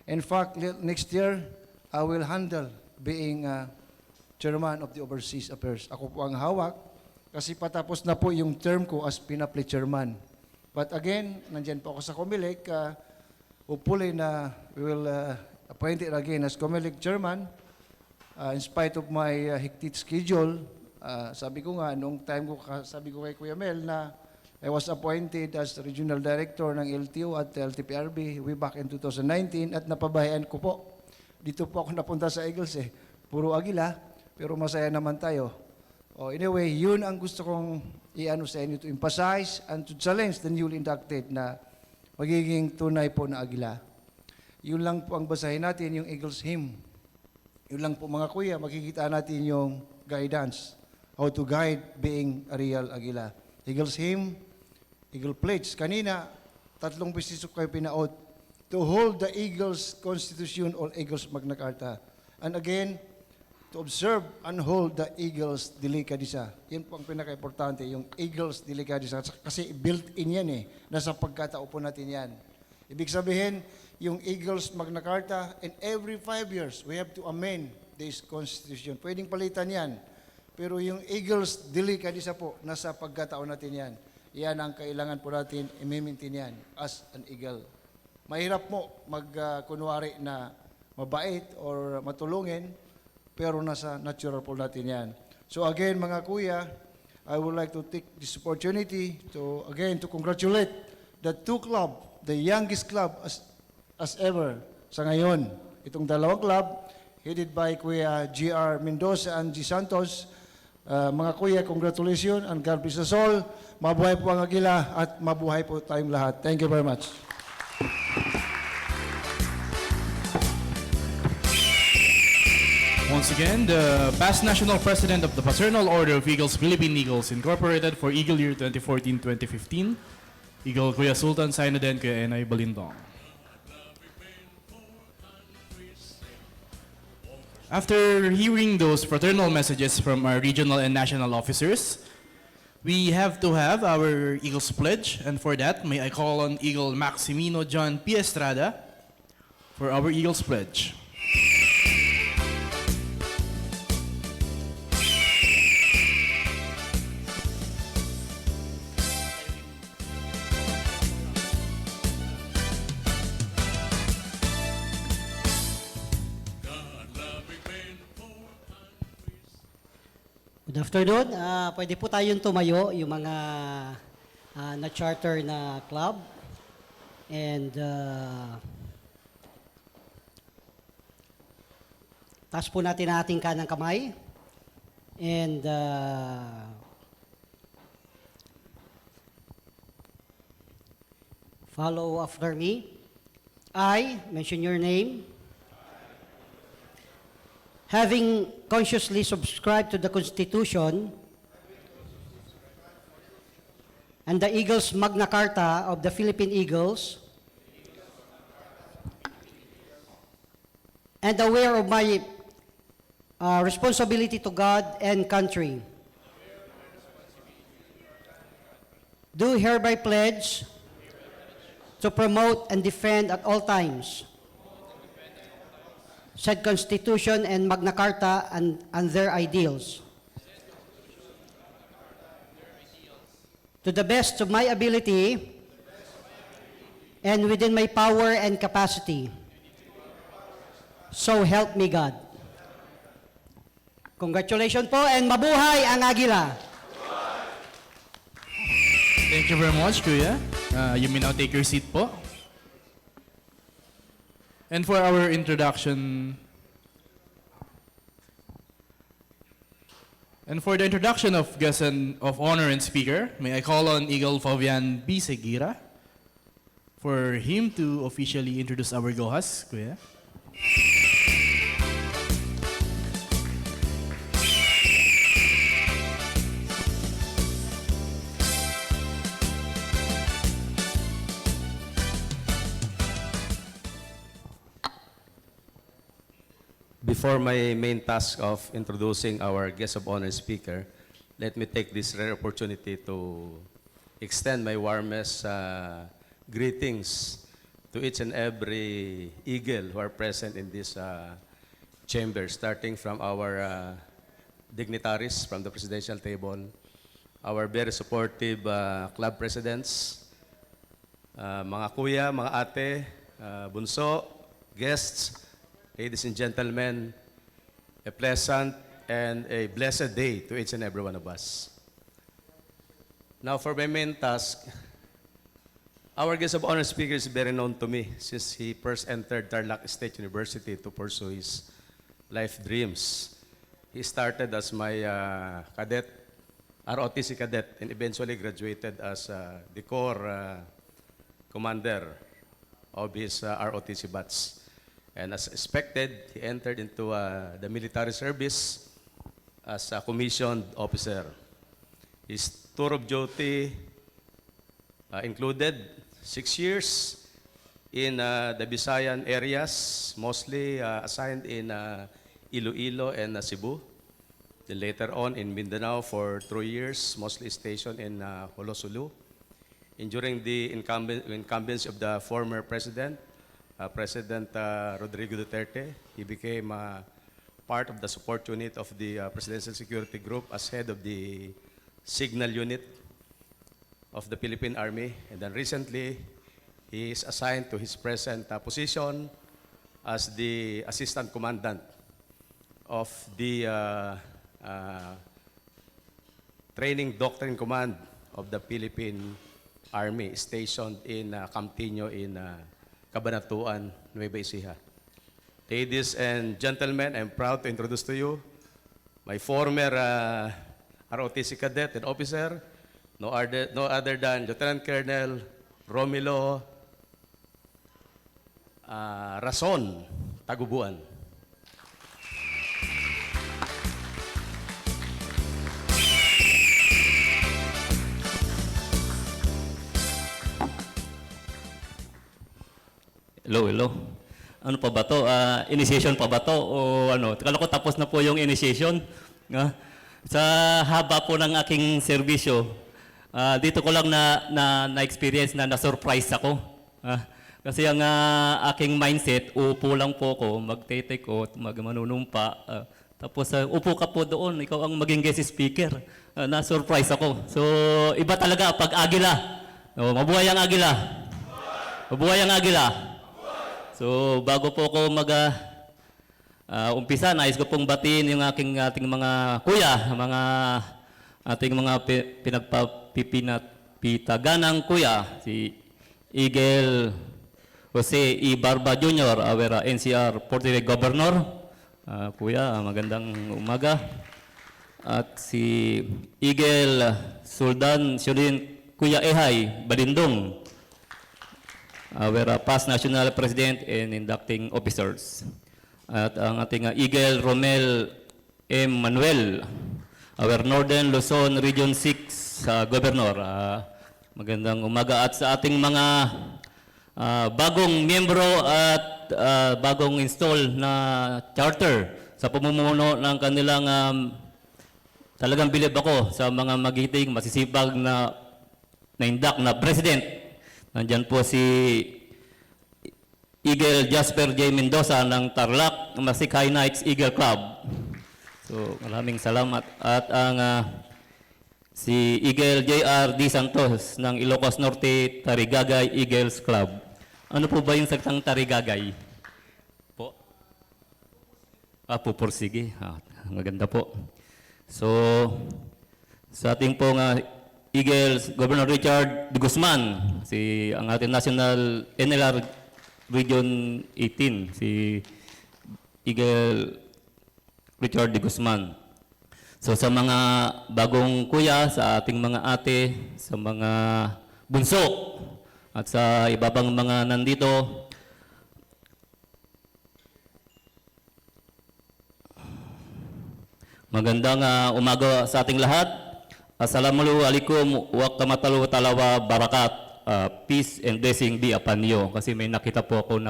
In fact, next year, I will handle being chairman of the overseas affairs. Ako po ang hawak kasi patapos na po yung term ko as pinapli chairman. But again, nandyan po ako sa COMELEC. Hopefully na we will appoint it again as COMELEC chairman. In spite of my hectic schedule, sabi ko nga, nung time ko, sabi ko kay Kuya Mel na I was appointed as regional director ng LTO at LTPRB way back in 2019 at napabayaan ko po. Dito po ako napunta sa Eagles eh. Puro Agila, pero masaya naman tayo. Anyway, yun ang gusto kong i-ano sa inyo to emphasize and to challenge the newly inducted na magiging tunay po na Agila. Yun lang po ang basahin natin, yung Eagles hymn. Yun lang po mga kuya, makikita natin yung guidance, how to guide being a real Agila. Eagles hymn, Eagle Pledge. Kanina, 3 beses ko kayo pinaot to hold the Eagles Constitution or Eagles Magna Carta. And again, to observe and hold the Eagles Delicadeza. Yan po ang pinaka-importante, yung Eagles Delicadeza. Kasi built-in yan eh. Nasa pagkatao po natin yan. Ibig sabihin, yung Eagles Magna Carta, and every 5 years, we have to amend this Constitution. Pwedeng palitan yan. Pero yung Eagles Delicadeza po, nasa pagkatao natin yan. Yan ang kailangan po natin i-maintain yan as an Eagle. Mahirap mo kunwari na mabait or matulungin, pero nasa natural po natin yan. So again, mga kuya, I would like to take this opportunity to congratulate the 2 club, the youngest club as ever sa ngayon. Itong 2 club, headed by Kuya G.R. Mendoza and G. Santos. Mga kuya, congratulations and God bless us all. Mabuhay po ang Agila at mabuhay po tayong lahat. Thank you very much. Once again, the past national president of the Fraternal Order of Eagles, Philippine Eagles, Incorporated for Eagle Year 2014-2015, Eagle Kuya Sultan Sainoden Kuya Enay Balindong. After hearing those fraternal messages from our regional and national officers, we have to have our Eagles Pledge, and for that, may I call on Eagle Maximino John P. Estrada for our Eagles Pledge. Good afternoon. Pwede po tayong tumayo, yung mga na-charter na club. And taas po natin ang ating kanang kamay. And follow after me. I, mention your name. Having consciously subscribed to the Constitution and the Eagles Magna Carta of the Philippine Eagles, and aware of my responsibility to God and country, do hereby pledge to promote and defend at all times said Constitution and Magna Carta and their ideals. To the best of my ability and within my power and capacity. So help me God. Congratulations po and mabuhay ang Agila. Thank you very much, Kuya. You may now take your seat po. And for our introduction, and for the introduction of guest of honor and speaker, may I call on Eagle Fabian B. Seguira for him to officially introduce our Gohas, Kuya. Before my main task of introducing our guest of honor speaker, let me take this rare opportunity to extend my warmest greetings to each and every Eagle who are present in this chamber, starting from our dignitaries from the presidential table, our very supportive club presidents, mga kuya, mga ate, bunso, guests, ladies and gentlemen, a pleasant and a blessed day to each and every one of us. Now for my main task, our guest of honor speaker is very known to me since he first entered TARLAC State University to pursue his life dreams. He started as my cadet, ROTC cadet, and eventually graduated as the Corps commander of his ROTC batch. And as expected, he entered into the military service as a commissioned officer. His tour of duty included 6 years in the Visayan areas, mostly assigned in Iloilo and Cebu. Then later on in Mindanao for 3 years, mostly stationed in Holosulu. And during the incumbency of the former president, President Rodrigo Duterte, he became part of the support unit of the Presidential Security Group as head of the signal unit of the Philippine Army. And then recently, he is assigned to his present position as the Assistant Commandant of the Training Doctrine Command of the Philippine Army, stationed in Camtino in Cabanatuan, Nueva Ecija. Ladies and gentlemen, I'm proud to introduce to you my former ROTC cadet and officer, no other than Lieutenant Colonel Romilo Rason Tagubuan. Hello, hello. Ano pa ba to? Initiation pa ba to? O ano? Kala ko tapos na po yung initiation. Sa haba po ng aking serbisyo, dito ko lang na-experience na na-surprise ako. Kasi ang aking mindset, upo lang po ako, magte-take out, manunumpa. Tapos upo ka po doon, ikaw ang maging guest speaker. Na-surprise ako. So, iba talaga pag agila. Mabuhay ang agila. Mabuhay ang agila. So, bago po ako umpisa, nais ko pong batiin yung ating mga kuya, ating mga pinagpapitaganang kuya, si Eagle Jose E. Barba Jr., our NCR 48 Governor. Kuya, magandang umaga. At si Eagle Suldan Kuya Ehay Balindong, our past national president and inducting officers. At ang ating Eagle Romel M. Manuel, our Northern Luzon Region 6 Governor. Magandang umaga. At sa ating mga bagong miyembro at bagong install na charter sa pamumuno ng kanilang talagang bilib ako sa mga magiting, masisipag na induct na president. Nandyan po si Eagle Jasper J. Mendoza ng TARLAC, MASIKHAY Knights Eagle Club. So, maraming salamat. At ang si Eagle J.R. D. Santos ng Ilocos Norte, Tarigagay Eagles Club. Ano po ba yung salitang Tarigagay? Po? Pupursige. Maganda po. So, sa ating pong Eagles, Governor Richard de Guzman, ang ating National NLR Region 18, si Eagle Richard de Guzman. So sa mga bagong kuya, sa ating mga ate, sa mga bunso, at sa iba pang mga nandito, magandang umaga sa ating lahat. Assalamualaikum warahmatullahi wabarakatuh. Peace and blessing be upon you. Kasi may nakita po ako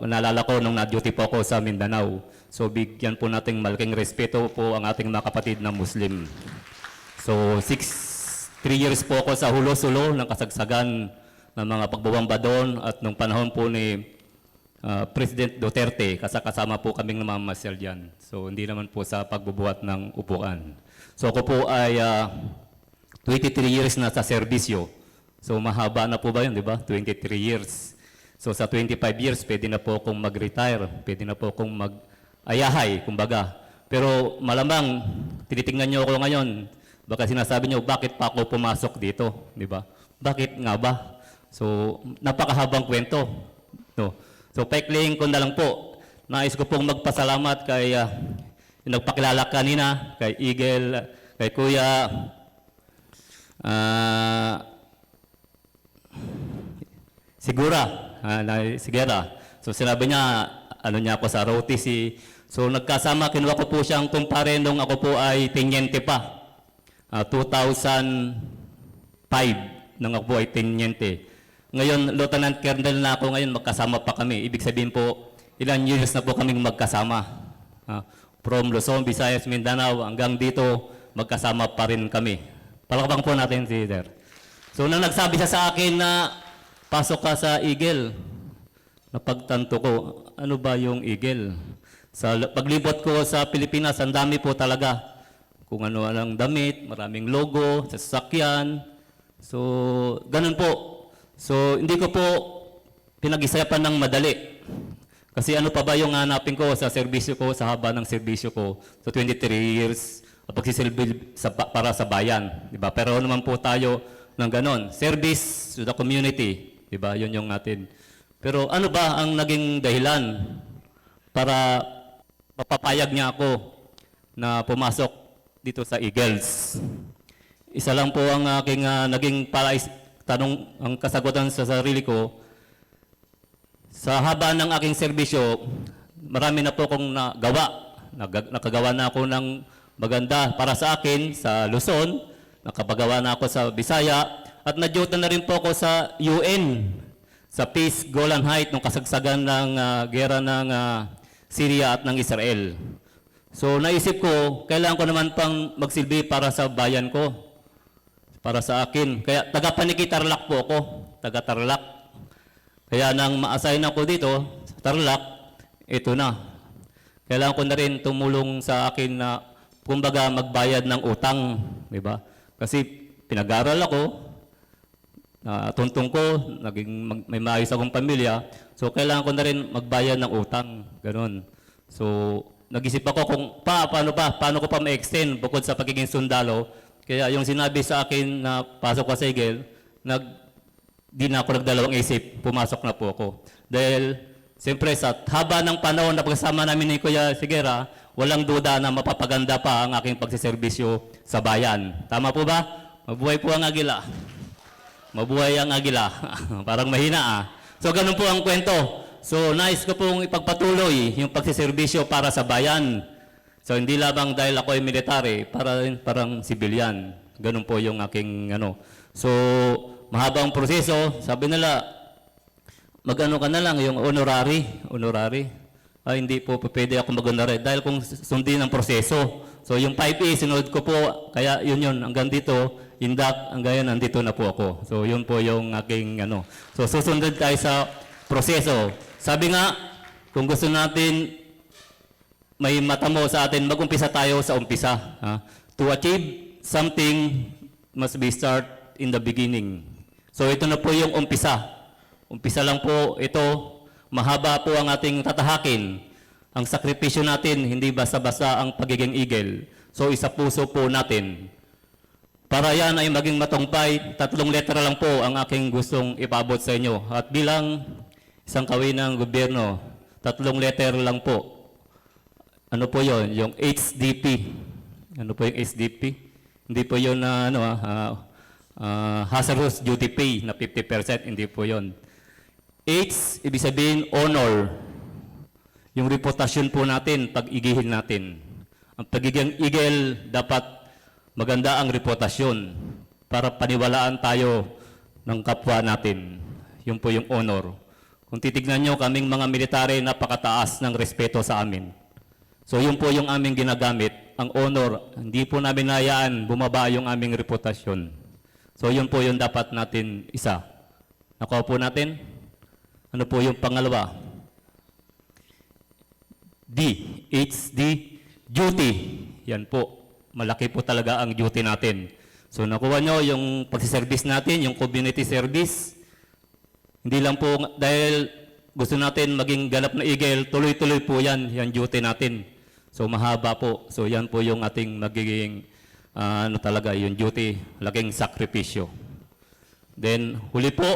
naalala ko nung na-duty po ako sa Mindanao. So bigyan po nating malaking respeto po ang ating mga kapatid na Muslim. So 3 years po ako sa hulo-sulo ng kasagsagan ng mga pagbabamba doon at nung panahon po ni President Duterte, kasama po kaming namamasyal dyan. So hindi naman po sa pagbubuhat ng upuan. So ako po ay 23 years na sa serbisyo. So mahaba na po ba yun, di ba? 23 years. So sa 25 years, pwede na po akong mag-retire, pwede na po akong mag-ayahay, kumbaga. Pero malamang, tinitingnan niyo ako ngayon, baka sinasabi niyo, bakit pa ako pumasok dito, di ba? Bakit nga ba? So, napakahabang kwento. No. So, paiklihin ko na lang po. Nais ko pong magpasalamat kay yung nagpakilala kanina, kay Eagle, kay Kuya, Sigera. So sinabi niya, ano niya ako sa ROTC. So nagkasama, kinuha ko po siyang kumpare nung ako po ay tenyente pa. 2005 nung ako po ay tenyente. Ngayon, Lieutenant Colonel na ako ngayon, magkasama pa kami. Ibig sabihin po, ilang years na po kaming magkasama. From Luzon, Visayas, Mindanao, hanggang dito, magkasama pa rin kami. Palakpang po natin si Sir. So nang nagsabi siya sa akin na pasok ka sa Eagle, napagtanto ko, ano ba yung Eagle? Sa paglibot ko sa Pilipinas, ang dami po talaga. Kung ano-anong damit, maraming logo, sasakyan. So, ganun po. So, hindi ko po pinag-isapan ng madali. Kasi ano pa ba yung hanapin ko sa serbisyo ko, sa haba ng serbisyo ko, so 23 years, pagsisilbi para sa bayan. Diba? Pero naman po tayo ng ganon. Service to the community. Diba? Yun yung natin. Pero ano ba ang naging dahilan para mapapayag niya ako na pumasok dito sa Eagles? Isa lang po ang aking naging tanong, ang kasagutan sa sarili ko. Sa haba ng aking serbisyo, marami na po akong nagawa. Nakagawa na ako ng maganda para sa akin sa Luzon. Nakapagawa na ako sa Bisaya. At na-duty na rin po ako sa UN, sa Peace Golan Heights, nung kasagsagan ng gera ng Syria at ng Israel. So naisip ko, kailangan ko naman pang magsilbi para sa bayan ko, para sa akin. Kaya taga-Paniki TARLAC po ako, taga-TARLAC. Kaya nang ma-assign ako dito, sa TARLAC, ito na. Kailangan ko na rin tumulong sa akin na, kumbaga, magbayad ng utang. Diba? Kasi pinag-aral ako, tuntong ko, may maayos akong pamilya, so kailangan ko na rin magbayad ng utang. Ganon. So, nag-isip ako kung paano ko pa ma-extend bukod sa pagiging sundalo. Kaya yung sinabi sa akin na pasok ka sa Eagle, di na ako nagdalawang isip, pumasok na po ako. Dahil, siyempre, sa haba ng panahon na pagsama namin ni Kuya Sigera, walang duda na mapapaganda pa ang aking pagsiservisyo sa bayan. Tama po ba? Mabuhay po ang agila. Mabuhay ang agila. Parang mahina So, ganun po ang kwento. So, nais ko pong ipagpatuloy yung pagsiservisyo para sa bayan. So, hindi lamang dahil ako ay military, parang civilian. Ganun po yung aking So, mahabang proseso. Sabi nila, mag-ano ka na lang, yung honorary. Ay, hindi po pwede ako mag-honorary dahil kung sundin ang proseso. So, yung 5A, sinunod ko po. Kaya yun, hanggang dito, hanggang nandito na po ako. So, yun po yung aking So, susundin tayo sa proseso. Sabi nga, kung gusto natin may matamo sa atin, mag-umpisa tayo sa umpisa. To achieve something must be start in the beginning. So, ito na po yung umpisa. Umpisa lang po ito. Mahaba po ang ating tatahakin. Ang sakripisyo natin, hindi basta-basta ang pagiging Eagle. So, isa puso po natin. Para yan ay maging matumpay, 3 letra lang po ang aking gustong ipabot sa inyo. At bilang isang kawin ng gobyerno, 3 letter lang po. Ano po yon? Yung HDP. Ano po yung HDP? Hindi po yun na hazardous duty pay na 50%, hindi po yon. H, ibig sabihin, honor. Yung reputasyon po natin, pag-igihin natin. Ang pagiging eagle, dapat maganda ang reputasyon para paniwalaan tayo ng kapwa natin. Yun po yung honor. Kung titignan nyo, kaming mga military, napakataas ng respeto sa amin. So yun po yung aming ginagamit, ang honor. Hindi po namin hayaan bumaba yung aming reputasyon. So yun po yung dapat natin isa. Nakuha po natin? Ano po yung pangalawa? D, HD, duty. Yan po. Malaki po talaga ang duty natin. So nakuha nyo yung pagsiservice natin, yung community service. Hindi lang po dahil gusto natin maging ganap na eagle, tuloy-tuloy po yan, yung duty natin. So mahaba po. So yan po yung ating magiging talaga, yung duty, laking sakripisyo. Then huli po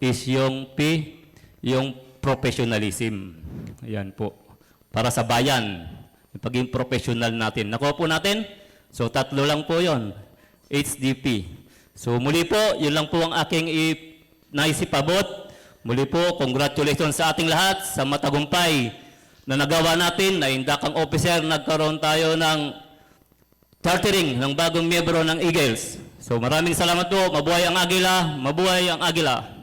is yung P, yung professionalism. Yan po. Para sa bayan, yung pagiging professional natin. Nakuha po natin? So 3 lang po yon, HDP. So muli po, yun lang po ang aking naisipabot. Muli po, congratulations sa ating lahat sa matagumpay na nagawa natin na indakang officer, nagkaroon tayo ng chartering ng bagong miyembro ng Eagles. So maraming salamat po. Mabuhay ang Agila, mabuhay ang Agila.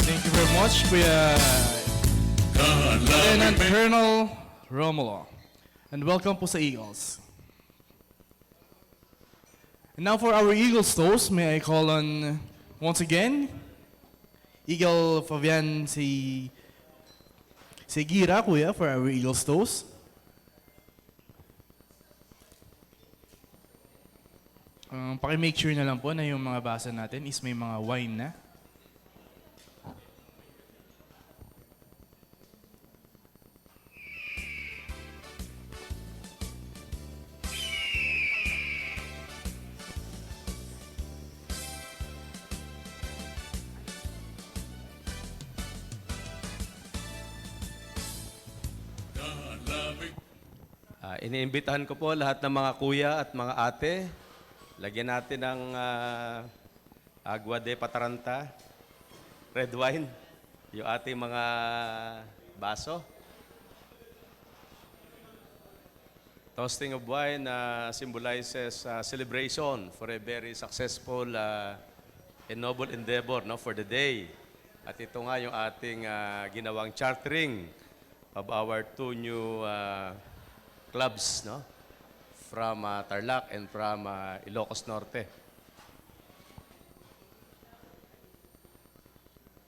Thank you very much, Kuya Lieutenant Colonel Romulo. And welcome po sa Eagles. And now for our Eagles toast, may I call on, once again, Eagle Fabian Seguira, Kuya, for our Eagles toast. Paki-make sure na lang po na yung mga basa natin is may mga wine na. Iniimbitahan ko po lahat ng mga kuya at mga ate. Lagyan natin ng agua de pataranta, red wine, yung ating mga baso. Toasting of wine symbolizes celebration for a very successful and noble endeavor, no, for the day. At ito nga yung ating ginawang chartering of our 2 new clubs, no, from TARLAC and from ILOCOS Norte.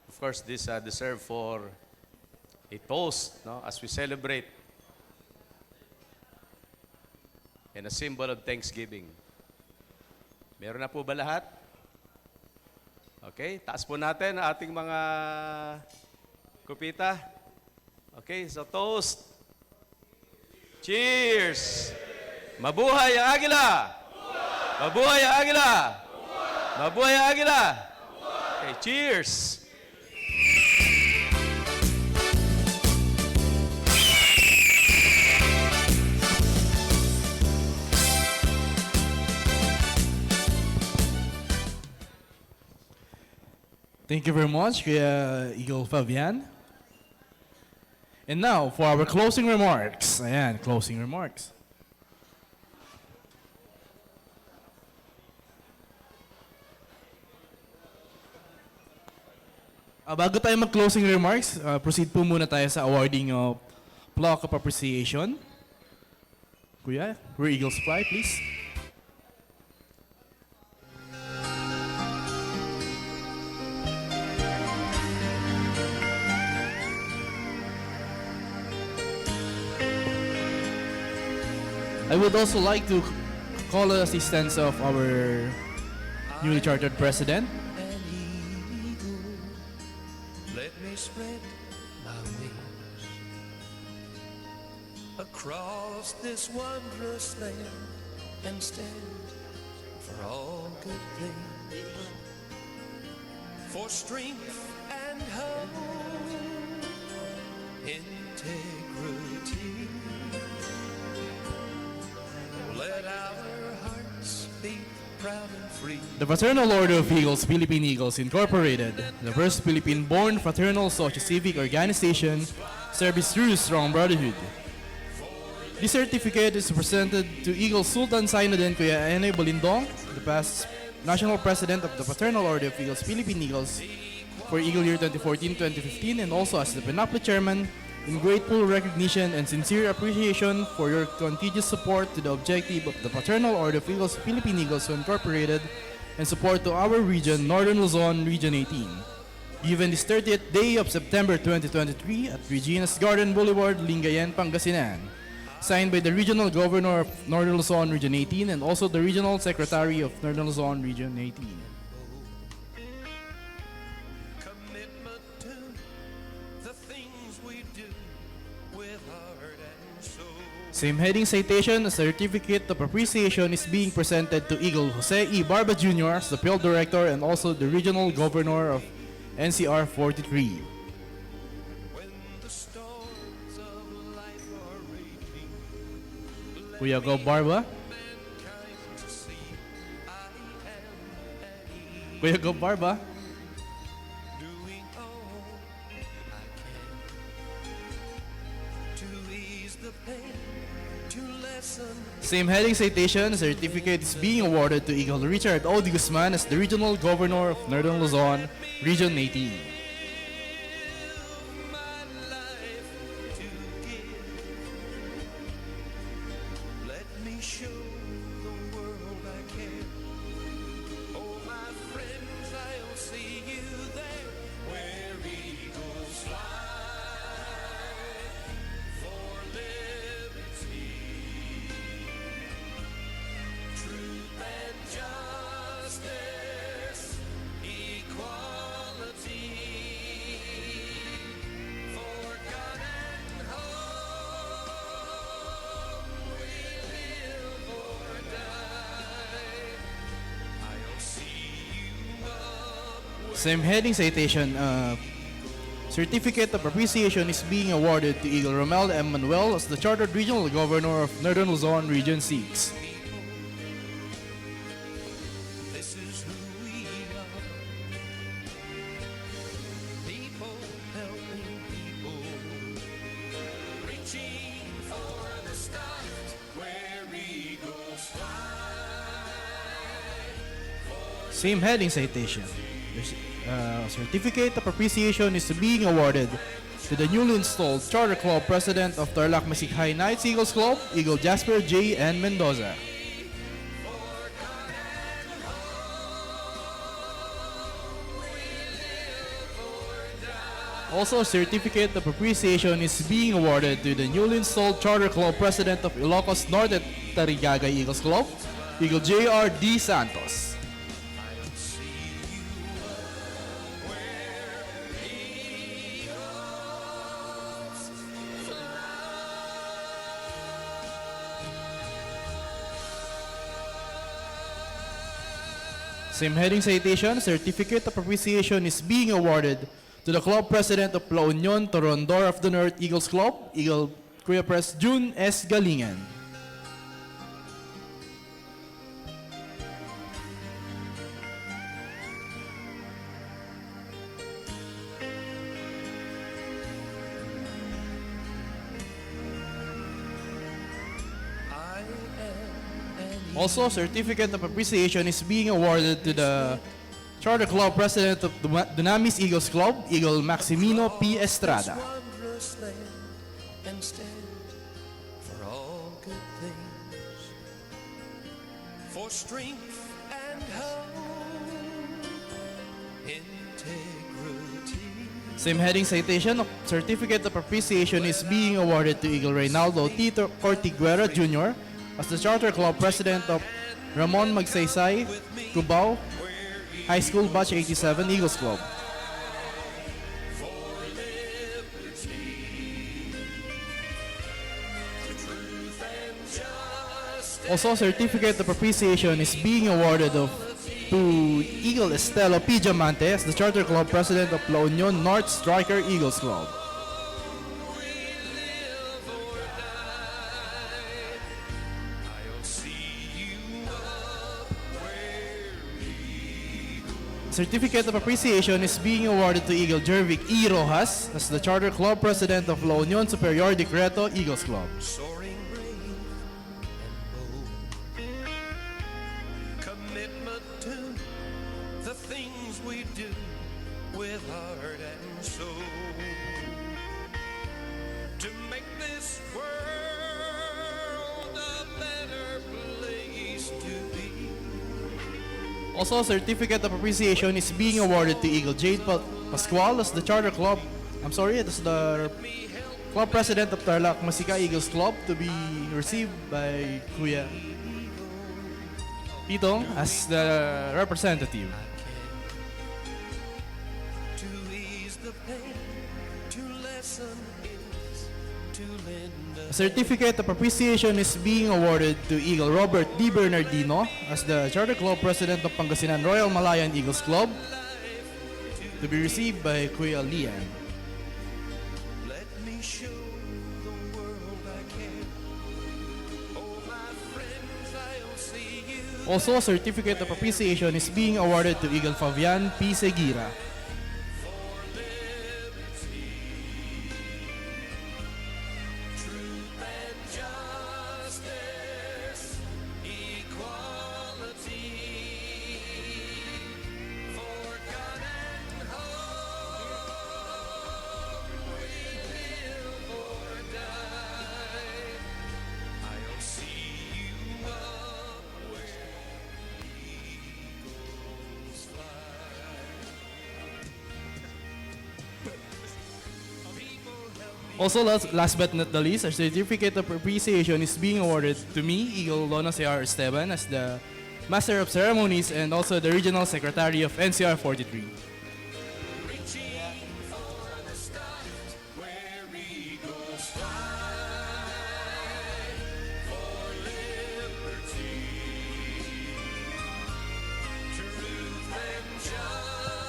Of course, this deserve for a toast, no, as we celebrate and a symbol of thanksgiving. Meron na po ba lahat? Okay, taas po natin ang ating mga kupita. Okay, so toast. Cheers! Mabuhay ang Agila! Mabuhay ang Agila! Mabuhay ang Agila! Okay, cheers! Thank you very much, Kuya Eagle Fabian. And now, for our closing remarks. Ayan, closing remarks. Bago tayo mag-closing remarks, proceed po muna tayo sa awarding of Plaque of Appreciation. Kuya, where Eagles fly, please. I would also like to call the assistance of our newly chartered president. Let me spread my wings across this wondrous land and stand for all good things, for strength and hope, integrity. Let our hearts beat proud and free. The Fraternal Order of Eagles, Philippine Eagles Incorporated, the first Philippine-born fraternal socio-civic organization, serves through strong brotherhood. This certificate is presented to Eagle Sultan Sainuddin Kuya Ene Bolindong, the past National President of the Fraternal Order of Eagles, Philippine Eagles, for Eagle Year 2014-2015, and also as the PNAPLA Chairman, in grateful recognition and sincere appreciation for your continued support to the objective of the Fraternal Order of Eagles, Philippine Eagles Incorporated, and support to our region, Northern Luzon, Region 18. Given this 30th day of September 2023 at Regina's Garden Boulevard, Lingayen, Pangasinan. Signed by the Regional Governor of Northern Luzon, Region 18, and also the Regional Secretary of Northern Luzon, Region 18. Commitment to the things we do with heart and soul. Same heading citation, a certificate of appreciation is being presented to Eagle Jose E. Barba Jr. as the Field Director and also the Regional Governor of NCR 43. Kuya Go Barba. Kuya Go Barba. Doing all I can to ease the pain, to lessen. Same heading citation, certificate is being awarded to Eagle Richard O. De Guzman as the Regional Governor of Northern Luzon, Region 18. Show the world I care. Oh, my friends, I'll see you there where eagles fly for liberty, truth and justice, equality, for God and home we live or die. I'll see you up. Same heading citation, certificate of appreciation is being awarded to Eagle Romel M. Manuel as the Chartered Regional Governor of Northern Luzon, Region 6. This is who we are. People helping people, reaching for the stars where eagles fly. Same heading citation. Certificate of appreciation is being awarded to the newly installed Charter Club President of TARLAC MASIKHAY Knights Eagles Club, Eagle Jasper J. N. Mendoza. Also, certificate of appreciation is being awarded to the newly installed Charter Club President of ILOCOS NORTE Tarigagay Eagles Club, Eagle J.R. D. Santos. Same heading citation, certificate of appreciation is being awarded to the club president of La Union Torondor of the North Eagles Club, Eagle Kuya Pres June S. Galingan. Also, certificate of appreciation is being awarded to the Charter Club President of the Dunamis Eagles Club, Eagle Maximino P. Estrada. Wondrous land and stand for all good things, for strength and hope, integrity. Same heading citation, certificate of appreciation is being awarded to Eagle Reynaldo T. Cortiguera Jr. as the Charter Club President of Ramon Magsaysay, Cubao High School Batch 87 Eagles Club. Also, certificate of appreciation is being awarded to Eagle Estelo P. Diamante as the Charter Club President of La Union North Striker Eagles Club. I'll see you up where Certificate of appreciation is being awarded to Eagle Jervic E. Rojas as the Charter Club President of La Union Superior Decreto Eagles Club. soaring brave and bold. Commitment to the things we do with heart and soul. To make this world a better place to be. Also, certificate of appreciation is being awarded to Eagle Jade Pascual as the Charter Club. As the Club President of TARLAC MASIKHAY Eagles Club, to be received by Kuya Tito as the representative. To ease the pain, to lessen ills, to lend a A certificate of appreciation is being awarded to Eagle Robert D. Bernardino as the Charter Club President of Pangasinan Royal Malayan Eagles Club, to be received by Kuya Lian. let me show the world I care. Oh, my friends, I'll see you. Also, a certificate of appreciation is being awarded to Eagle Fabian P. Seguira. Truth and justice, equality, for God and home, we live or die. I'll see you up where eagles fly. People help me. Also, last but not the least, a certificate of appreciation is being awarded to me, Eagle Lona C.R. Esteban, as the Master of Ceremonies and also the Regional Secretary of NCR 43. Reaching for the stars where eagles fly for liberty, truth and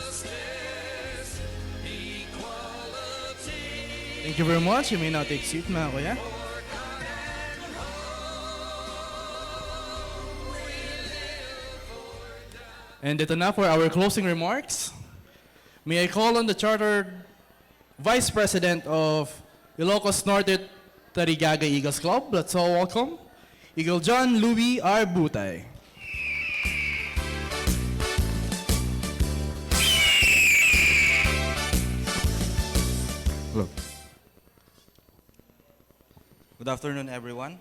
justice, equality. Thank you very much. You may now take seat, mga kuya. And ito na for our closing remarks. May I call on the Chartered Vice President of ILOCOS Norte Tarigagay Eagles Club. Let's all welcome Eagle John Louis R. Butay. Hello. Good afternoon, everyone.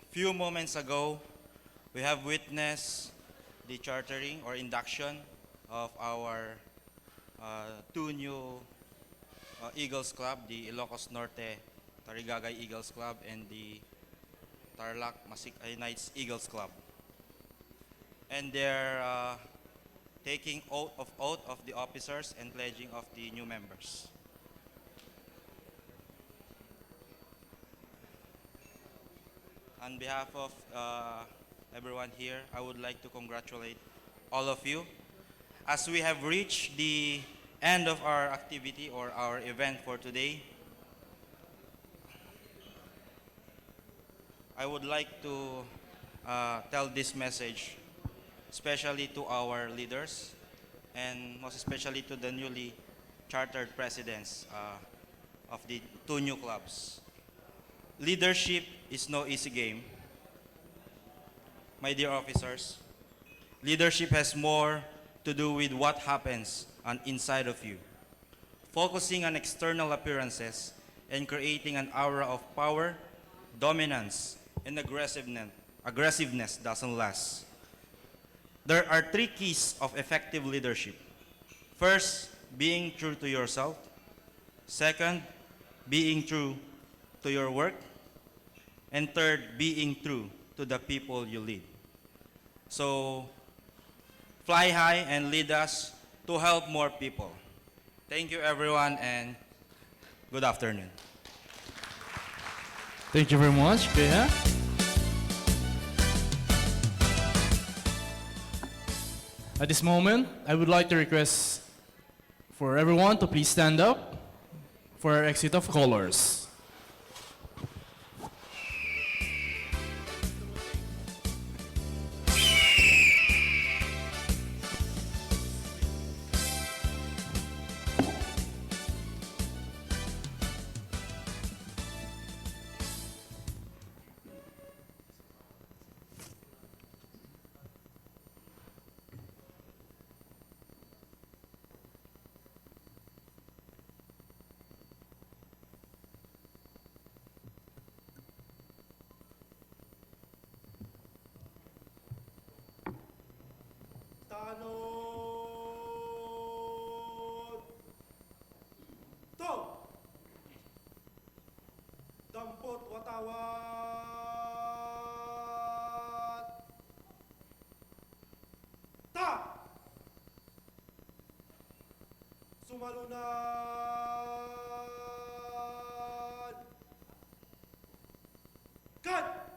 Few moments ago, we have witnessed the chartering or induction of our two new Eagles Club, the ILOCOS Norte Tarigagay Eagles Club and the TARLAC MASIKHAY Knights Eagles Club. And they're taking oath of the officers and pledging of the new members. On behalf of everyone here, I would like to congratulate all of you as we have reached the end of our activity or our event for today. I would like to tell this message, especially to our leaders and most especially to the newly chartered presidents of the two new clubs. Leadership is no easy game. My dear officers, leadership has more to do with what happens on inside of you. Focusing on external appearances and creating an aura of power, dominance, and aggressiveness doesn't last. There are three keys of effective leadership. First, being true to yourself. Second, being true to your work. And third, being true to the people you lead. So, fly high and lead us to help more people. Thank you, everyone, and good afternoon. Thank you very much, Kuya. At this moment, I would like to request for everyone to please stand up for our exit of colors. Dampot watawat! Ta! Sumalunan! Cut!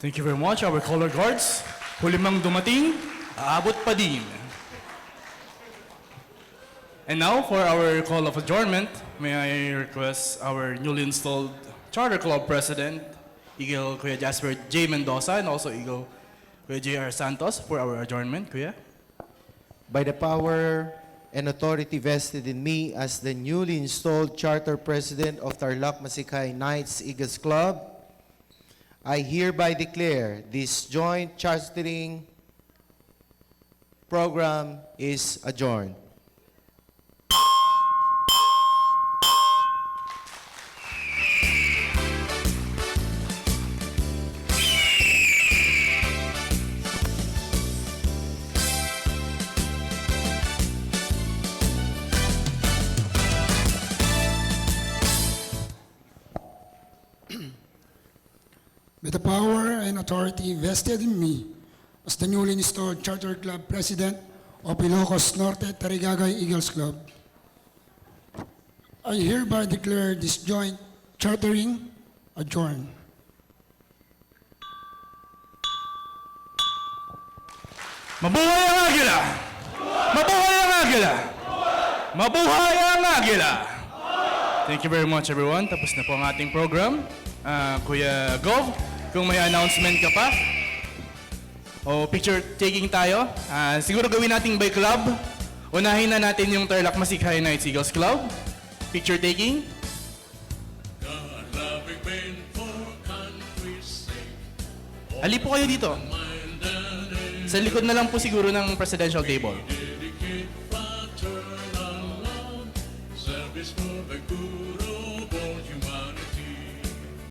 Thank you very much, our color guards. Huli mang dumating, aabot pa din. And now, for our call of adjournment, may I request our newly installed Charter Club President, Eagle Kuya Jasper J. Mendoza, and also Eagle Kuya J.R. Santos for our adjournment. Kuya? By the power and authority vested in me as the newly installed Charter President of TARLAC MASIKHAY Knights Eagles Club, I hereby declare this joint chartering program is adjourned. By the power and authority vested in me as the newly installed Charter Club President of ILOCOS Norte Tarigagay Eagles Club, I hereby declare this joint chartering adjourned. Mabuhay ang Agila! Mabuhay ang Agila! Mabuhay ang Agila! Thank you very much, everyone. Tapos na po ang ating program. Kuya Gov, kung may announcement ka pa, o picture taking tayo, siguro gawin natin by club. Unahin na natin yung TARLAC MASIKHAY Knights Eagles Club. Picture taking. God-loving men for country's sake. Ali po kayo dito. Sa likod na lang po siguro ng presidential table. Dedicate fraternal love, service for the good of all humanity.